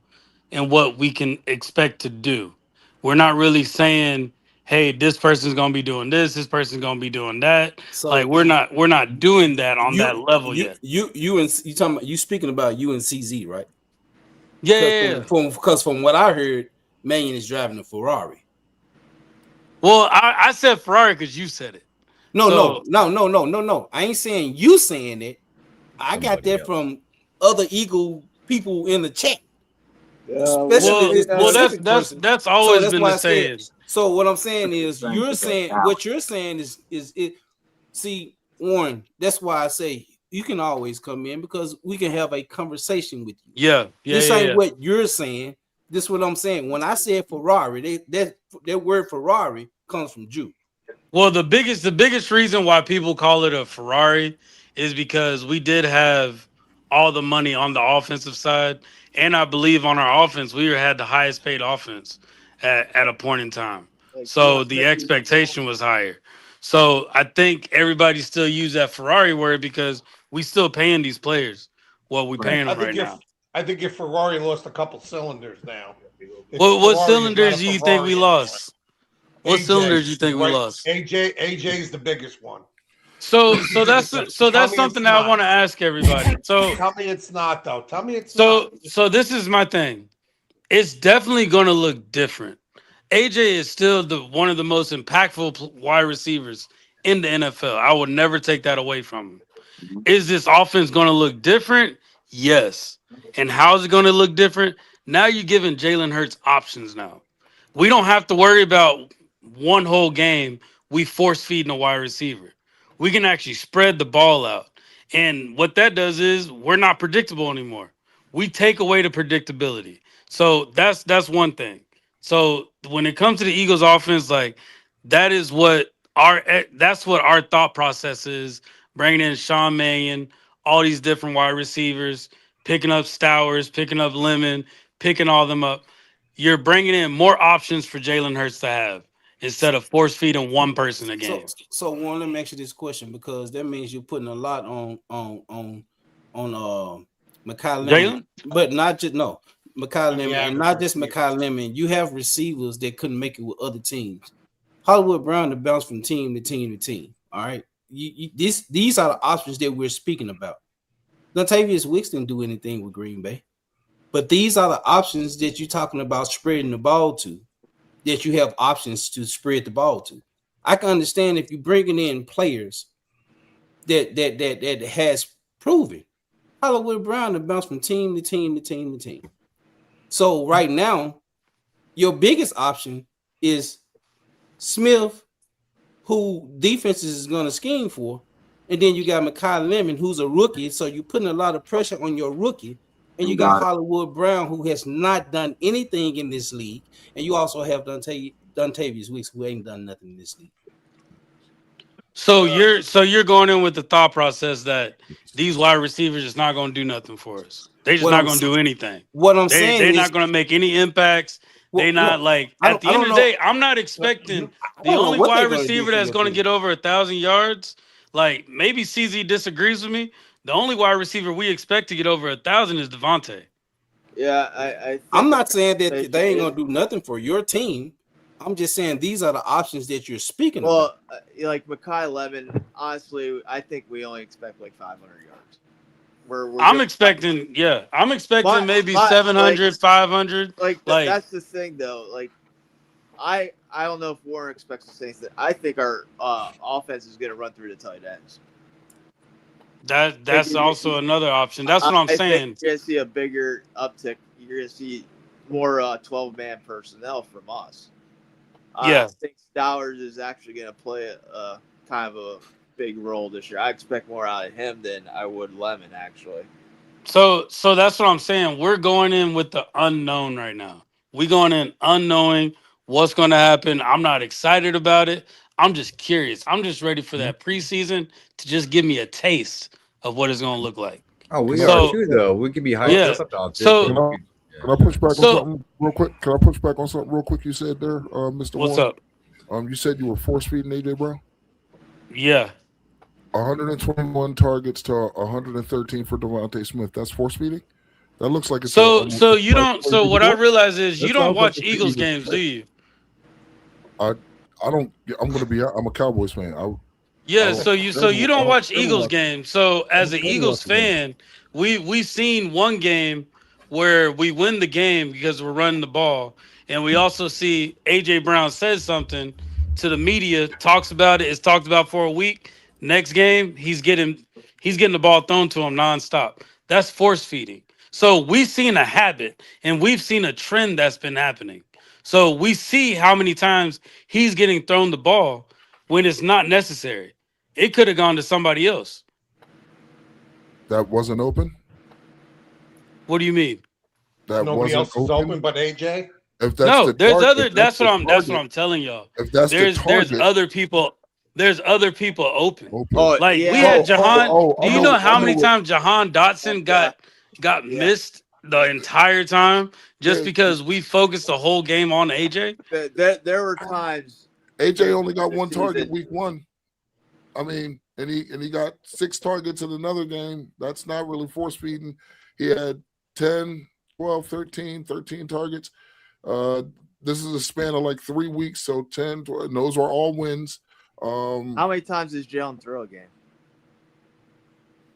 and what we can expect to do. We're not really saying, hey, this person's gonna be doing this person's gonna be doing that. So like we're not doing that on that level yet. You talking about, you speaking about UNCZ, right? Yeah. Because from what I heard, Mannion is driving a Ferrari. Well, I said Ferrari because you said it. No. I ain't saying you saying it. I got that from other Eagle people in the chat. That's always been the saying. So what I'm saying is, what you're saying is it. See, Warren, that's why I say you can always come in because we can have a conversation with you. Yeah. This ain't what you're saying. This is what I'm saying. When I said Ferrari, that word Ferrari comes from Jew. Well, the biggest reason why people call it a Ferrari is because we did have all the money on the offensive side, and I believe on our offense we had the highest paid offense at a point in time. So the expectation was higher. So I think everybody still use that Ferrari word because we still paying these players what we paying them right now. I think if Ferrari lost a couple cylinders now. What cylinders do you think we lost? What cylinders do you think we lost? AJ's the biggest one. So that's something that I want to ask everybody. So tell me it's not though. Tell me it's not. So this is my thing. It's definitely going to look different. AJ is still one of the most impactful wide receivers in the NFL. I would never take that away from him. Is this offense going to look different? Yes. And how is it going to look different? Now you're giving Jalen Hurts options now. We don't have to worry about one whole game we force feeding a wide receiver. We can actually spread the ball out. And what that does is we're not predictable anymore. We take away the predictability. So that's one thing. So when it comes to the Eagles offense, like that's what our thought process is, bringing in Sean Mannion, all these different wide receivers, picking up Stowers, picking up Lemon, picking all them up. You're bringing in more options for Jalen Hurts to have instead of force feeding one person a game. So Warren, let me ask you this question because that means you're putting a lot on Mekhi Lemon, but not just Mekhi Lemon, and not just Mekhi Lemon. You have receivers that couldn't make it with other teams. Hollywood Brown to bounce from team to team to team. All right, these are the options that we're speaking about. Dontavius Wicks didn't do anything with Green Bay, but these are the options that you're talking about spreading the ball to. That you have options to spread the ball to. I can understand if you're bringing in players that has proven Hollywood Brown to bounce from team to team to team to team. So right now, your biggest option is Smith, who defenses is going to scheme for, and then you got Mekhi Lemon, who's a rookie. So you're putting a lot of pressure on your rookie. And you got Hollywood Brown, who has not done anything in this league. And you also have Dontavius Wicks, who ain't done nothing in this league. So you're going in with the thought process that these wide receivers is not going to do nothing for us. They're just not going to do anything. What I'm saying they're not going to make any impacts. They're not at the end of the day, I'm not expecting the only wide receiver that's going to get over 1,000 yards. Like maybe CZ disagrees with me. The only wide receiver we expect to get over 1,000 is Devontae. Yeah, I'm not saying that they ain't gonna do nothing for your team. I'm just saying these are the options that you're speaking about. Well, like Mekhi Lemon, honestly, I think we only expect like 500 yards. I'm expecting maybe 700, 500. Like that's the thing, though. Like, I don't know if Warren expects the same thing. I think our offense is going to run through the tight ends. That's also another option. That's what I'm saying. You're going to see a bigger uptick. You're going to see more 12-man personnel from us. Yeah. I think Stowers is actually going to play a kind of a big role this year. I expect more out of him than I would Lemon, actually. So that's what I'm saying. We're going in with the unknown right now. We're going in unknowing what's going to happen. I'm not excited about it. I'm just curious. I'm just ready for that preseason to just give me a taste of what it's going to look like. Oh, we are too, though. We could be hyped up. Can I push back on something real quick? Can I push back on something real quick you said there, Mr. What's Warren? up? You said you were force feeding AJ Brown? Yeah. 121 targets to 113 for Devontae Smith. That's force feeding. That looks like it's So you don't. So what I realize is you don't watch Eagles games, do you? I don't. I'm a Cowboys fan. Yeah. So you don't watch Eagles games. So as an Eagles fan, we've seen one game where we win the game because we're running the ball, and we also see AJ Brown says something to the media, talks about it. It's talked about for a week. Next game, he's getting the ball thrown to him nonstop. That's force feeding. So we've seen a habit and we've seen a trend that's been happening. So we see how many times he's getting thrown the ball when it's not necessary. It could have gone to somebody else. That wasn't open. What do you mean? That Nobody wasn't else is open but AJ. If that's No, the there's target, other. if That's the what I'm telling y'all. If that's There's the target, other people. There's other people open. Oh, Like yeah. we had Jahan. I Do you know- know how I know many what- times Jahan Dotson got missed the entire time just because we focused the whole game on AJ? There were times AJ only got one this target season. week 1. I mean, and he got 6 targets in another game. That's not really force feeding. He had 10, 12, 13 targets. This is a span of like 3 weeks, so 10, 12, and those are all wins. How many times does Jalen throw a game?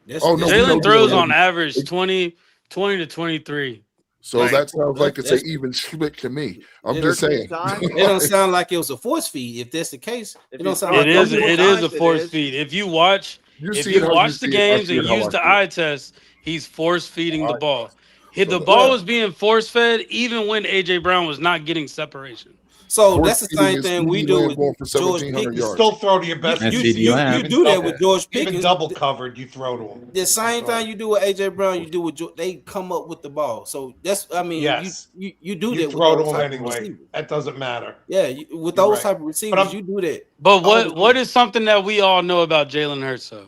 Jalen throws on average 20 to 23. So Like, that sounds like it's that's- an even split to me. I'm It just saying. It don't sound like it was a force feed. If that's the case, it don't sound like It is a force feed. If you watch see it how you watch see the it. I games see and it how use I the see it. eye test, he's force feeding the ball. The ball was being force fed even when AJ Brown was not getting separation. So Force that's the feeding same is thing we CeeDee do Lamb with going for George 1,700 Pickens. yards. Still throw to your best. You receiver. do that with George Even Pickens. double covered, you throw to him. The same thing you do with AJ Brown, you do with George. They come up with the ball. So that's Yes. you do You that. throw with to those him type of anyway. receivers. That doesn't matter. Yeah, with You're those right. type of But receivers, I'm- you do that. But what is something that we all know about Jalen Hurts though?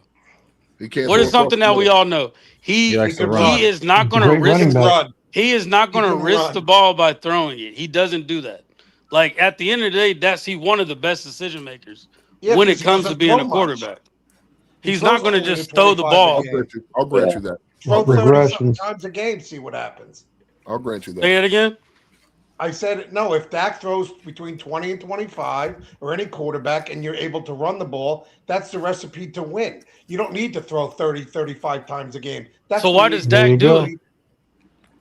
He can't What throw is something across that we the middle. all know? He likes to run. He is not going to Great running risk. back. He is not going to can risk run. the ball by throwing it. He doesn't do that. Like at the end of the day, he's one of the best decision makers Yeah, when it because he comes to doesn't being throw a much. quarterback. He He's not throws going to 20 just throw the 25 a ball. game. I'll grant you that. Throw 30 Regressions. times a game, see what happens. I'll grant you that. Say it again. I said, no, if Dak throws between 20 and 25 or any quarterback and you're able to run the ball, that's the recipe to win. You don't need to throw 30, 35 times a game. That's So what why you does need Dak to do do. it?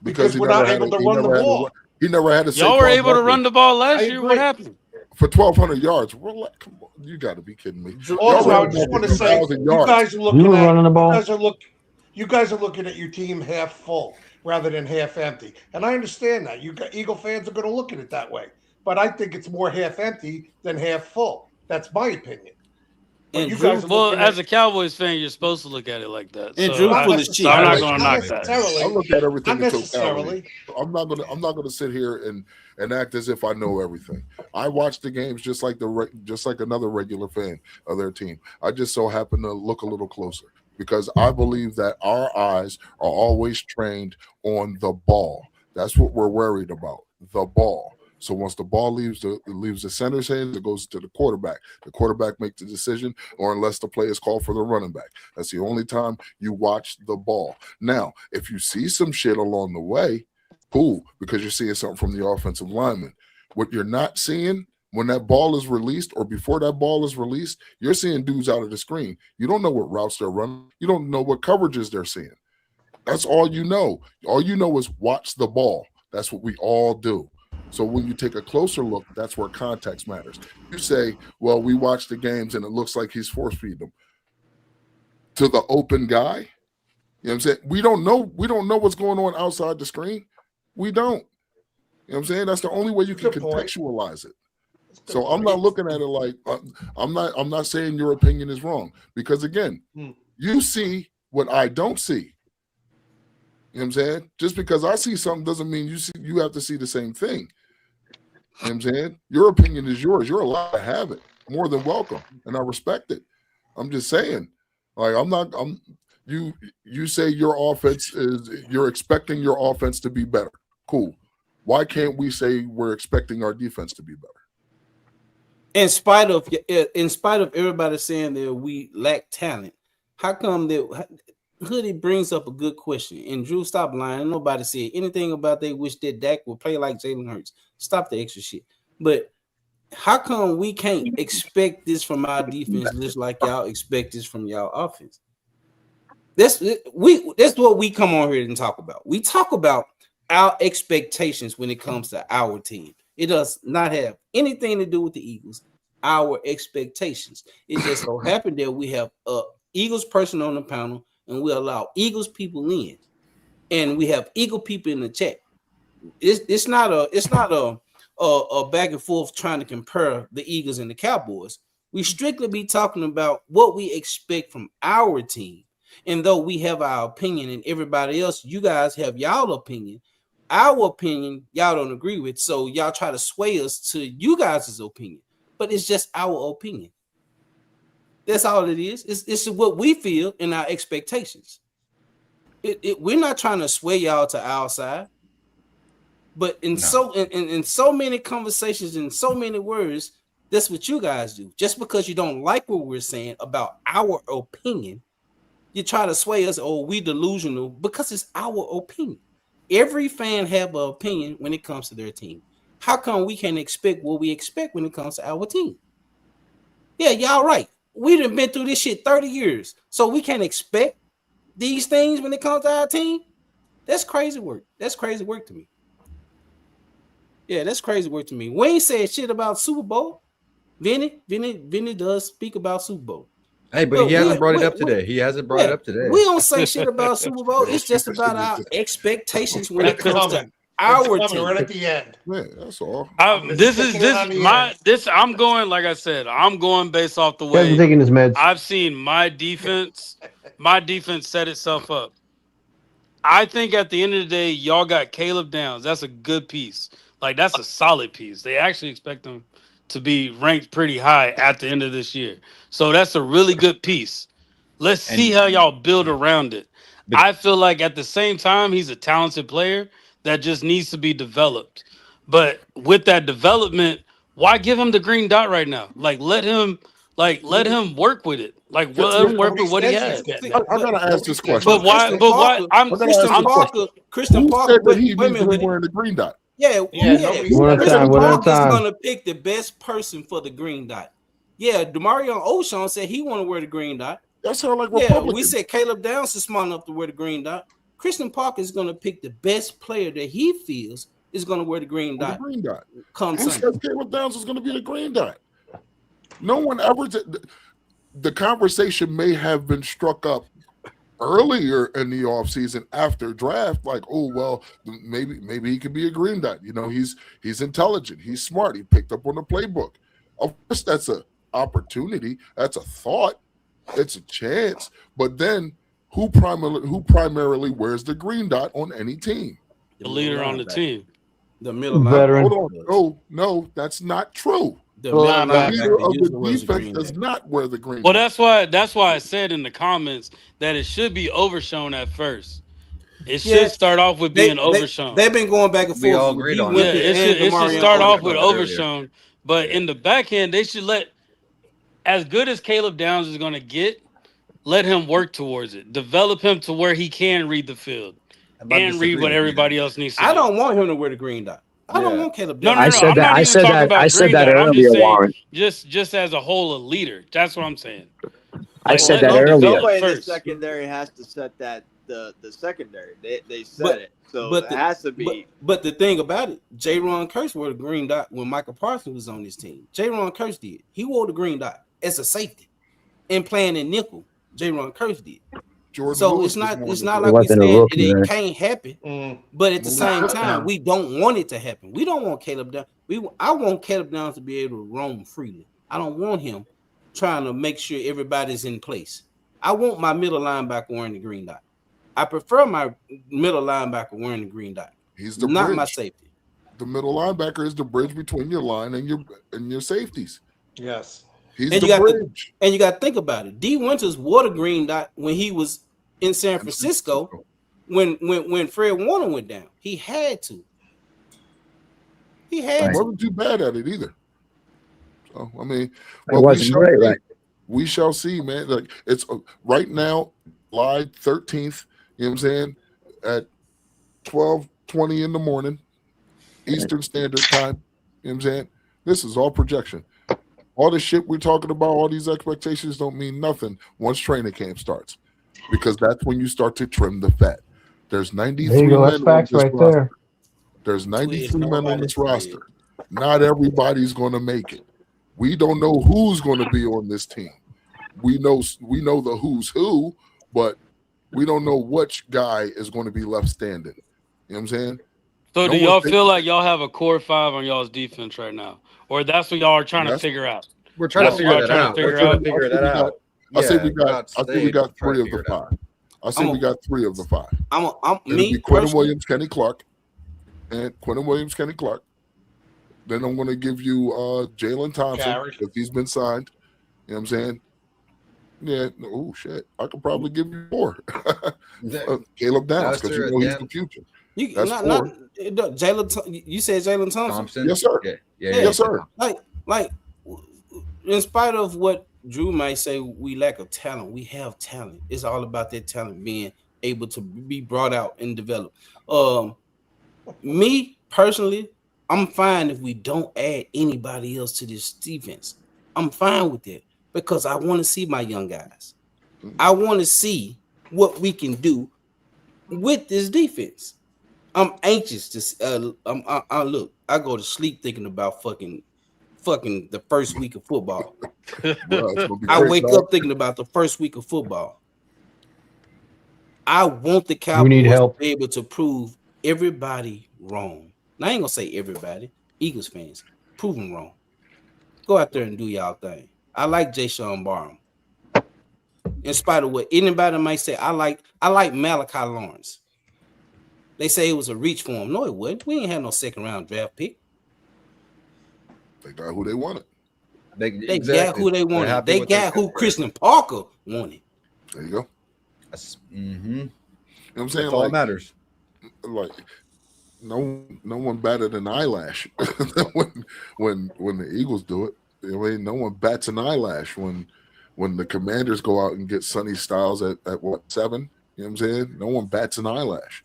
Because he we're never not had able a- to he run the never had a- ball. He never had a Y'all were Saquon able to Barkley run the ball last I year. What agree. happened? for 1,200 yards. Come on, you got to be kidding me. Also, Y'all I ran just for want to say, 2,000 you yards. guys are looking You were at running the ball. You guys are looking at your team half full rather than half empty, and I understand that. Eagle fans are going to look at it that way, but I think it's more half empty than half full. That's my opinion. But And you Drew- guys are Well, looking as at a Cowboys fan, you're supposed to look at it like that. And So Drew I, full of shit. I'm not Right. going to not knock that. necessarily. I look at everything Not in totality. necessarily. I'm not gonna sit here and act as if I know everything. I watch the games just like another regular fan of their team. I just so happen to look a little closer because I believe that our eyes are always trained on the ball. That's what we're worried about, the ball. So once the ball leaves the center's hands, it goes to the quarterback. The quarterback makes the decision, or unless the play is called for the running back. That's the only time you watch the ball. Now, if you see some shit along the way, cool, because you're seeing something from the offensive lineman. What you're not seeing when that ball is released or before that ball is released, you're seeing dudes out of the screen. You don't know what routes they're running. You don't know what coverages they're seeing. That's all you know. All you know is watch the ball. That's what we all do. So when you take a closer look, that's where context matters. You say, well, we watch the games and it looks like he's force feeding them. To the open guy, you know what I'm saying? We don't know what's going on outside the screen. We don't. You know what I'm saying? That's the only way you can contextualize it. So I'm not looking at it like I'm not saying your opinion is wrong. Because again, you see what I don't see. You know what I'm saying? Just because I see something doesn't mean you have to see the same thing. You know what I'm saying? Your opinion is yours. You're allowed to have it. More than welcome. And I respect it. I'm just saying. Like you say your offense you're expecting your offense to be better. Cool. Why can't we say we're expecting our defense to be better? In spite of everybody saying that we lack talent, How come that Hoodie brings up a good question? And Drew, stop lying. Nobody said anything about they wish that Dak would play like Jalen Hurts. Stop the extra shit. But how come we can't expect this from our defense just like y'all expect this from y'all offense? That's what we come on here and talk about. We talk about our expectations when it comes to our team. It does not have anything to do with the Eagles. Our expectations. It just so happened that we have a Eagles person on the panel, and we allow Eagles people in, and we have Eagle people in the chat. It's not a back and forth trying to compare the Eagles and the Cowboys. We strictly be talking about what we expect from our team. And though we have our opinion and everybody else, you guys have y'all opinion. Our opinion, y'all don't agree with. So y'all try to sway us to you guys' opinion. But it's just our opinion. That's all it is. It's what we feel and our expectations. We're not trying to sway y'all to our side. But in so many conversations and so many words, that's what you guys do. Just because you don't like what we're saying about our opinion, you try to sway us, oh, we delusional, because it's our opinion. Every fan have an opinion when it comes to their team. How come we can't expect what we expect when it comes to our team? Yeah, y'all right. We done been through this shit 30 years. So we can't expect these things when it comes to our team? That's crazy work. That's crazy work to me. Yeah, that's crazy work to me. Wayne said shit about Super Bowl. Vinny does speak about Super Bowl. Hey, but he hasn't brought it up today. He hasn't brought it up today. We don't say shit about Super Bowl. It's just about our expectations when it comes to our team. Right at the end. Yeah, that's all. I'm going, like I said, I'm going based off the Kevin's way taking his meds. I've seen my defense set itself up. I think at the end of the day, y'all got Caleb Downs. That's a good piece. Like, that's a solid piece. They actually expect him to be ranked pretty high at the end of this year. So that's a really good piece. Let's see how y'all build around it. I feel like at the same time, he's a talented player that just needs to be developed. But with that development, why give him the green dot right now? Like, let him work with it. Like, let him work with what he has. I gotta ask this question. But why? Christian Parker. Wait a minute. Wearing the green dot. Yeah. One at a time. Parker's gonna pick the best person for the green dot. Yeah, Demarion O'Shawn said he want to wear the green dot. That sounds like Republican. We said Caleb Downs is smart enough to wear the green dot. Christian Parker is gonna pick the best player that he feels is gonna wear the green dot. The green dot. Come Who said Caleb Downs is gonna be the green dot? No one ever. The conversation may have been struck up earlier in the offseason after draft, like, oh well, maybe he could be a green dot. You know, he's intelligent, he's smart, he picked up on the playbook. Of course, that's an opportunity, that's a thought, it's a chance. But then, who primarily wears the green dot on any team? The leader on the team, the middle veteran. No, that's not true. The leader of the defense does not wear the green. Well, that's why I said in the comments that it should be overshown at first. It should start off with being overshown. They've been going back and forth. We all agreed on that. It should start off with overshown, but in the back end, they should let, as good as Caleb Downs is going to get, let him work towards it. Develop him to where he can read the field and read what everybody else needs to do. I don't want him to wear the green dot. I don't want Caleb Downs. I said that earlier, Warren. Just as a whole, a leader. That's what I'm saying. I said that earlier. Somebody in the secondary has to set that the secondary. They set it, so it has to be. But the thing about it, Jaron Kearse wore the green dot when Michael Parsons was on his team. Jaron Kearse did. He wore the green dot as a safety and playing in nickel. Jaron Kearse did. Jordan so Lewis it's not like we said it can't happen, but at the same time, we don't want it to happen. We don't want Caleb Downs. I want Caleb Downs to be able to roam freely. I don't want him trying to make sure everybody's in place. I want my middle linebacker wearing the green dot. I prefer my middle linebacker wearing the green dot. He's the not bridge. my safety. The middle linebacker is the bridge between your line and your safeties. Yes. He's and the bridge. And you got to think about it. D. Winters wore the green dot when he was in San Francisco when Fred Warner went down. He had to. He wasn't too bad at it either. So I mean, it wasn't great, right? We shall see, man. Like it's right now, July 13th. You know what I'm saying? At 12:20 in the morning, Eastern Standard Time. You know what I'm saying? This is all projection. All the shit we're talking about, all these expectations don't mean nothing once training camp starts, because that's when you start to trim the fat. There's 93 There you go. men That's on facts this right roster. there. There's 93 men on this roster. Not everybody's going to make it. We don't know who's going to be on this team. We know the who's who, but we don't know which guy is going to be left standing. You know what I'm saying? So No do one y'all thinks- feel like y'all have a core 5 on y'all's defense right now? Or that's what y'all are trying to That's- figure out? We're trying to figure that out. We're trying to figure that out. I say we Yeah, got. I think we got 3 of the 5. I say we got 3 of the 5. I'm It'll me be Quentin personally. Williams, Kenny Clark, and Quentin Williams, Kenny Clark. Then I'm going to give you Jalen Thompson Gary. because he's been signed. You know what I'm saying? Yeah. Oh shit! I could probably give you 4. Caleb Downs because you know he's the future. You That's not 4. Jalen. You said Jalen Thompson. Yes, sir. Yeah. Yes, sir. Like, in spite of what Drew might say, we lack of talent. We have talent. It's all about that talent being able to be brought out and developed. Me personally, I'm fine if we don't add anybody else to this defense. I'm fine with that because I want to see my young guys. I want to see what we can do with this defense. I'm anxious to. Look, I go to sleep thinking about fucking the first week of football. I wake up thinking about the first week of football. I want the Cowboys need help. to be able to prove everybody wrong. Now, I ain't gonna say everybody, Eagles fans, prove them wrong. Go out there and do y'all thing. I like Jay Sean Barham. In spite of what anybody might say, I like Malachi Lawrence. They say it was a reach for him. No, it wasn't. We ain't had no second round draft pick. They got who they wanted. They got who they wanted. They got who Christian Parker wanted. There you go. Mm-hmm. You know what I'm saying? That's all that matters. Like no one batted an eyelash when the Eagles do it. I mean, no one bats an eyelash when the Commanders go out and get Sonny Styles at what 7. You know what I'm saying? No one bats an eyelash.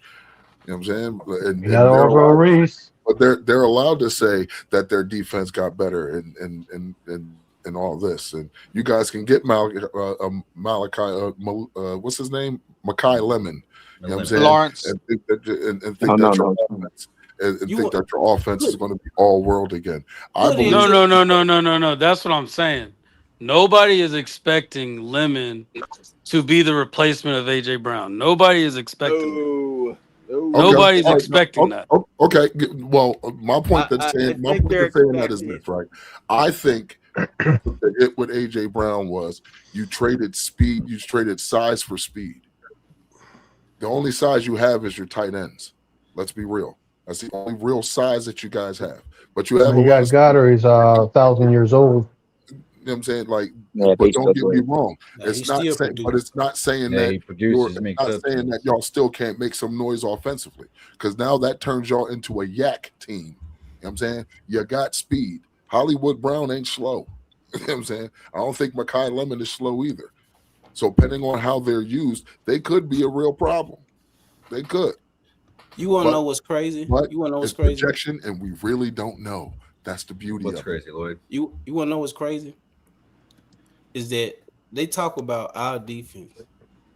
You know what I'm saying? And You got over Reese. but they're allowed to say that their defense got better and all this. And you guys can get Malachi, what's his name? Makai Lemon. You know what I'm saying? Lawrence. And think that your offense and think that your offense is going to be all world again. I believe No. That's what I'm saying. Nobody is expecting Lemon to be the replacement of AJ Brown. Nobody is expecting. Nobody's expecting that. Okay. Well, my point that's saying that is this, right? I think the hit with AJ Brown was you traded speed, you traded size for speed. The only size you have is your tight ends. Let's be real. That's the only real size that you guys have. But you have You got Goddard. He's 1,000 years old. You know what I'm saying? Like, Yeah, but don't get me wrong. Yeah, It's not saying, but it's not saying Yeah, that he produces, it's makes not up. saying that y'all still can't make some noise offensively. Because now that turns y'all into a yak team. You know what I'm saying? You got speed. Hollywood Brown ain't slow. You know what I'm saying? I don't think Makai Lemon is slow either. So depending on how they're used, they could be a real problem. They could. You want to know what's crazy? But You want to know what's it's crazy? projection, and we really don't know. That's the beauty What's of crazy, Lloyd? You want to know what's crazy? Is that they talk about our defense,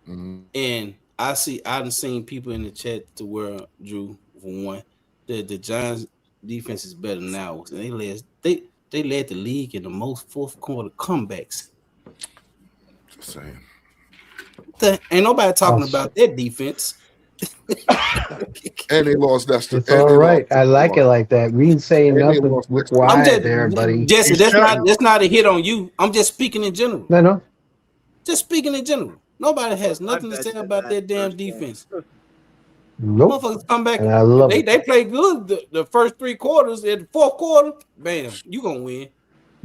and I've seen people in the chat to where Drew, for one, the Giants defense is better than ours, and they led the league in the most fourth quarter comebacks. Just saying. Ain't nobody talking about their defense. And they lost that. It's all right. I like it like that. We ain't saying nothing. Why there, buddy? Jesse, that's not a hit on you. I'm just speaking in general. No. Just speaking in general. Nobody has nothing to say about their damn defense. Nope. Motherfuckers come back. And I love it. They play good the first 3 quarters. In the fourth quarter, bam, you gonna win.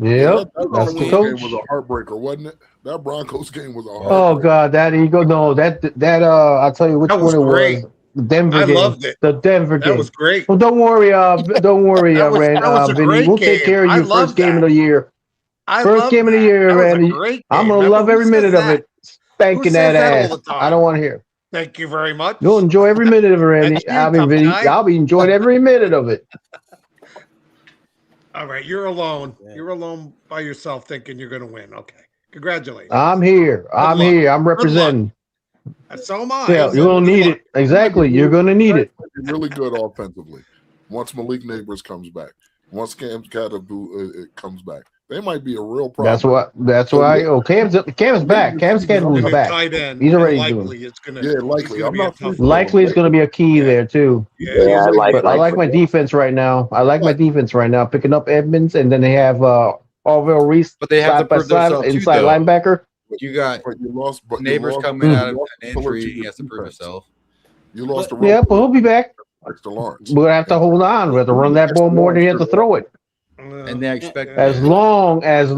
Yep. That That's the game coach. was a heartbreaker, wasn't it? That Broncos game was a heartbreaker. Oh God, that Eagle. No, that I'll tell you which That was one it great. was. The Denver I game. loved it. The Denver game. That was great. Well, don't worry, That was a Vinny. great We'll take game. care of I you loved first game that. of the year. First love game of the that. year, That was a Randy. great I'm game. gonna Remember, love who every says minute of that? it. Spanking Who that says that ass. all the time? I don't want to hear. Thank you very much. You'll enjoy every minute of it, Randy. That's you, tough guy. I'll be enjoying every minute of it. All right, you're alone. You're alone by yourself thinking you're going to win. Okay. Congratulations. I'm here. I'm luck. here. I'm Good luck. representing. So am I. Yeah, you're gonna need it. Exactly. You're gonna need it. Really good offensively. Once Malik Neighbors comes back, once Cam Cadaboo comes back, they might be a real problem. That's why. Oh, Cam's back. Cam's back. Tight end. He's already likely doing. it's gonna. Yeah, likely. I'm not Likely it's going to be a key there too. Yeah, I like But I like my defense right now. Picking up Edmonds, and then they have Orville Reese, But they have to prove themselves too, inside though. linebacker. You got But you lost. But Neighbors you lost, coming out of you lost an injury. to He has to prove defense. himself. You lost. Yeah, but he'll be back. Dexter Lawrence. We're gonna have to hold on. We have to run that ball more than you have to throw it. And they expect As long as,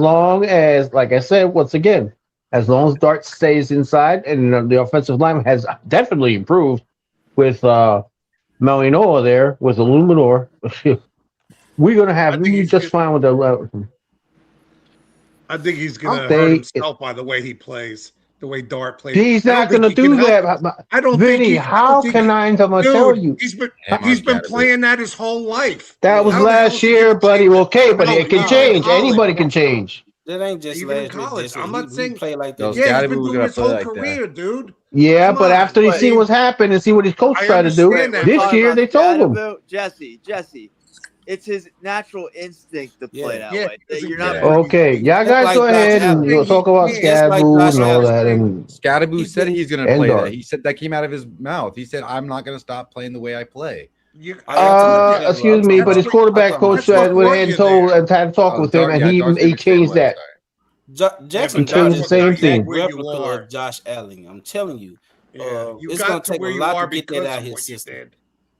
like I said, once again, as long as Dart stays inside, and the offensive line has definitely improved with Malinois there, with Illuminor, we're gonna have just fine with the. I think he's going to They- hurt himself by the way he plays, the way Dart plays. He's I don't not think going to he can do help- that. I don't Vinny, think how can I'm going to tell you? He's been playing that his whole life. That was How the hell last is he year, gonna buddy. change Okay, but No, it can no, change. college. Anybody can change. That ain't just Even in last year. college. This I'm year. not He saying- play like Those that. Yeah, he's been Scatterby doing gonna his play whole like that. career, dude. Yeah, Come but on. after he But see he- what's happened and see what his coach I tried to do, understand that. this year they told him. Jesse, it's his natural instinct to play that Yeah, way. because You're he- not. yeah. Okay, y'all guys like go ahead Josh and Allen. you'll talk about It's like Scaboo Josh and all Allen. that. And Scatterby said he's going to And play Dart. that. He said that came out of his mouth. He said, "I'm not going to stop playing the way I play." excuse me, but his quarterback coach went ahead and told and had to talk Oh, with him, Dart- and yeah, he Dart's he gonna say changed what, that. Jackson He changed the Dart same is thing. a replica of Josh Allen. I'm telling you. Yeah, you it's got gonna to take where a you lot are to get because that out of of his what you system. did.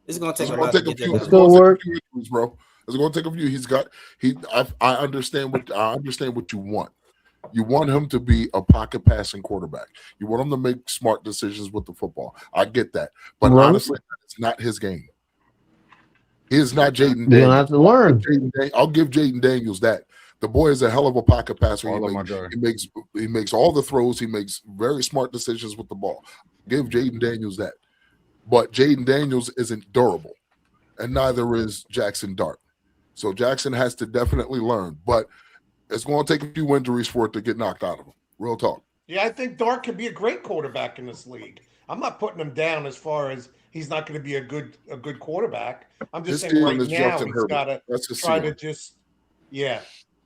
It's gonna take It's a gonna lot take to a get few. that It's out. Still gonna take a work. few injuries, bro. It's gonna take a few. He's got. I understand what you want. You want him to be a pocket passing quarterback. You want him to make smart decisions with the football. I get that, but Right. honestly, it's not his game. He is not Jaden You're gonna have Daniels. to learn. I'll give Jaden Daniels that. The boy is a hell of a pocket passer. All of my jar. He makes all the throws. He makes very smart decisions with the ball. Give Jaden Daniels that. But Jaden Daniels isn't durable, and neither is Jackson Dart. So Jackson has to definitely learn. But it's going to take a few injuries for it to get knocked out of him. Real talk. Yeah, I think Dart could be a great quarterback in this league. I'm not putting him down as far as he's not going to be a good quarterback. I'm just His saying ceiling right is now Justin he's Herbert. got to That's his try to ceiling. just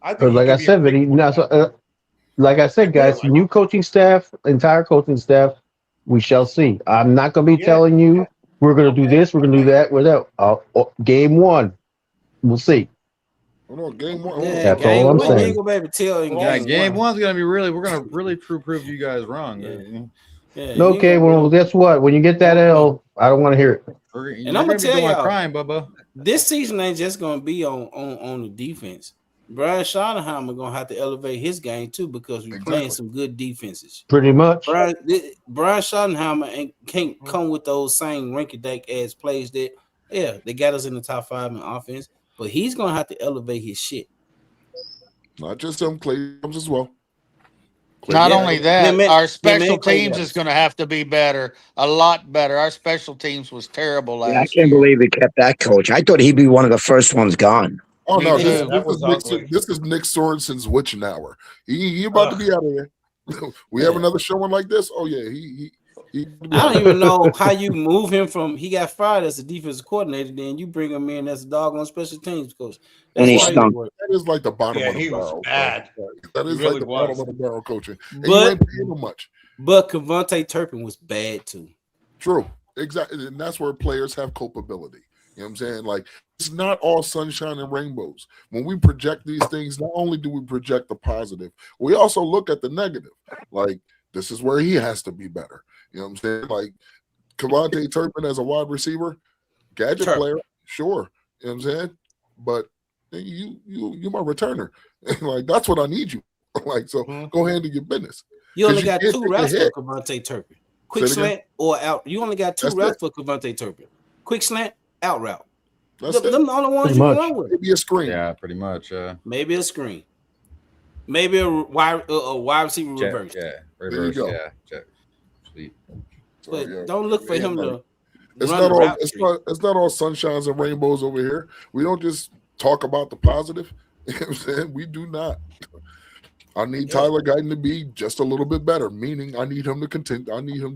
I think But he like could I be a said, great Vinny, no, like I said, guys, new coaching staff, entire coaching staff, we shall see. I'm not going to be telling you we're going to do this, we're going to do that. Without game one, we'll see. Hold on, game one. Yeah, That's game all I'm one, saying. you ain't gonna be able to tell in Yeah, game game one. one's gonna be really. We're gonna really prove you guys wrong. Yeah, Okay, well, guess what? When you get that L, I don't want to hear it. And I'm gonna tell you, y'all, crying, Bubba. This season ain't just gonna be on the defense. Brian Schottenheimer gonna have to elevate his game too because we're playing some good defenses. Pretty much. Brian Schottenheimer can't come with those same rinky-dink ass plays that they got us in the top 5 in offense, but he's gonna have to elevate his shit. Not just him, Clay comes as well. Not only that, our special Clay teams Thompson. is going to have to be better, a lot better. Our special teams was terrible Yeah, I last can't year. believe he kept that coach. I thought he'd be one of the first ones gone. Oh no, Me this too. this is Nick Sorensen's witching hour. He about to be out of here. We have another showing like this. Oh yeah, he I don't even know how you move him from he got fired as a defensive coordinator, then you bring him in as a dog on special teams coach. And he why stunk. That is like the bottom Yeah, of the he was barrel. bad. That is He really like the was. bottom of the barrel coaching. And But- you ain't paying him much. But Cavante Turpin was bad too. True. Exactly. And that's where players have culpability. You know what I'm saying? Like, it's not all sunshine and rainbows. When we project these things, not only do we project the positive, we also look at the negative. Like, this is where he has to be better. You know what I'm saying? Like, Cavante Turpin as a wide receiver, gadget player, sure. You know what I'm saying? But you my returner. Like, that's what I need you. Like, so go handle your business. You only 'Cause got can't 2 take a routes for hit. Cavante Turpin. Quick Say it again? slant or out. You only got 2 That's routes it. for Cavante Turpin. Quick slant, out route. That's Them the only ones Pretty you much. can run with. Maybe a screen. Yeah, pretty much. Maybe a screen. Maybe a wide receiver Jet, reverse. yeah, you reverse. go. Yeah, jet. Sweet. But yeah. don't look for Yeah, him man. to It's run not the all route it's tree. not all sunshines and rainbows over here. We don't just talk about the positive. You know what I'm saying? We do not. I need Tyler Guyton to be just a little bit better, meaning I need him to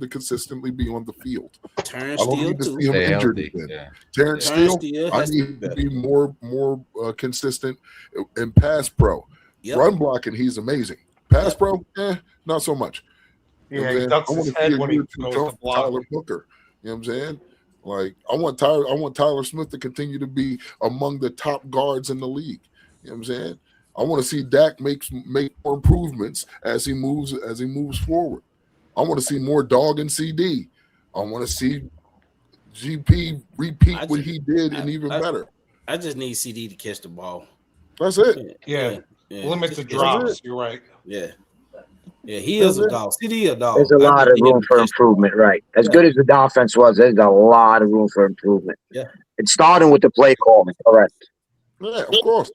consistently be on the field. Terrence I don't Steele need to too. see him Stay injured healthy. again. Yeah. Terrence Terrence Steele, Steele I has to be need to better. be more consistent in pass pro. Yep. Run blocking, he's amazing. Pass pro, not so much. You know what I'm Yeah, he saying? ducks I want his to see head a when he year two goes jump to from block. Tyler Booker. You know what I'm saying? Like I want Tyler Smith to continue to be among the top guards in the league. You know what I'm saying? I want to see Dak make more improvements as he moves forward. I want to see more dog and CD. I want to see GP repeat what he did and even better. I just need CD to catch the ball. That's it. Yeah. Limit the Just- drops. You're right. Yeah. Yeah, he is a dog. CD a dog. There's a lot of room for improvement, right? As good as the offense was, there's a lot of room for improvement. Yeah. It's starting with the play calling, correct? Yeah, of course.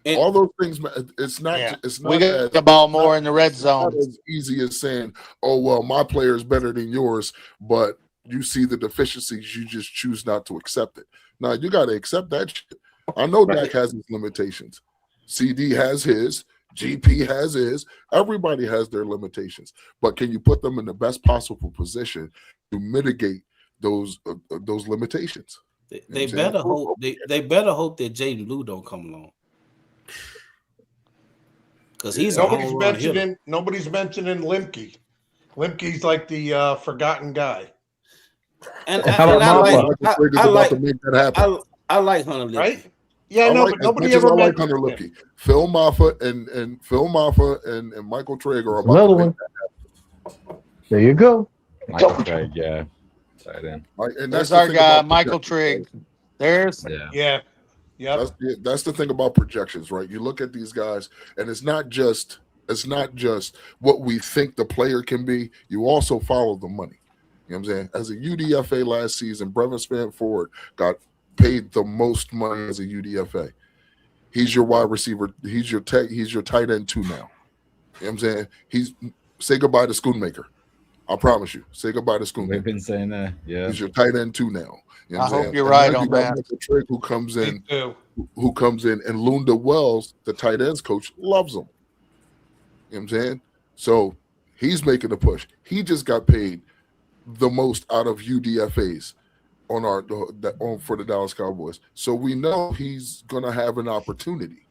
All those things. It's not. Yeah. It's not. We get the ball more in the red zone. Not as easy as saying, "Oh well, my player is better than yours," but you see the deficiencies. You just choose not to accept it. Now you got to accept that shit. I know Dak has his limitations. CD has his. GP has his. Everybody has their limitations. But can you put them in the best possible position to mitigate those limitations? They better hope. They better hope that Jaden Blue don't come along. Because he's nobody's mentioning Limke. Limke's like the forgotten guy. And I like to make that happen. I like Hunter Limke. Right? Yeah, no, but nobody ever like mentioned Hunter him. Lipke. Phil Maffa and Michael Trigg are about Another to make one. that happen. There you go. Michael Trigg, yeah. Tight end. And There's the our thing guy, about Michael projections, Trigg. There's Yeah. Yeah. That's the thing about projections, right? You look at these guys, and it's not just what we think the player can be. You also follow the money. You know what I'm saying? As a UDFA last season, Brevin Spann-Ford got paid the most money as a UDFA. He's your wide receiver. He's your tight end 2 now. You know what I'm saying? Say goodbye to Schoonmaker. I promise you. Say goodbye to Schoonmaker. We've been saying that. Yeah. He's your tight end 2 now. You know I what I'm hope saying? you're And right now on you got that. Michael Trigg who comes in, and Lunda Wells, the tight ends coach, loves him. You know what I'm saying? So he's making a push. He just got paid the most out of UDFAs for the Dallas Cowboys. So we know he's gonna have an opportunity.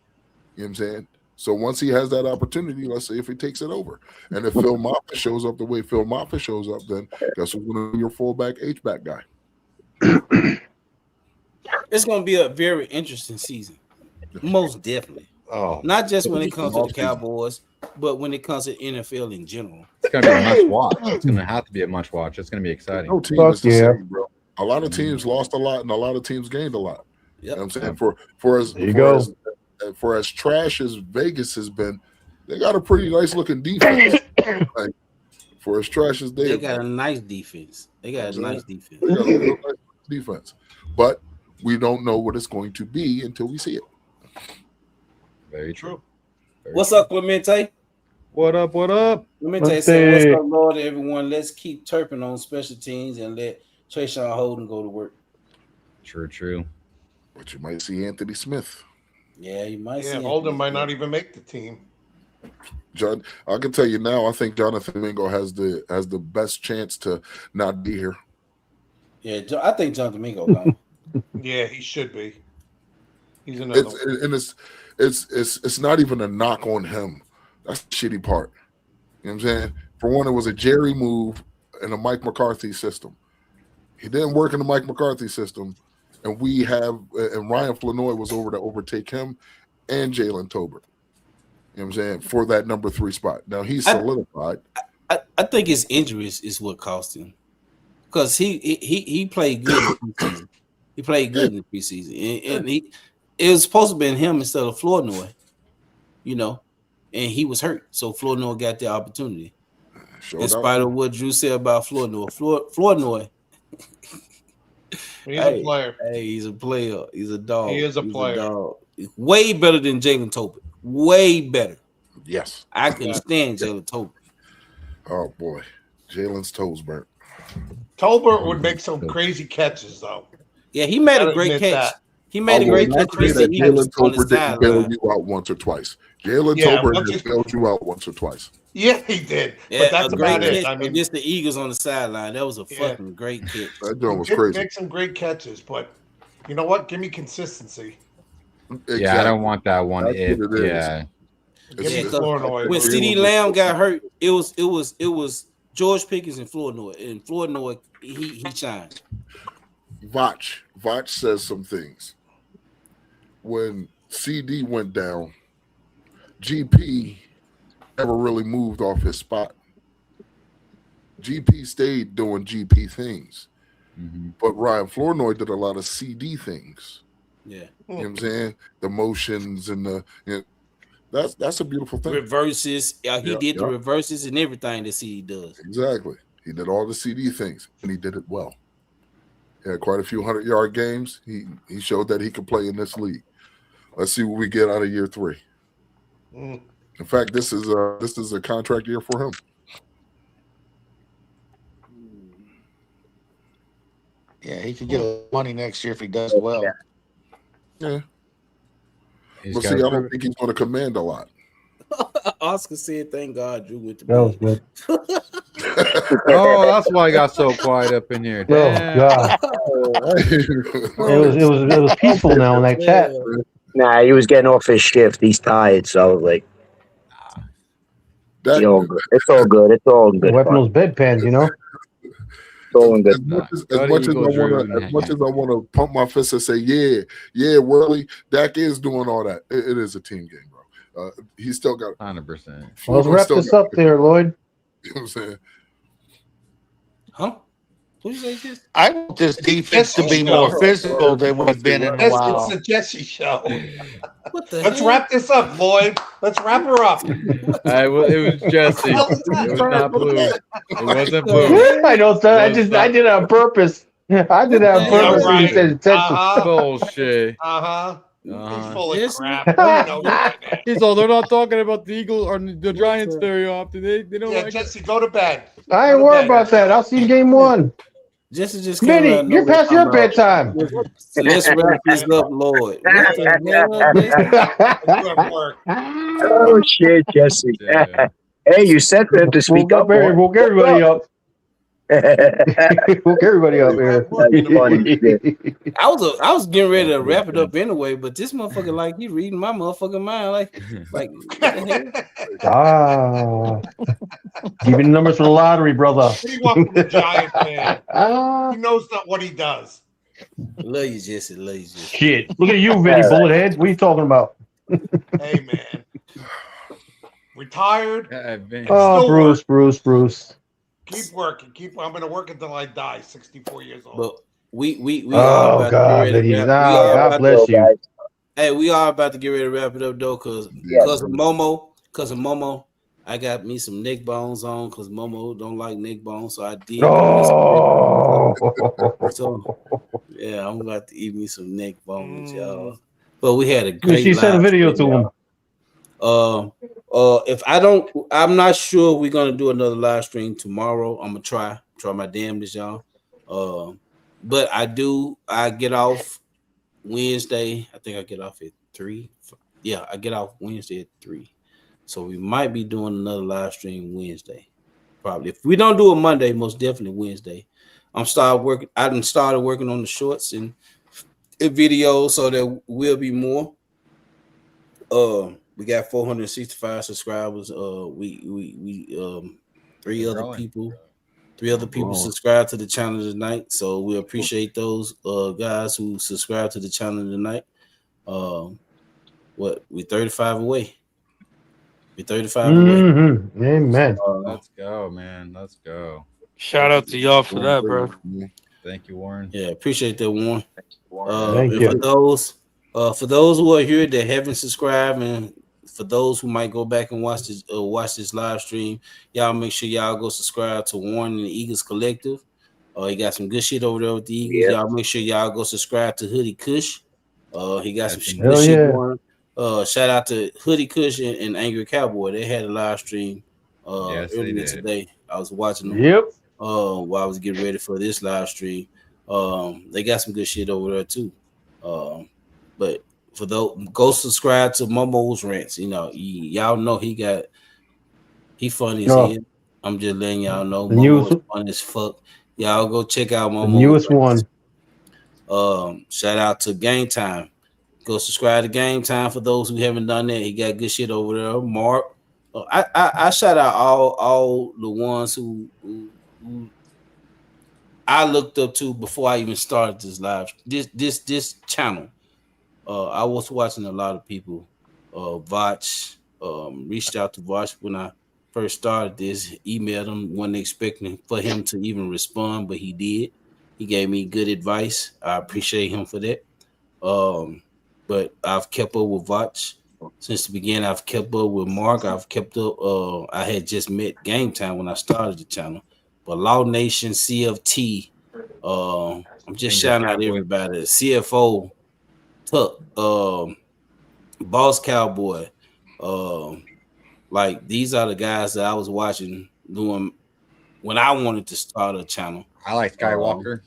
You know what I'm saying? So once he has that opportunity, let's see if he takes it over. And if Phil Moffitt shows up the way Phil Moffitt shows up, then guess who's gonna be your fullback H-back guy? It's going to be a very interesting season. Most definitely. Oh, not just when it comes to the Cowboys, but when it comes to NFL in general. It's gonna be a must watch. It's gonna have to be a must watch. It's gonna be exciting. No team is the same, bro. A lot of teams lost a lot, and a lot of teams gained a lot. Yep. You know what I'm saying? For as trash as Vegas has been, they got a pretty nice looking defense. Like, for as trash as They got a nice defense. They got a nice defense. They got a real nice defense. But we don't know what it's going to be until we see it. Very true. What's up, Clemente? What up? What up? Clemente said, "What's up, Lord, everyone? Let's keep Turpin on special teams and let Trayshawn Holden go to work." True. But you might see Anthony Smith. Yeah, you might. Yeah, Holden might not even make the team. John, I can tell you now. I think Jonathan Mingo has the best chance to not be here. Yeah, I think Jonathan Mingo gone. Yeah, he should be. He's another one. It's not even a knock on him. That's the shitty part. You know what I'm saying? For one, it was a Jerry move in a Mike McCarthy system. He didn't work in the Mike McCarthy system, and Ryan Flanoy was over to overtake him and Jalen Tolbert. You know what I'm saying? For that number 3 spot. Now he's solidified. I think his injuries is what cost him, because he played good in the preseason. He played good in the preseason, and it was supposed to have been him instead of Flournoy, and he was hurt, so Flournoy got the opportunity. In spite of what Drew said about Flournoy, Flournoy. He's a player. Hey, he's a player. He's a dog. He is a player. Way better than Jalen Tolbert. Way better. Yes. I couldn't stand Jalen Tolbert. Oh boy, Jalen's toes burnt. Tolbert would make some crazy catches though. Yeah, he made a Gotta great admit catch. that. He made a great catch. That He was Jalen on the Tolbert didn't bail sideline. you out once or twice. Jalen Yeah, Tolbert once has he- bailed you out once or twice. Yeah, he did. Yeah, But that's a great about it. catch I mean, against the Eagles on the sideline. That was a fucking great catch. That joint was he did crazy. make some great catches, but you know what? Give me consistency. Yeah, I don't want that one. That's If what it is. yeah, Give me Yeah, 'cause Flournoy. when CD Lamb got hurt, it was George Pickens and Flournoy. And Flournoy, he shined. Vach says some things. When CD went down, GP never really moved off his spot. GP stayed doing GP things. But Ryan Flournoy did a lot of CD things. Yeah. You know what I'm saying? The motions and that's a beautiful thing. Reverses. He Yeah, did the yeah. reverses and everything that CD does. Exactly. He did all the CD things and he did it well. He had quite a few 100-yard games. He showed that he could play in this league. Let's see what we get out of year 3. Mm. In fact, this is a contract year for him. Yeah, he could get money next year if he does well. Yeah. he's But got see, I to don't prove it. think he's going to command a lot. Oscar said, "Thank God Drew went to That was bed." good. Oh, that's why I got so quiet up in here. Oh Damn. God, it was peaceful now in that chat. Nah, he was getting off his shift. He's tired, so like, it's all good. It's all good. It's all good. Wiping those bedpans, you know. It's all in good. As much as I want to pump my fist and say, yeah, Worley, Dak is doing all that. It is a team game, bro. He's still got 100%. Well, let's wrap this up there, Lloyd. You know what I'm saying? Huh? Who say this? I want this defense to be more physical than we've been in a while. It's the Jesse show. What the Let's hell? wrap this up, Lloyd. Let's wrap her up. It was Jesse. It was not blue. It wasn't blue. I know, sir. I did it on purpose. I did that on purpose. right. When you said Texas. Bullshit. Uh-huh. He's full of Yes. crap. We know that. He's all, they're not talking about the Eagles or the Giants very often. They don't Yeah, like Jesse, go to bed. I ain't worried about that. I'll see you game 1. Jesse just came out Minnie, of you're nowhere past your talking about- bedtime. Let's wrap this up, Lord. What the hell, Jesse? Good work. Oh shit, Jesse. Yeah. Hey, you said for him to speak up. Barry, woke everybody up. Woke everybody up here. That's funny shit. I was getting ready to wrap it up anyway, but this motherfucker, like, he reading my motherfucking mind, like what the hell? Giving numbers for the lottery, brother. What do you want from the Giant man? He knows not what he does. Love you, Jesse. Love you, Jesse. Shit. Look at you, Vinny Bullethead. What are you talking about? Hey, man. Retired. Oh, Bruce. Keep working. I'm going to work until I die, 64 years old. But we Oh, are about God, to get ready to Vinny. wrap- Nah, we are God about bless to- you. Hey, we are about to get ready to wrap it up though, cause of Momo, I got me some neck bones on, cause Momo don't like neck bones, so I did. Oh. So yeah, I'm about to eat me some neck bones, y'all. But we had a great. She sent a live video stream, to him. y'all. If I don't, I'm not sure we're gonna do another live stream tomorrow. I'm gonna try my damnedest, y'all. But I get off Wednesday. I think I get off at 3. Yeah, I get off Wednesday at 3. So we might be doing another live stream Wednesday. Probably. If we don't do it Monday, most definitely Wednesday. I done started working on the shorts and videos, so there will be more. We got 465 subscribers. We 3 other people subscribe to the channel tonight. So we appreciate those guys who subscribe to the channel tonight. We 35 away. We 35 away. Mm-hmm. Amen. Let's go, man. Let's go. Shout out to y'all for that, bro. Thank you, Warren. Yeah, appreciate that, Warren. Thank you. For those who are here that haven't subscribed, and for those who might go back and watch this live stream, y'all make sure y'all go subscribe to Warren and the Eagles Collective. He got some good shit over there with the Eagles. Yeah. Y'all make sure y'all go subscribe to Hoodie Kush. He got some Hell good yeah. shit going. Shout out to Hoodie Kush and Angry Cowboy. They had a live stream earlier today. I was watching them. Yep. While I was getting ready for this live stream. They got some good shit over there too. But for those, go subscribe to Momo's Rants. You know, y'all know he funny as hell. I'm just letting y'all know Momo's funny as fuck. Y'all go check out Momo's newest one. Shout out to Game Time. Go subscribe to Game Time for those who haven't done that. He got good shit over there. Mark. I shout out all the ones who I looked up to before I even started this channel. I was watching a lot of people. Vach reached out to Vach when I first started this. Emailed him, wasn't expecting for him to even respond, but he did. He gave me good advice. I appreciate him for that. But I've kept up with Vach since the beginning. I've kept up with Mark. I've kept up. I had just met Game Time when I started the channel. But Law Nation, CFT, I'm just shouting out everybody. CFO, Tuck, Boss Cowboy. Like, these are the guys that I was watching doing when I wanted to start a channel. I like Skywalker.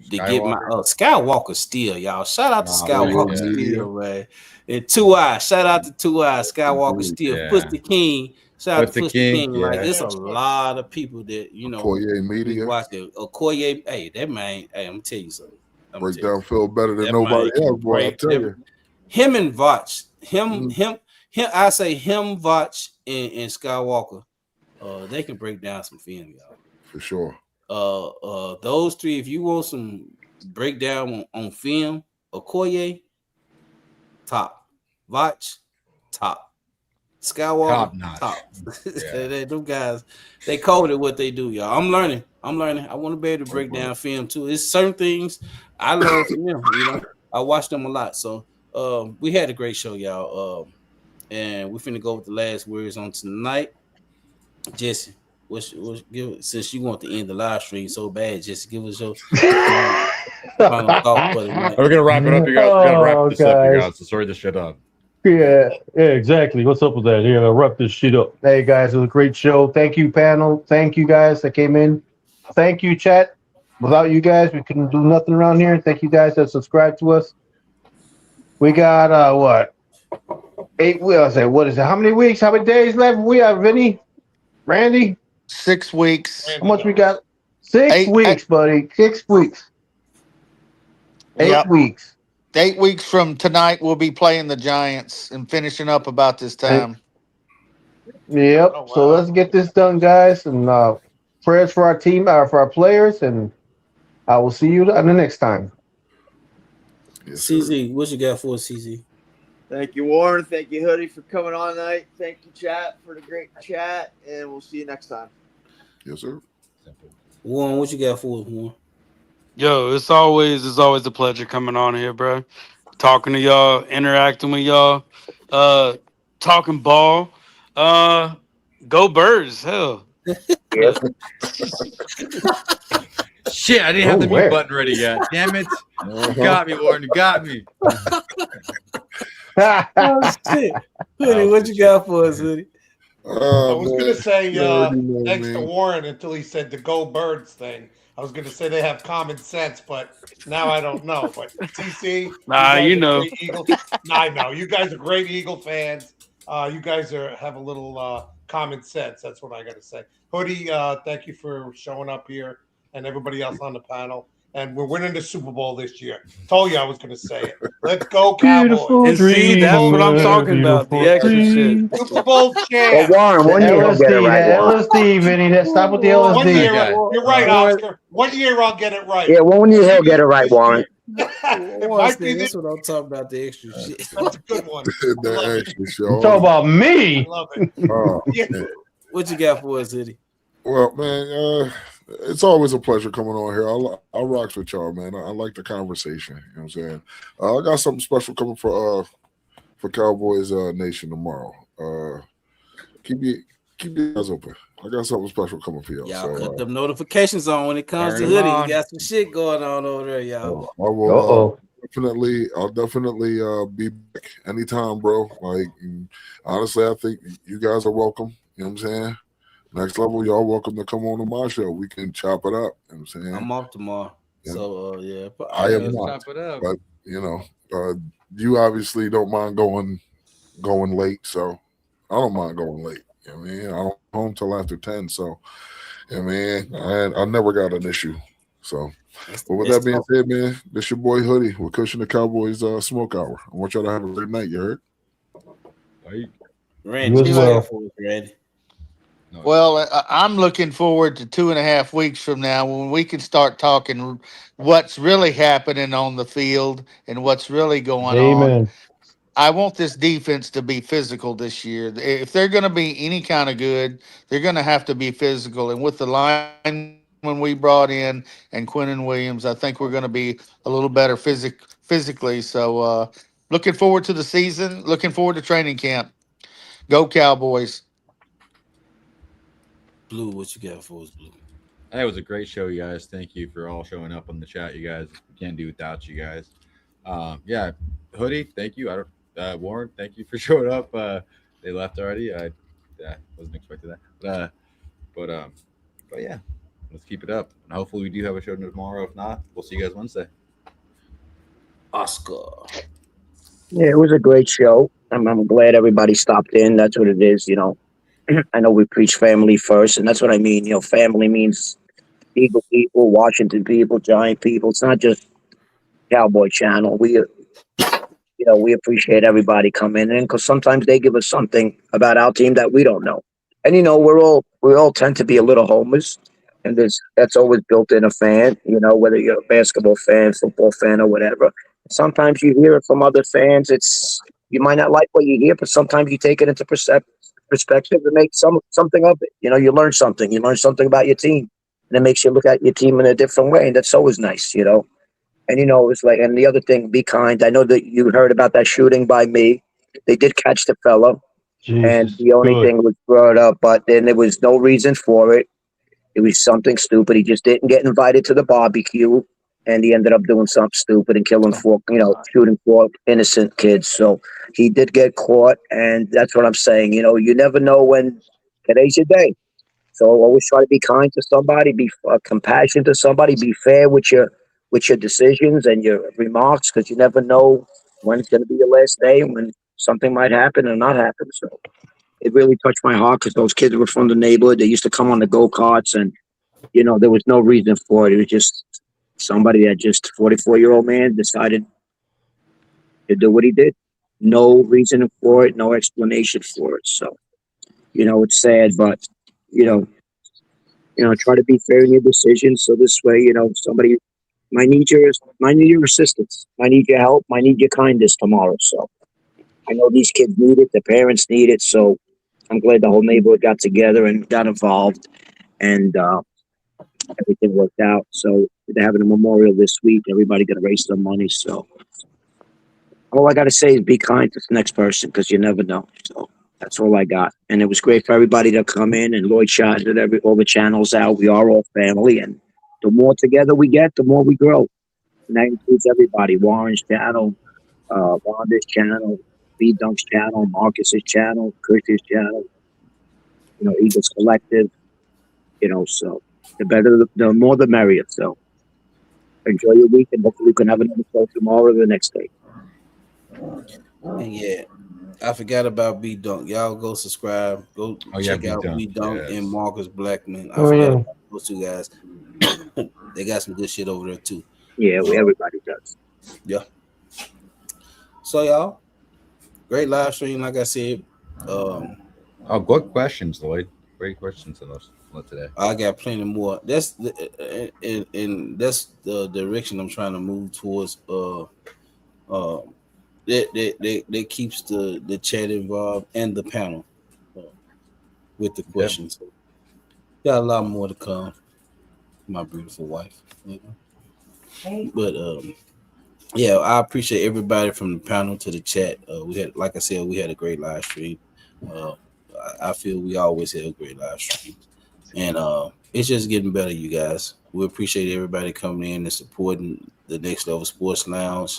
To get my Skywalker Steel, y'all. Shout out to Skywalker Steel, man. And 2i, shout out to 2i, Skywalker Steel, Push the King. Shout out to Push the King. Like, there's a lot of people that, you know, Okoye Media. Watching. Okoye, hey, that man, hey, I'm gonna tell you something. Breakdown feel better than nobody else, boy. I tell you. Him and Vach, him, I say him, Vach, and Skywalker, they can break down some film, y'all. For sure. Those three, if you want some breakdown on film, Okoye, top. Vach, top. Skywalker, top. Them guys, they code it what they do, y'all. I'm learning. I want to be able to break down film too. It's certain things I learned from them. You know, I watched them a lot. So we had a great show, y'all. And we're finna go with the last words on tonight. Jesse, since you want to end the live stream so bad, just give us your final thought for the night. We're gonna wrap it up, you guys. We're gonna wrap this up, you guys. So sorry this shit up. Yeah, exactly. What's up with that? Yeah, I'll wrap this shit up. Hey guys, it was a great show. Thank you, panel. Thank you guys that came in. Thank you, chat. Without you guys, we couldn't do nothing around here. Thank you guys that subscribed to us. We got what? 8 weeks. I say, what is it? How many weeks? How many days left? We have Vinny, Randy. 6 weeks. How much we got? 6 weeks, buddy. 6 weeks. 8 weeks. 8 weeks from tonight, we'll be playing the Giants and finishing up about this time. Yep. Oh, wow. So let's get this done, guys. And prayers for our team, for our players, and I will see you on the next time. CZ, what you got for us, CZ? Thank you, Warren. Thank you, Hoodie, for coming on tonight. Thank you, chat, for the great chat, and we'll see you next time. Yes, sir. Warren, what you got for us, Warren? Yo, it's always a pleasure coming on here, bro. Talking to y'all, interacting with y'all, talking ball. Go Birds, hell. Shit, I didn't have the mute button ready yet. Damn it. You got me, Warren. You got me. Oh, shit. Hoodie, what you got for us, Hoodie? I was going to say thanks to Warren until he said the Go Birds thing. I was going to say they have common sense, but now I don't know. But TC, you know. I know. You guys are great Eagle fans. You guys have a little common sense. That's what I got to say. Hoodie, thank you for showing up here and everybody else on the panel. And we're winning the Super Bowl this year. Told you I was going to say it. Let's go, Cowboys. And see, that's what I'm talking about. The extra shit. Super Bowl champ. Well, Warren, one year he'll get it right. LSD, Vinny. Stop with the LSD. 1 year, you're right, Oscar. 1 year I'll get it right. Yeah, 1 year he'll get it right, Warren. That's what I'm talking about, the extra shit. That's a good one. The extra show. You talk about me. I love it. Yeah. What you got for us, Hoodie? Well, man, it's always a pleasure coming on here. I rocks with y'all, man. I like the conversation. You know what I'm saying? I got something special coming for Cowboys Nation tomorrow. Keep your eyes open. I got something special coming for y'all. Y'all cut them notifications on when it comes to Hoodie. You got some shit going on over there, y'all. I will I'll definitely be back anytime, bro. Like, honestly, I think you guys are welcome. You know what I'm saying? Next level, y'all welcome to come on to my show. We can chop it up. You know what I'm saying? I'm off tomorrow. Yeah. So yeah. But I am not. But you obviously don't mind going late, so I don't mind going late. You know what I mean? I don't go home till after 10, so yeah, man. I never got an issue. So, but with that being said, man, this your boy Hoodie. We're Cushion the Cowboys Smoke Hour. I want y'all to have a great night. You heard? Randy, Randy. Well, I'm looking forward to 2.5 weeks from now when we can start talking what's really happening on the field and what's really going on. Amen. I want this defense to be physical this year. If they're going to be any kind of good, they're going to have to be physical. And with the line when we brought in and Quinnen Williams, I think we're going to be a little better physically. So looking forward to the season, looking forward to training camp. Go Cowboys. Blue, what you got for us, Blue? That was a great show, you guys. Thank you for all showing up on the chat, you guys. We can't do without you guys. Yeah, Hoodie, thank you. Warren, thank you for showing up. They left already. I wasn't expecting that. But yeah, let's keep it up. And hopefully we do have a show tomorrow. If not, we'll see you guys Wednesday. Oscar. Yeah, it was a great show. I'm glad everybody stopped in. That's what it is, you know. I know we preach family first, and that's what I mean. You know, family means Eagle people, Washington people, Giant people. It's not just Cowboy Channel. We appreciate everybody coming in because sometimes they give us something about our team that we don't know. And we all tend to be a little homers, and that's always built in a fan. You know, whether you're a basketball fan, football fan, or whatever. Sometimes you hear it from other fans. You might not like what you hear, but sometimes you take it into perspective and make something of it. You know, you learn something. You learn something about your team, and it makes you look at your team in a different way. And that's always nice, you know. And it's like, and the other thing, be kind. I know that you heard about that shooting by me. They did catch the fellow, and the only thing was brought up, but then there was no reason for it. It was something stupid. He just didn't get invited to the barbecue, and he ended up doing something stupid and shooting 4 innocent kids. So he did get caught, and that's what I'm saying. You know, you never know when today's your day. So always try to be kind to somebody, be compassionate to somebody, be fair with your decisions and your remarks, because you never know when it's going to be your last day, when something might happen or not happen. So it really touched my heart because those kids were from the neighborhood. They used to come on the go-karts, and, there was no reason for it. It was just somebody that 44-year-old man decided to do what he did. No reason for it, no explanation for it. So, it's sad, but, try to be fair in your decisions. So this way, somebody might need your assistance, might need your help, might need your kindness tomorrow. So I know these kids need it, the parents need it. So I'm glad the whole neighborhood got together and got involved, and everything worked out. So they're having a memorial this week. Everybody going to raise some money. So all I got to say is be kind to the next person, because you never know. So that's all I got. And it was great for everybody to come in, and Lloyd shouted all the channels out. We are all family, and the more together we get, the more we grow. And that includes everybody. Warren's channel, Wanda's channel, B Dunk's channel, Marcus's channel, Chris's channel, Eagles Collective, so the more the merrier. So enjoy your week, and hopefully we can have another show tomorrow or the next day. And yeah, I forgot about B Dunk. Y'all go subscribe. Go check out B Dunk and Marcus Blackman. I forgot about those two guys. They got some good shit over there too. Yeah, everybody does. Yeah. So y'all, great live stream. Like I said, good questions, Lloyd. Great questions on us today. I got plenty more. That's and that's the direction I'm trying to move towards. That keeps the chat involved and the panel with the questions. Yep. Got a lot more to come. My beautiful wife. But yeah, I appreciate everybody from the panel to the chat. We had, like I said, we had a great live stream. I feel we always have a great live stream. And it's just getting better, you guys. We appreciate everybody coming in and supporting the Next Level Sports Lounge.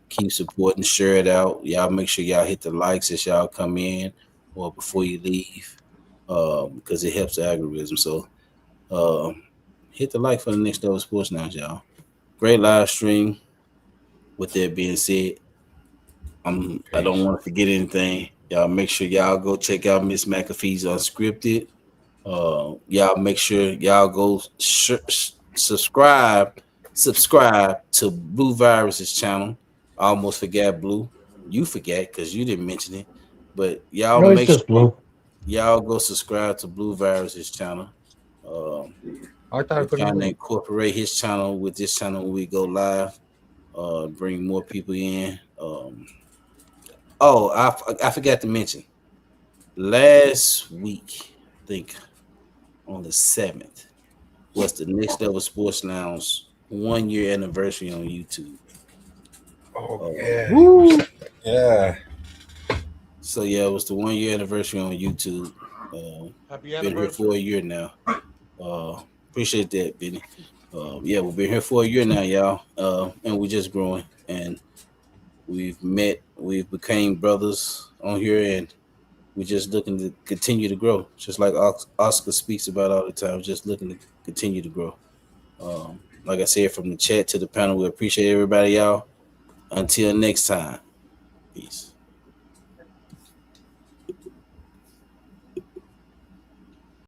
Keep supporting, share it out. Y'all make sure y'all hit the likes as y'all come in or before you leave, because it helps the algorithm. So hit the like for the Next Level Sports Lounge, y'all. Great live stream. With that being said, I don't want to forget anything. Y'all make sure y'all go check out Miss McAfee's Unscripted. Y'all make sure y'all go subscribe to Blue Virus's channel. I almost forgot Blue. You forgot because you didn't mention it. But y'all make sure y'all go subscribe to Blue Virus's channel. We're trying to incorporate his channel with this channel when we go live. Bring more people in. I forgot to mention. Last week, I think on the 7th, was the Next Level Sports Lounge 1 year anniversary on YouTube. Oh yeah. Woo. Yeah. So yeah, it was the 1 year anniversary on YouTube. Happy been here anniversary. for a year now. Appreciate that, Benny. Yeah, we've been here for a year now, y'all. And we're just growing. And we've became brothers on here, and we're just looking to continue to grow. Just like Oscar speaks about all the time, just looking to continue to grow. Like I said, from the chat to the panel, we appreciate everybody, y'all. Until next time, peace.